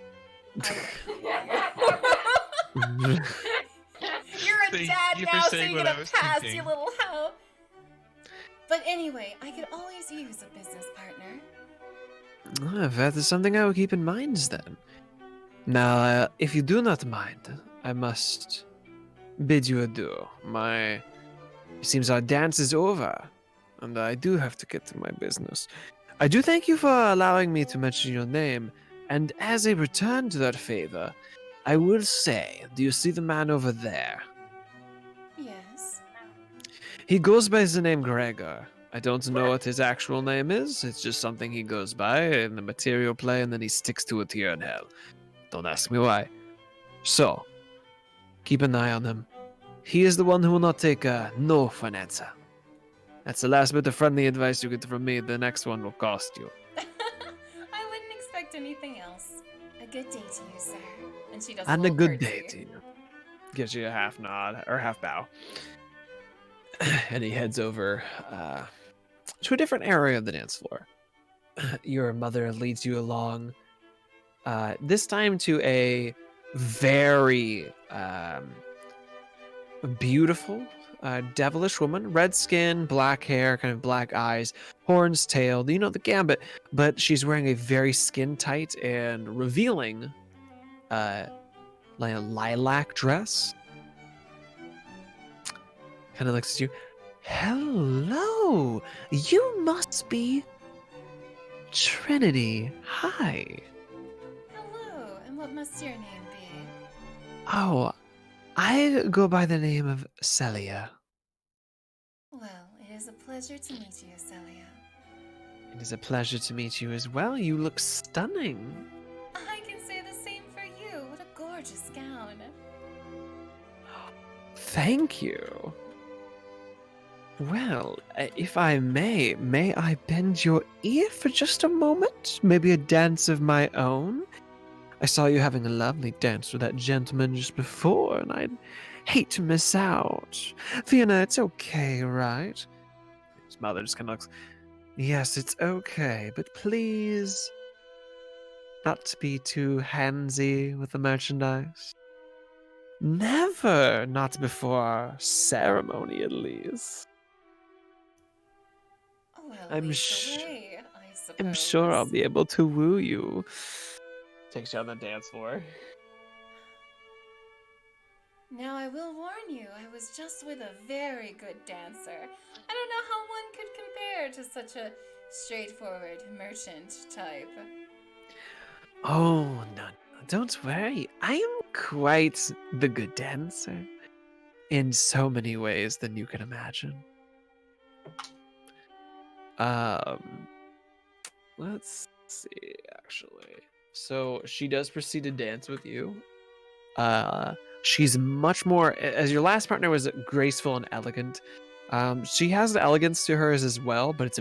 You're a Thank dad you for now, so saying you're what I gonna was pass, thinking. you little hoe. But anyway, I could always use a business partner. That is something I will keep in mind then. Now, if you do not mind, I must bid you adieu. It seems our dance is over, and I do have to get to my business. I do thank you for allowing me to mention your name, and as a return to that favor, I will say, do you see the man over there? Yes. He goes by the name Gregor. I don't know what his actual name is. It's just something he goes by in the material play, and then he sticks to it here in hell. Don't ask me why. So, keep an eye on him. He is the one who will not take no for an answer. That's the last bit of friendly advice you get from me. The next one will cost you. I wouldn't expect anything else. A good day to you, sir. And she does And a little good curtsy. day to you. Gives you a half nod, or half bow. And he heads over to a different area of the dance floor. Your mother leads you along, this time to a very beautiful, devilish woman. Red skin, black hair, kind of black eyes, horns, tail, you know, the gambit. But she's wearing a very skin tight and revealing like a lilac dress. Kind of looks at you. Hello, you must be Trinity. Hi. Hello, and what must your name be? Oh, I go by the name of Celia. Well, it is a pleasure to meet you, Celia. It is a pleasure to meet you as well. You look stunning. I can say the same for you. What a gorgeous gown. Thank you. Well, if I may I bend your ear for just a moment? Maybe a dance of my own? I saw you having a lovely dance with that gentleman just before, and I'd hate to miss out. Fiona, it's okay, right? His mother just kind of looks, yes, it's okay, but please not be too handsy with the merchandise. Never, not before our ceremony at least. Well, I'm lead sh- the way, I suppose. I'm sure I'll be able to woo you. Takes you on the dance floor. Now I will warn you, I was just with a very good dancer. I don't know how one could compare to such a straightforward merchant type. Oh, no, don't worry. I am quite the good dancer. In so many ways than you can imagine. Let's see, actually. So she does proceed to dance with you. She's much more, as your last partner was graceful and elegant. She has the elegance to hers as well, but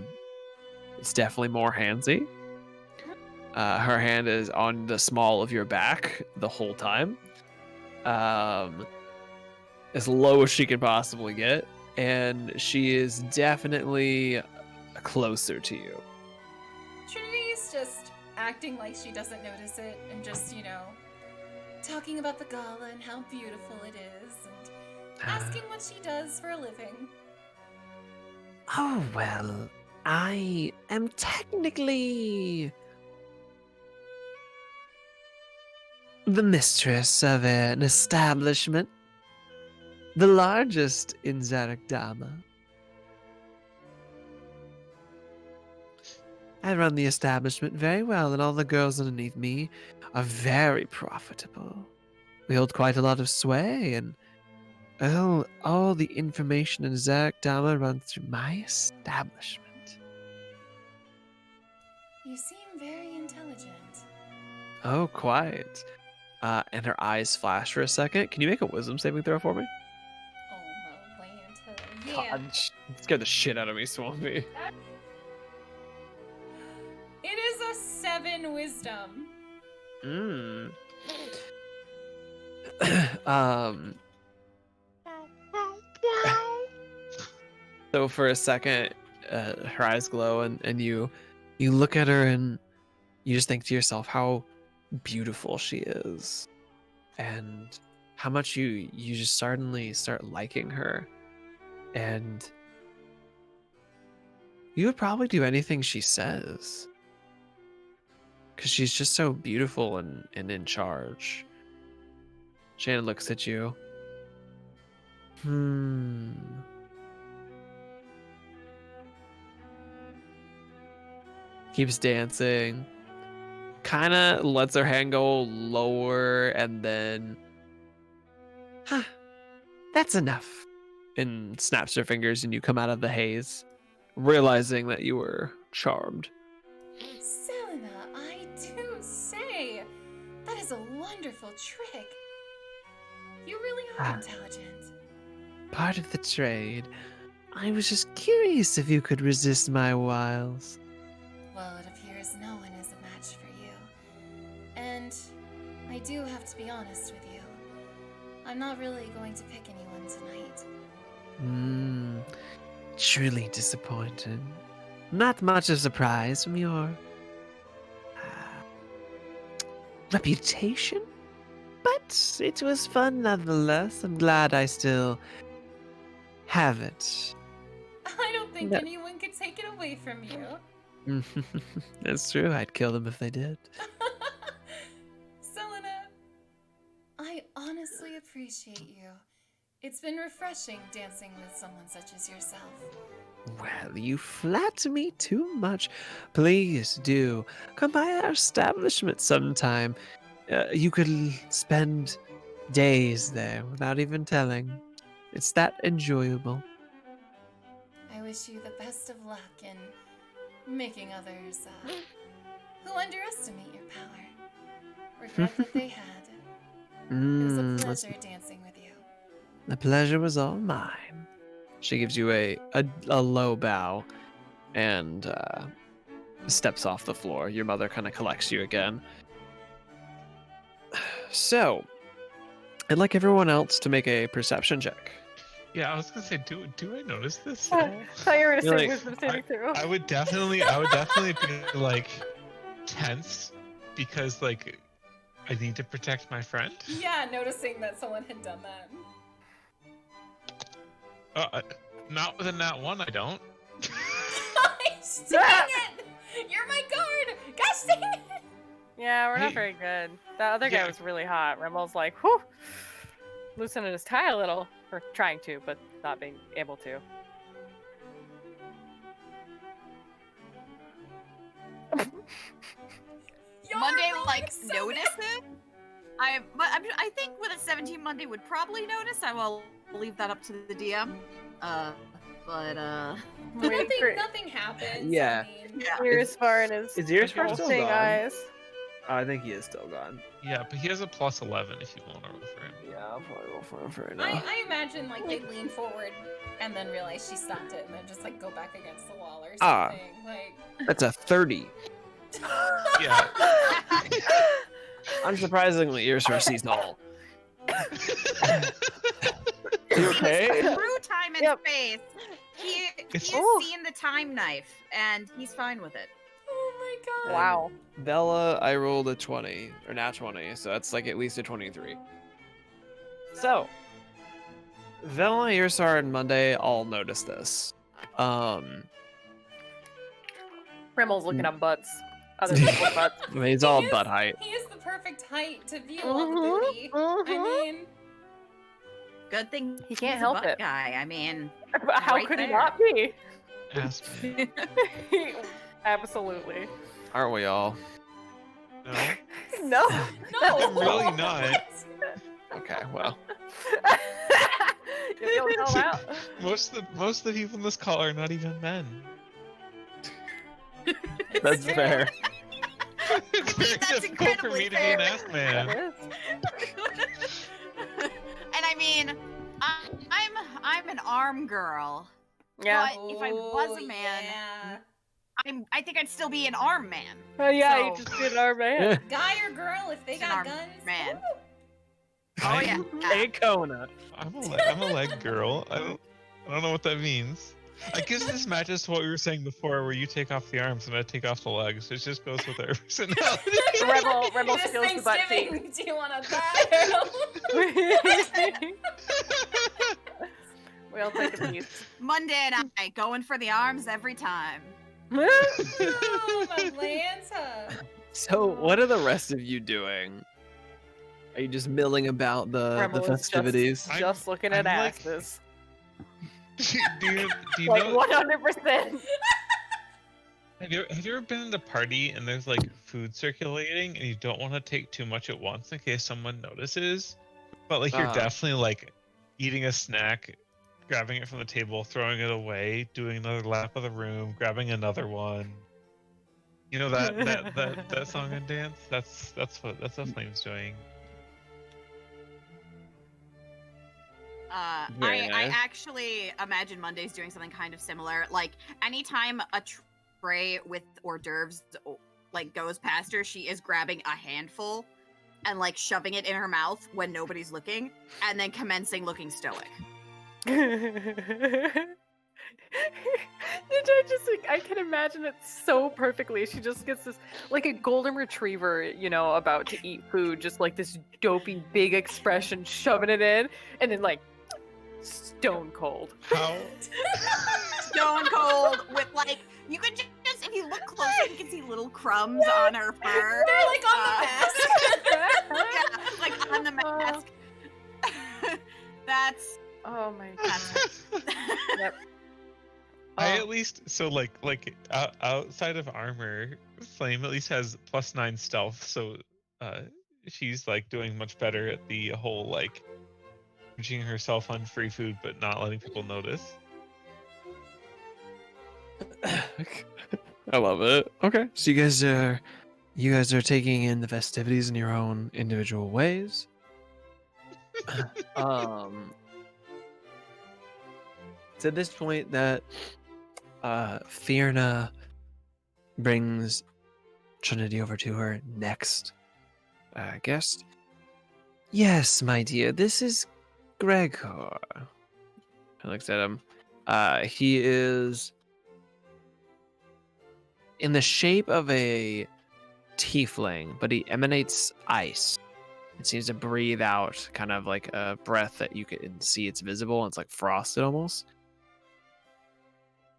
it's definitely more handsy. Her hand is on the small of your back the whole time. As low as she can possibly get, and she is definitely closer to you. Trinity's just acting like she doesn't notice it and just, talking about the gala and how beautiful it is and asking what she does for a living. Oh, well, I am technically the mistress of an establishment, the largest in Zarakdama. I run the establishment very well, and all the girls underneath me are very profitable. We hold quite a lot of sway, and all the information in Dama runs through my establishment. You seem very intelligent. Oh, quite. And her eyes flash for a second. Can you make a wisdom saving throw for me? Oh, Malanta. Yeah. God, scared the shit out of me, Swampy. It is a 7 wisdom. So for a second, her eyes glow, and you look at her, and you just think to yourself how beautiful she is, and how much you just suddenly start liking her, and you would probably do anything she says, because she's just so beautiful and in charge. Shannon looks at you. Keeps dancing. Kind of lets her hand go lower, and then, that's enough. And snaps her fingers, and you come out of the haze, realizing that you were charmed. Selena, I do say, that is a wonderful trick. You really are intelligent. Part of the trade. I was just curious if you could resist my wiles. Well, it appears no one is a match for you. And I do have to be honest with you. I'm not really going to pick anyone tonight. Truly disappointed. Not much of surprise from your reputation, but it was fun nonetheless. I'm glad I still have it. I don't think No. anyone could take it away from you. That's true. I'd kill them if they did. Selena, I honestly appreciate you. It's been refreshing dancing with someone such as yourself. Well, you flatter me too much. Please do come by our establishment sometime. You could spend days there without even telling. It's that enjoyable. I wish you the best of luck in making others who underestimate your power regret that they had. It was a pleasure dancing with you. The pleasure was all mine. She gives you a low bow and steps off the floor. Your mother kind of collects you again. So, I'd like everyone else to make a perception check. Yeah, I was gonna say, do I notice this? I thought you were gonna You're say like, wisdom saving throw. I would definitely be like tense because like I need to protect my friend. Yeah, noticing that someone had done that. Not with a nat 1, I don't. Gosh dang it! You're my guard! Gosh dang it! Yeah, we're Hey. not very good. The other guy Yeah. was really hot. Remel's like, whew, loosening his tie a little, or trying to, but not being able to. Y'all Monday are like so notice it. I think with a 17 Monday would probably notice. I will leave that up to the DM. Nothing happens. Yeah. I mean, Yeah. Ears far in his is yours still pulsing gone? eyes. I think he is still gone. Yeah, but he has a plus 11 if you want to roll for him. Yeah, I'll probably roll for him for right now. I imagine like they lean forward and then realize she stopped it and then just like go back against the wall or Ah. something. Like That's a 30. Yeah. Unsurprisingly, Irisor sees all. You okay? Through time and Yep. space, he It's- has seen the time knife, and he's fine with it. oh my god. Wow. Bella, I rolled a 20, or nat 20, so that's like at least a 23. So, Bella, Irisar, and Monday all notice this. Remel's looking at butts. Other people's butts. I mean, it's all He is- butt height. He is the perfect height to view all the Mhm, booty. I mhm. mean, Good thing He can't he's help a butt it. guy. I mean, How Right could he there. not be? Ask me. Absolutely. Aren't we all? No, No. No, I'm really not. Okay, well. You feel called out? Most of the people in this call are not even men. It's That's true. fair. It's very that's difficult for me to be an incredibly ass That man. is. And I mean, I'm an arm girl. Yeah. But if I was a Oh, man, yeah. I think I'd still be an arm man. Oh yeah, So- you just did our man. Guy or girl, if they It's an got armed guns. man. woo. Oh yeah. Hey, Kona. I'm a leg girl. I don't know what that means. I guess this matches to what we were saying before, where you take off the arms and I take off the legs. It just goes with our personality. Rebel This steals the butt cheek. Thanksgiving, do you want to die? We all take a piece. Monday and I going for the arms every time. Oh, Atlanta. So, what are the rest of you doing? Are you just milling about the Rebel is festivities? Just looking at I'm like- asses. do you Like know? 100%. Have you ever been at a party and there's like food circulating and you don't want to take too much at once in case someone notices, but like you're Ah. definitely like eating a snack, grabbing it from the table, throwing it away, doing another lap of the room, grabbing another one. You know that song and dance? That's what Flame's doing. Very I nice. actually imagine Monday's doing something kind of similar. Like anytime a tray with hors d'oeuvres like goes past her, she is grabbing a handful and like shoving it in her mouth when nobody's looking, and then commencing looking stoic. I can imagine it so perfectly. She just gets this, like a golden retriever, about to eat food, just like this dopey big expression, shoving it in, and then like stone cold. How? Stone cold with like you could just if you look closer you can see little crumbs on her fur. They're like on the mask. Yeah, like on the mask. That's Oh my that's Yep. I Oh. at least outside of armor, Flame at least has +9 stealth, so she's like doing much better at the whole like punching herself on free food but not letting people notice. I love it. Okay, so you guys are taking in the festivities in your own individual ways. It's at this point that Fierna brings Trinity over to her next guest. Yes, my dear, this is Gregor. I looked at him. He is in the shape of a tiefling, but he emanates ice. It seems to breathe out kind of like a breath that you can see it's visible. It's like frosted almost.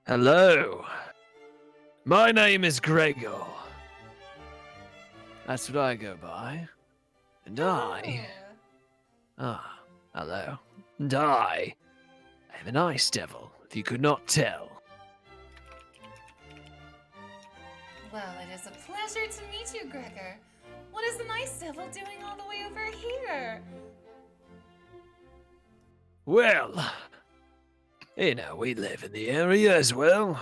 Hello. My name is Gregor. That's what I go by. And I... hello. And I am an ice devil, if you could not tell. Well, it is a pleasure to meet you, Gregor. What is the Ice Devil doing all the way over here? Well, we live in the area as well.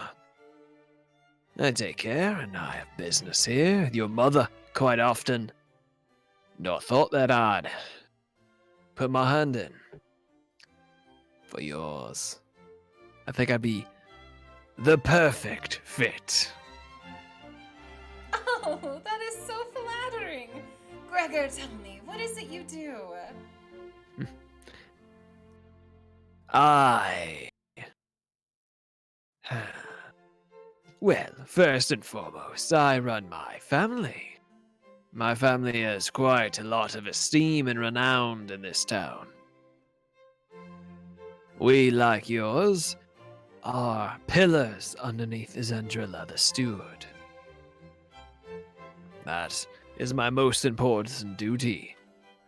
I take care, and I have business here with your mother quite often. And I thought that I'd put my hand in for yours. I think I'd be the perfect fit. Oh, that is so flattering. Gregor, tell me, what is it you do? Well, first and foremost, I run my family. My family has quite a lot of esteem and renown in this town. We, like yours, are pillars underneath Zendrilla the Steward. That is my most important duty.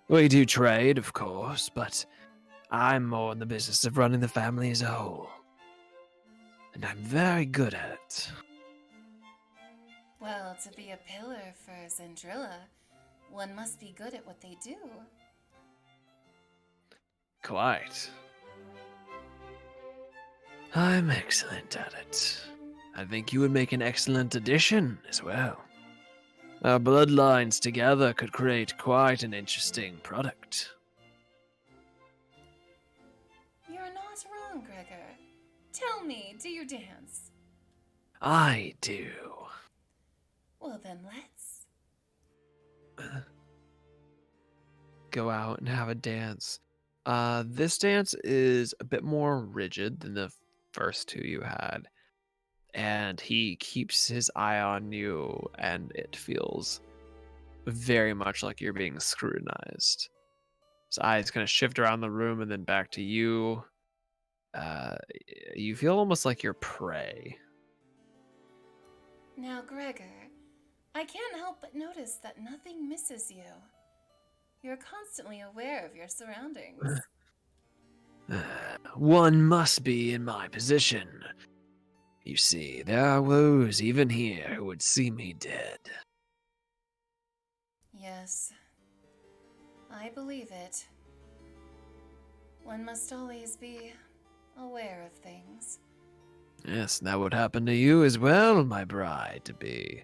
We do trade, of course, but I'm more in the business of running the family as a whole. And I'm very good at it. Well, to be a pillar for Zandrilla, one must be good at what they do. Quite. I'm excellent at it. I think you would make an excellent addition as well. Our bloodlines together could create quite an interesting product. You're not wrong, Gregor. Tell me, do you dance? I do. Well, then let's. Go out and have a dance. This dance is a bit more rigid than the first two you had. And he keeps his eye on you, and it feels very much like you're being scrutinized. His eyes kind of shift around the room and then back to you. You feel almost like you're prey. Now, Gregor, I can't help but notice that nothing misses you. You're constantly aware of your surroundings. One must be in my position. You see, there are those even here who would see me dead. Yes, I believe it. One must always be aware of things. Yes, that would happen to you as well, my bride-to-be.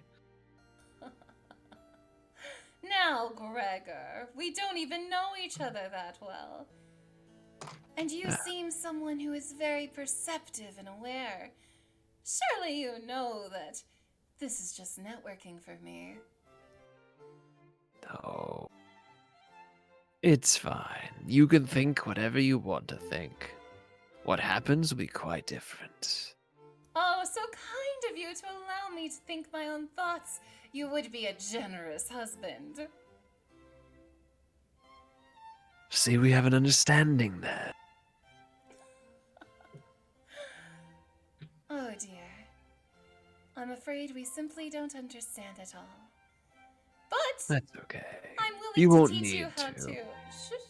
Now, Gregor, we don't even know each other that well. And you seem someone who is very perceptive and aware. Surely you know that this is just networking for me. Oh. It's fine. You can think whatever you want to think. What happens will be quite different. Oh, so kind of you to allow me to think my own thoughts. You would be a generous husband. See, we have an understanding there. Oh dear. I'm afraid we simply don't understand at all. But That's okay. I'm willing You to won't teach you need how to. Shush.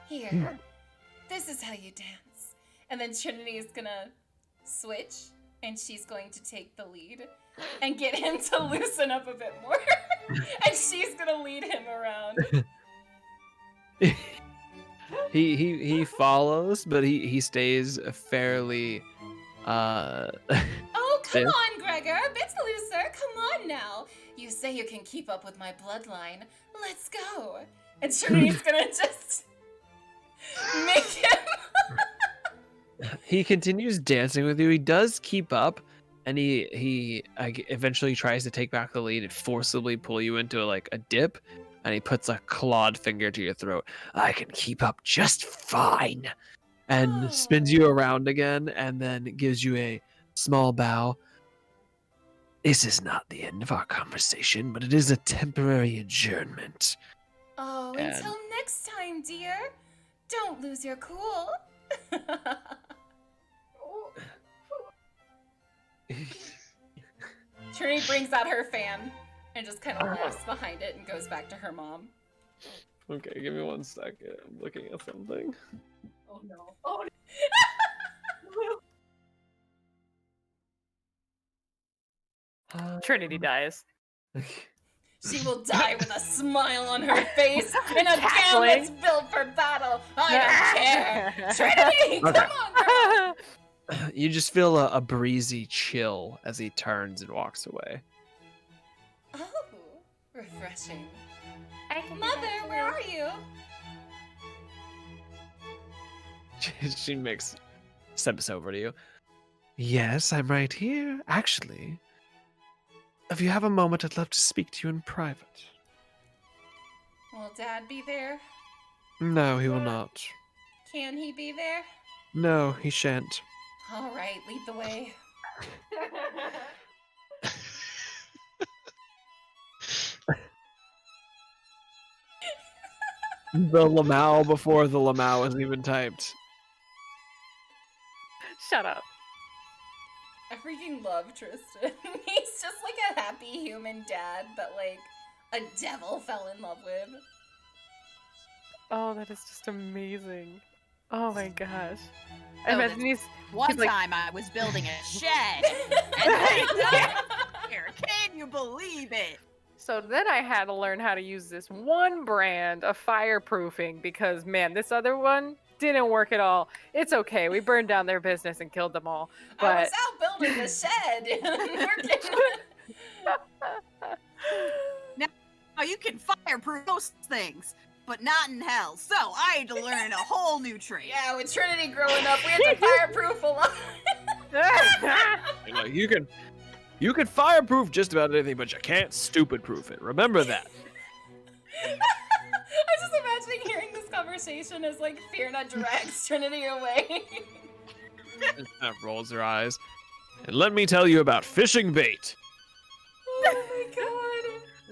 Here. This is how you dance. And then Trinity is gonna switch, and she's going to take the lead and get him to loosen up a bit more. And she's gonna lead him around. He follows, but he stays fairly Oh, come Stiff. on, Gregor. A bit looser. Come on now. You say you can keep up with my bloodline. Let's go. And Trinity's gonna just make him. He continues dancing with you. He does keep up, and he eventually tries to take back the lead and forcibly pull you into like a dip, and he puts a clawed finger to your throat. I can keep up just fine, and spins you around again, and then gives you a small bow. This is not the end of our conversation, but it is a temporary adjournment. Oh, And- until next time, dear. Don't lose your cool. Trinity brings out her fan and just kind of laughs behind it and goes back to her mom. Okay, give me 1 second. I'm looking at something. Oh no. Oh Trinity dies. She will die with a smile on her face in a gown Cackling. that's built for battle. I don't care. Trinity, Okay. come on, girl. You just feel a breezy chill as he turns and walks away. Oh, refreshing. I can do Mother, that too. where are you? She steps over to you. Yes, I'm right here. Actually, if you have a moment, I'd love to speak to you in private. Will Dad be there? No, he will not. Can he be there? No, he shan't. All right, lead the way. The Lamau before the Lamau is even typed. Shut up. I freaking love Tristan. He's just like a happy human dad that like a devil fell in love with. Oh, that is just amazing. Oh my gosh. I Oh, imagine that's- he's One He's like- time I was building a shed, and I Eric. Can you believe it? So then I had to learn how to use this one brand of fireproofing because, man, this other one didn't work at all. It's okay. We burned down their business and killed them all. I was But out building the shed and working. Now you can fireproof most things, but not in hell. So I had to learn a whole new trade. Yeah, with Trinity growing up, we had to fireproof a lot. Like, you can fireproof just about anything, but you can't stupid-proof it. Remember that. I'm just imagining hearing this conversation as like Fierna drags Trinity away. Rolls her eyes. And let me tell you about fishing bait. Oh my god.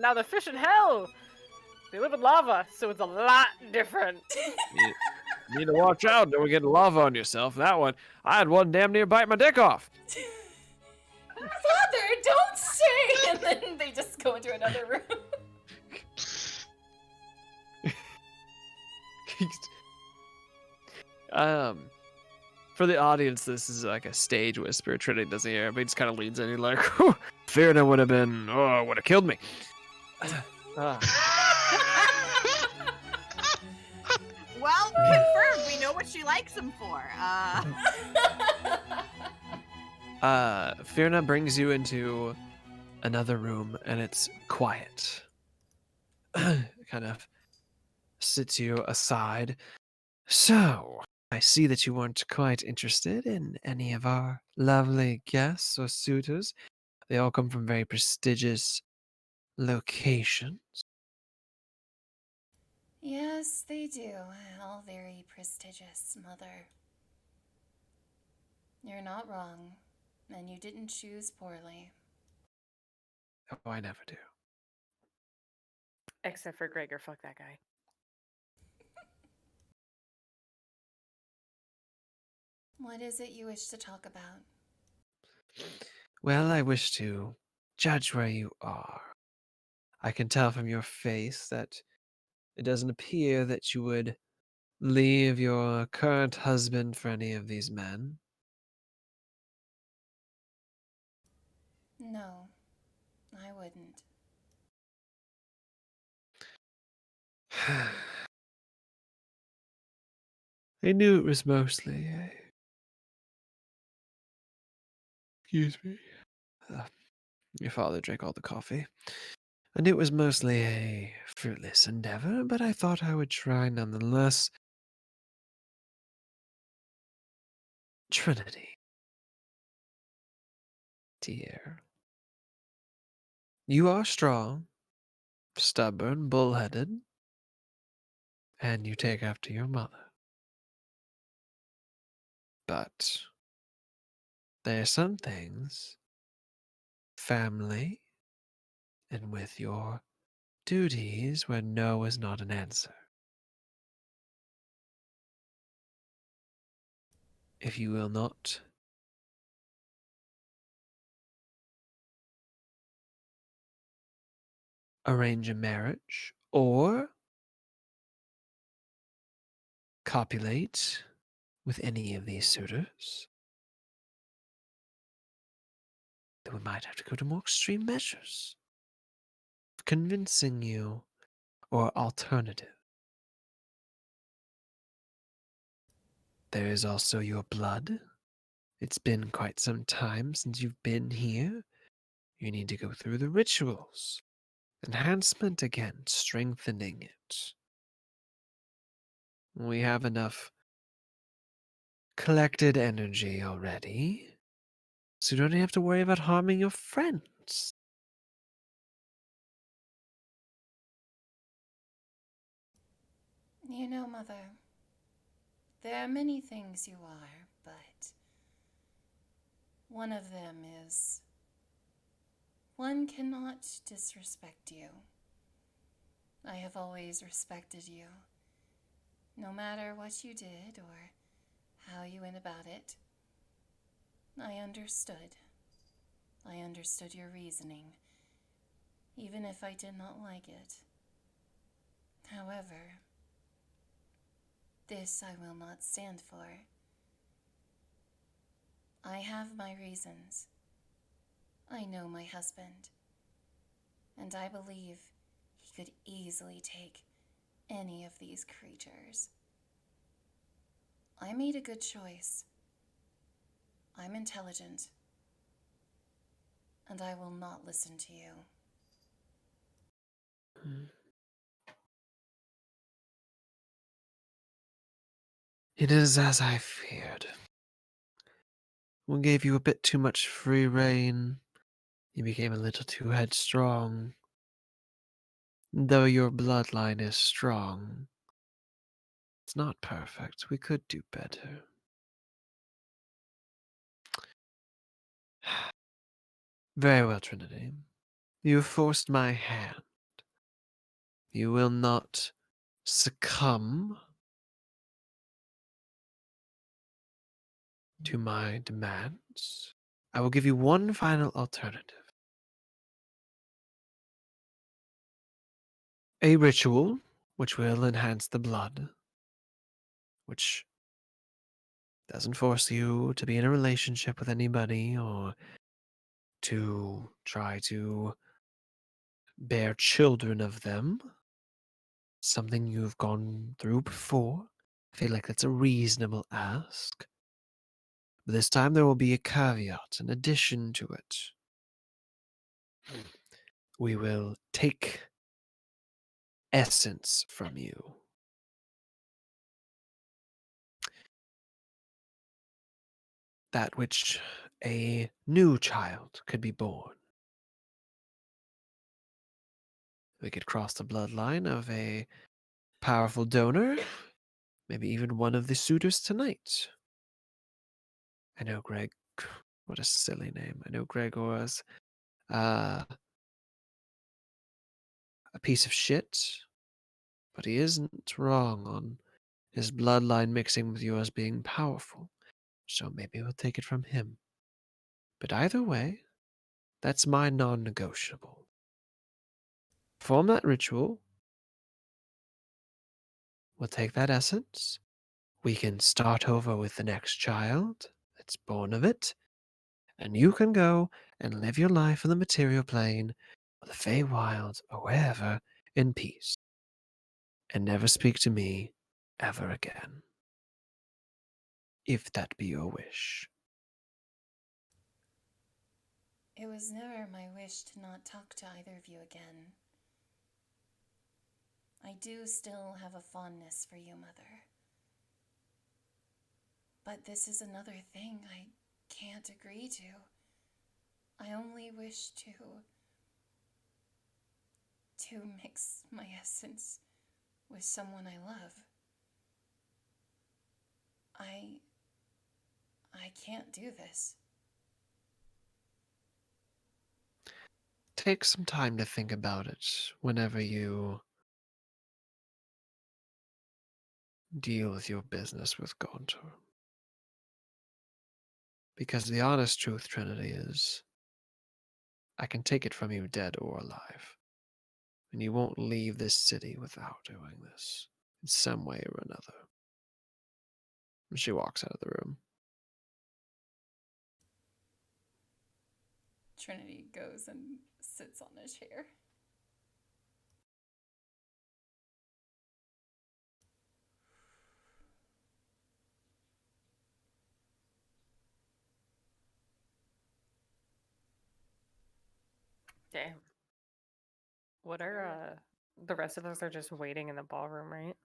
now the fish in hell, they live in lava, so it's a lot different. You need to watch out. Don't get lava on yourself. That one, I had one damn near bite my dick off. Father, don't say! And then they just go into another room. For the audience, this is like a stage whisper. Trinity doesn't hear, but he just kind of leans in. He's like, Fierna would have killed me. Well, confirmed. We know what she likes him for. Fierna brings you into another room, and it's quiet. Kind of sits you aside. So, I see that you weren't quite interested in any of our lovely guests or suitors. They all come from very prestigious locations. Yes, they do. All very prestigious, Mother. You're not wrong, and you didn't choose poorly. Oh, I never do. Except for Gregor, fuck that guy. What is it you wish to talk about? Well, I wish to judge where you are. I can tell from your face that it doesn't appear that you would leave your current husband for any of these men. No, I wouldn't. I knew it was mostly a... Excuse me. Your father drank all the coffee. I knew it was mostly a fruitless endeavor, but I thought I would try nonetheless. Trinity. Dear. You are strong, stubborn, bullheaded, and you take after your mother. But there are some things, family, and with your duties, where no is not an answer. If you will not arrange a marriage or copulate with any of these suitors, then we might have to go to more extreme measures of convincing you or alternative. There is also your blood. It's been quite some time since you've been here. You need to go through the rituals. Enhancement again, strengthening it. We have enough collected energy already, so you don't have to worry about harming your friends. You know, Mother, there are many things you are, but one of them is one cannot disrespect you. I have always respected you, no matter what you did or how you went about it. I understood. I understood your reasoning, even if I did not like it. However, this I will not stand for. I have my reasons. I know my husband. and I believe he could easily take any of these creatures. I made a good choice. I'm intelligent, and I will not listen to you. It is as I feared. We gave you a bit too much free rein. You became a little too headstrong. Though your bloodline is strong, it's not perfect. We could do better. Very well, Trinity. You forced my hand. You will not succumb to my demands. I will give you one final alternative. A ritual which will enhance the blood, which doesn't force you to be in a relationship with anybody or to try to bear children of them. Something you've gone through before. I feel like that's a reasonable ask. But this time there will be a caveat, an addition to it. We will take essence from you. That which a new child could be born. We could cross the bloodline of a powerful donor, maybe even one of the suitors tonight. I know Greg, what a silly name. I know Gregor was a piece of shit, but he isn't wrong on his bloodline mixing with yours being powerful, so maybe we'll take it from him. But either way, that's my non-negotiable. Perform that ritual. We'll take that essence. We can start over with the next child that's born of it, and you can go and live your life in the material plane, or the Feywild, or wherever, in peace, and never speak to me ever again. If that be your wish. It was never my wish to not talk to either of you again. I do still have a fondness for you, Mother. But this is another thing I can't agree to. I only wish to mix my essence with someone I love. I can't do this. Take some time to think about it whenever you deal with your business with Gontor. Because the honest truth, Trinity, is I can take it from you dead or alive. And you won't leave this city without doing this, in some way or another. And she walks out of the room. Trinity goes and sits on a chair. Damn. What are the rest of us are just waiting in the ballroom, right?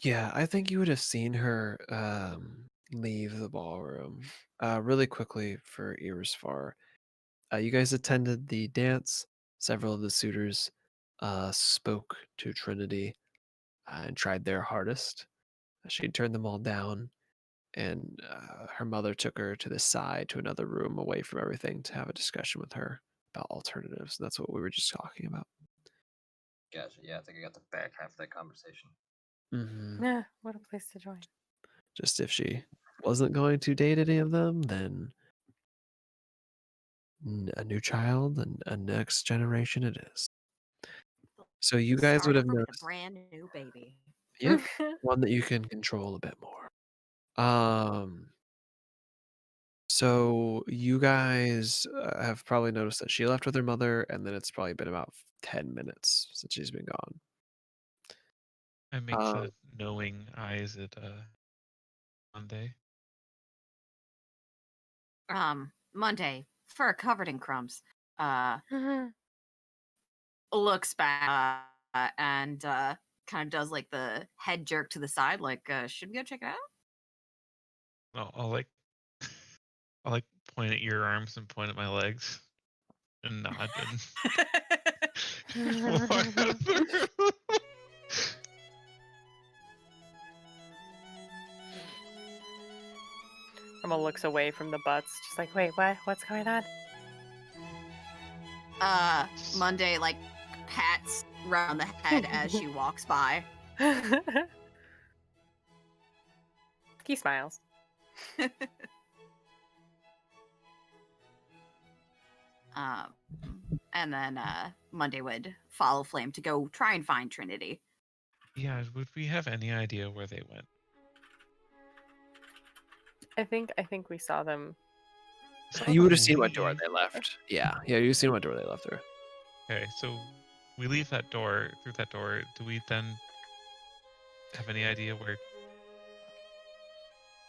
Yeah, I think you would have seen her leave the ballroom really quickly for Irisfar. You guys attended the dance. Several of the suitors spoke to Trinity and tried their hardest. She turned them all down, and her mother took her to the side to another room away from everything to have a discussion with her about alternatives. That's what we were just talking about. Gotcha. Yeah, I think I got the back half of that conversation. Yeah, what a place to join. Just if she wasn't going to date any of them, then a new child and a next generation it is. So you guys Start would have over with a noticed, brand new baby. yep, one that you can control a bit more. So you guys have probably noticed that she left with her mother, and then it's probably been about 10 minutes since she's been gone. I make Uh, the knowing eyes at Monday. Monday, fur covered in crumbs. Looks back and kind of does like the head jerk to the side, like, should we go check it out? I'll like I'll like point at your arms and point at my legs and nod and walk out of the room. Irma looks away from the butts, just like, wait, what? What's going on? Monday like pats round the head as she walks by. He smiles. And then Monday would follow Flame to go try and find Trinity. Yeah, would we have any idea where they went? I think we saw them. Saw you would them have seen what door leave. they left. Yeah, you've seen what door they left through. Okay, so we leave that door. Through that door, do we then have any idea where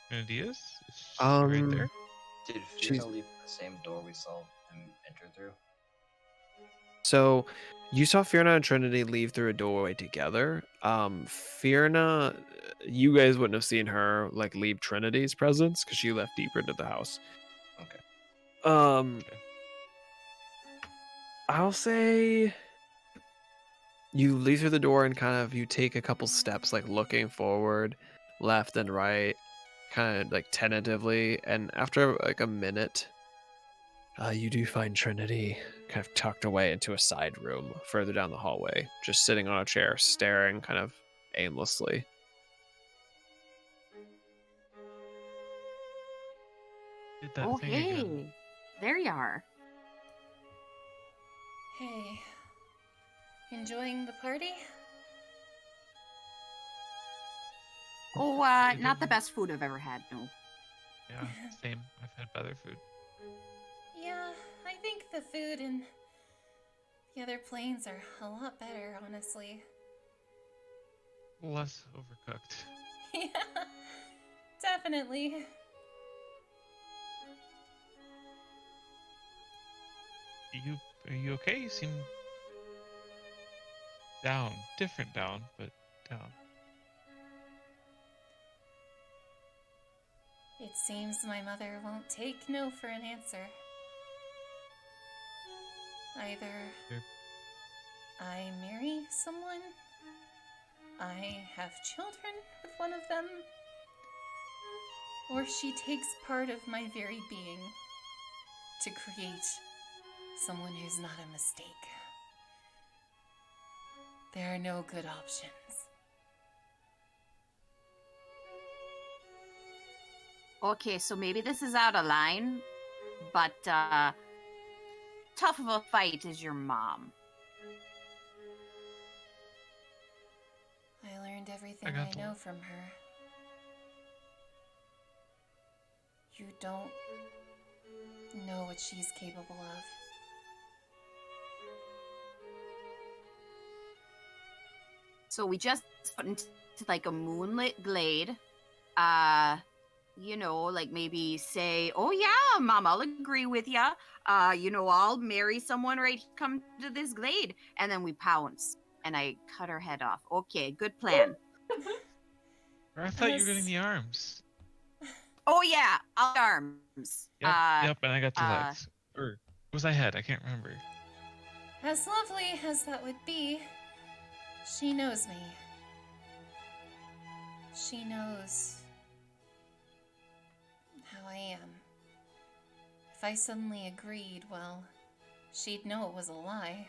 Trinity is? Is she right there? Did She's- Fiona leave the same door we saw him enter through? So you saw Fierna and Trinity leave through a doorway together. Fierna, you guys wouldn't have seen her like leave Trinity's presence because she left deeper into the house. Okay. Okay. I'll say you leave through the door and kind of you take a couple steps, like looking forward, left and right, kind of like tentatively, and after like a minute, you do find Trinity kind of tucked away into a side room further down the hallway, just sitting on a chair, staring kind of aimlessly. Did that Oh, thing hey, again. there you are. Hey, enjoying the party? Oh, not the best food I've ever had, no. Yeah, same. I've had better food. Yeah, I think the food in the other planes are a lot better, honestly. Less overcooked. Yeah, definitely. Are you okay? You seem down. Different down, but down. It seems my mother won't take no for an answer. Either Yep. I marry someone, I have children with one of them, or she takes part of my very being to create someone who's not a mistake. There are no good options. Okay, so maybe this is out of line, but tough of a fight is your mom. I learned everything got I the- know from her. You don't know what she's capable of. So we just put into like a moonlit glade. You know, like maybe say, "Oh yeah, Mom, I'll agree with ya. You know, I'll marry someone right come to this glade," and then we pounce and I cut her head off. Okay, good plan. Or I thought you were getting the arms. Oh yeah, arms. Yep, and I got the legs. Or was I head? I can't remember. As lovely as that would be, she knows me. She knows how I am. If I suddenly agreed, well, she'd know it was a lie.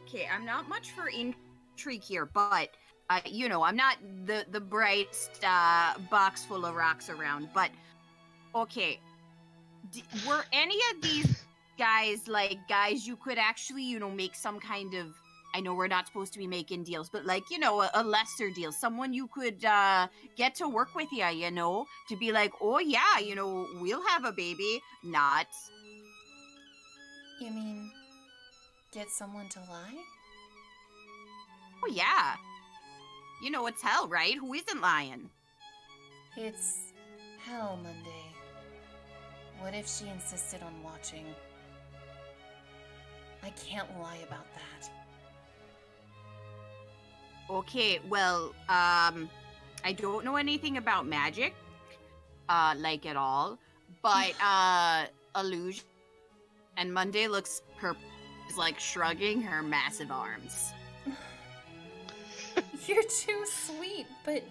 Okay, I'm not much for intrigue here, but you know, I'm not the brightest box full of rocks around. But okay, were any of these guys like guys you could actually, you know, make some kind of I know we're not supposed to be making deals, but like, a lesser deal. Someone you could get to work with you, to be like, oh yeah, we'll have a baby. Not. You mean get someone to lie? Oh yeah. It's hell, right? Who isn't lying? It's hell, Monday. What if she insisted on watching? I can't lie about that. Okay, well, I don't know anything about magic, like at all, but illusion. And Monday looks is like shrugging her massive arms. You're too sweet, but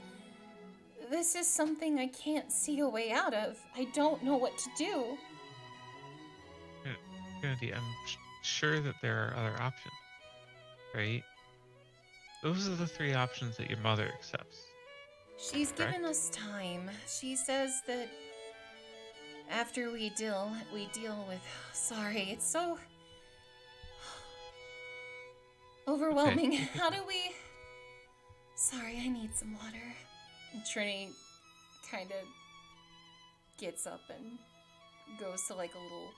this is something I can't see a way out of. I don't know what to do. Trinity, I'm sure that there are other options, right? Those are the 3 options that your mother accepts. She's Correct? given us time. She says that after we deal with... Sorry, it's so... overwhelming. Okay. How do we... Sorry, I need some water. And Trini kind of gets up and goes to like a little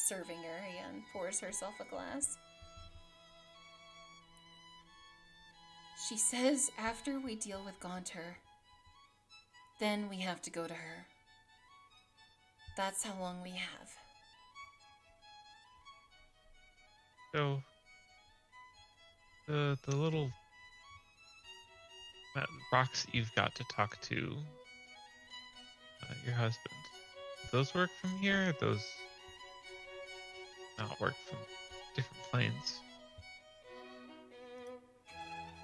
serving area and pours herself a glass. She says after we deal with Gaunter, then we have to go to her. That's how long we have. So, the little rocks that you've got to talk to your husband, those work from here? Or those not work from different planes?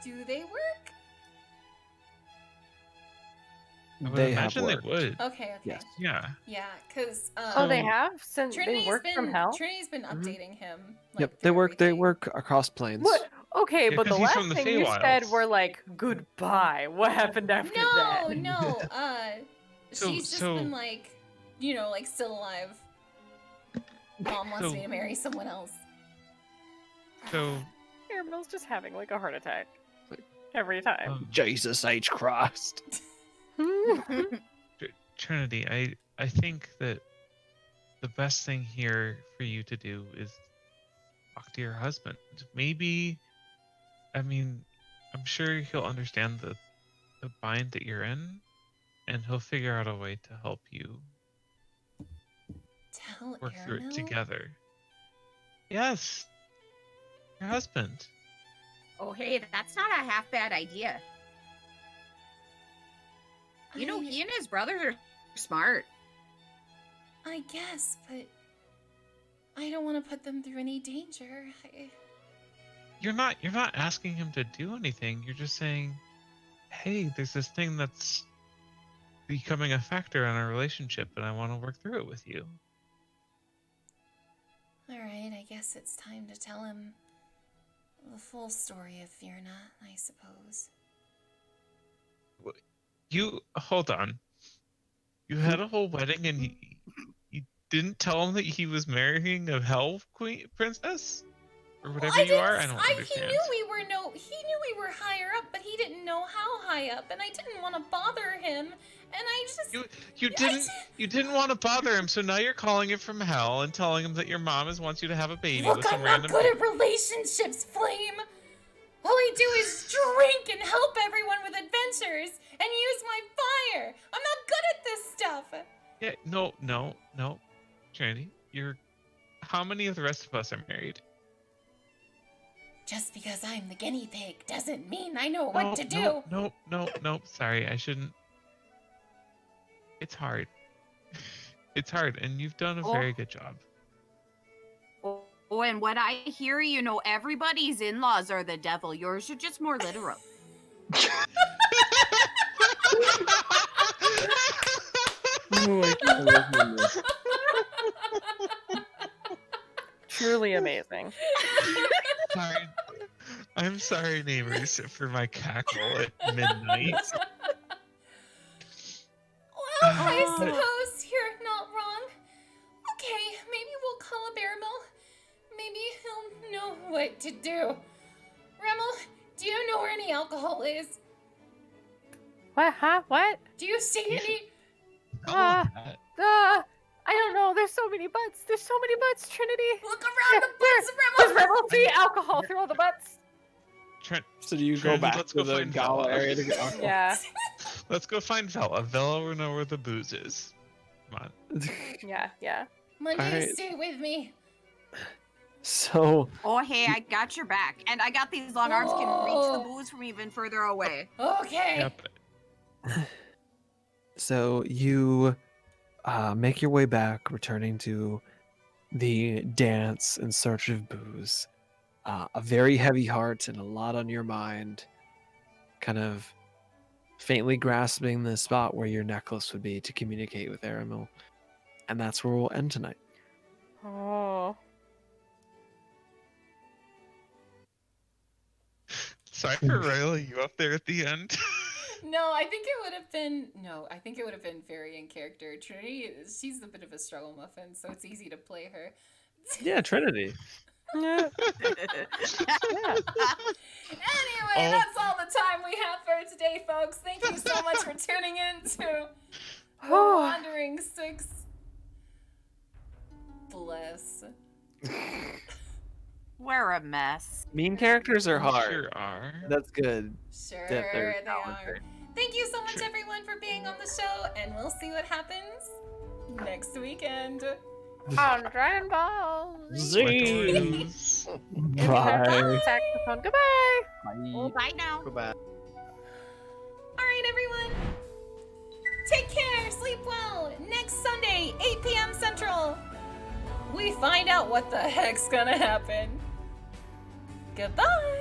Do they work? I would They have imagine they worked. would. Okay. Yes. Yeah. Yeah, because Oh, they have? Since they Trinity's work been from hell? Trinity's been Mhm. updating him. Like, Yep, they through work. They everything. work across planes. What? Okay, Yeah, but the 'cause he's last from the thing you said Feywilds. were like, goodbye. What happened after that? No. So- She's just so- been like, like still alive. Mom wants So- me to marry someone else. So, Airmail's just having like a heart attack. Every time. Jesus H Christ. Trinity, I think that the best thing here for you to do is talk to your husband. Maybe, I mean, I'm sure he'll understand the bind that you're in, and he'll figure out a way to help you Tell work through it Aramil? together. Yes, your husband. Oh, hey, that's not a half bad idea. He and his brothers are smart. I guess, but I don't want to put them through any danger. You're not asking him to do anything. You're just saying, hey, there's this thing that's becoming a factor in our relationship, and I want to work through it with you. Alright, I guess it's time to tell him the full story of Fierna, I suppose. You hold on. You had a whole wedding, and you didn't tell him that he was marrying a hell queen princess, or whatever you are. I don't understand. He knew we were higher up, but he didn't know how high up, and I didn't want to bother him. And I just You didn't want to bother him, so now you're calling him from hell and telling him that your mom wants you to have a baby with look, some I'm not random. good at relationships, Flame. All I do is drink and help everyone with adventures and use my fire. I'm not good at this stuff. Yeah, no, Trinity, how many of the rest of us are married? Just because I'm the guinea pig doesn't mean I know what to do. No. Sorry, I shouldn't. It's hard. It's hard, and you've done a very good job. Oh, and what I hear, everybody's in-laws are the devil. Yours are just more literal. Truly amazing. Sorry. I'm sorry, neighbors, for my cackle at midnight. Well, I suppose you're not wrong. Okay, maybe we'll call up Aramil. Maybe he'll know what to do. Do you know where any alcohol is? What? Huh? What? Do you see any? Ah. I don't know. There's so many butts. There's so many butts, Trinity. Look around the There's butts, Rebel. See alcohol through all the butts. Trent, So do you go Trinity, back let's to go the find gala Vela. area to get alcohol? Yeah. Let's go find Vela. Vela will know where the booze is. Come on. Yeah. Monday, Alright. stay with me. So Oh, hey, I got your back. And I got these long arms can reach the Oh. booze from even further away. Okay. Yep. So you make your way back, returning to the dance in search of booze. A very heavy heart and a lot on your mind, kind of faintly grasping the spot where your necklace would be to communicate with Aramil. And that's where we'll end tonight. Oh. Sorry for riling you up there at the end. No, I think it would have been very in character. Trinity, she's a bit of a struggle muffin, so it's easy to play her. Yeah, Trinity. Yeah. Anyway, that's all the time we have for today, folks. Thank you so much for tuning in to The Wandering Six. Bless. We're a mess. Mean characters are hard. Sure are. That's good. Sure, That they're they are. talented. Thank you so much, Sure. everyone, for being on the show, and we'll see what happens next weekend. On Dragon Ball Z. Blues. Bye. Saxophone. Goodbye. Oh, bye now. Goodbye. All right, everyone. Take care. Sleep well. Next Sunday, 8 p.m. Central, we find out what the heck's gonna happen. Goodbye.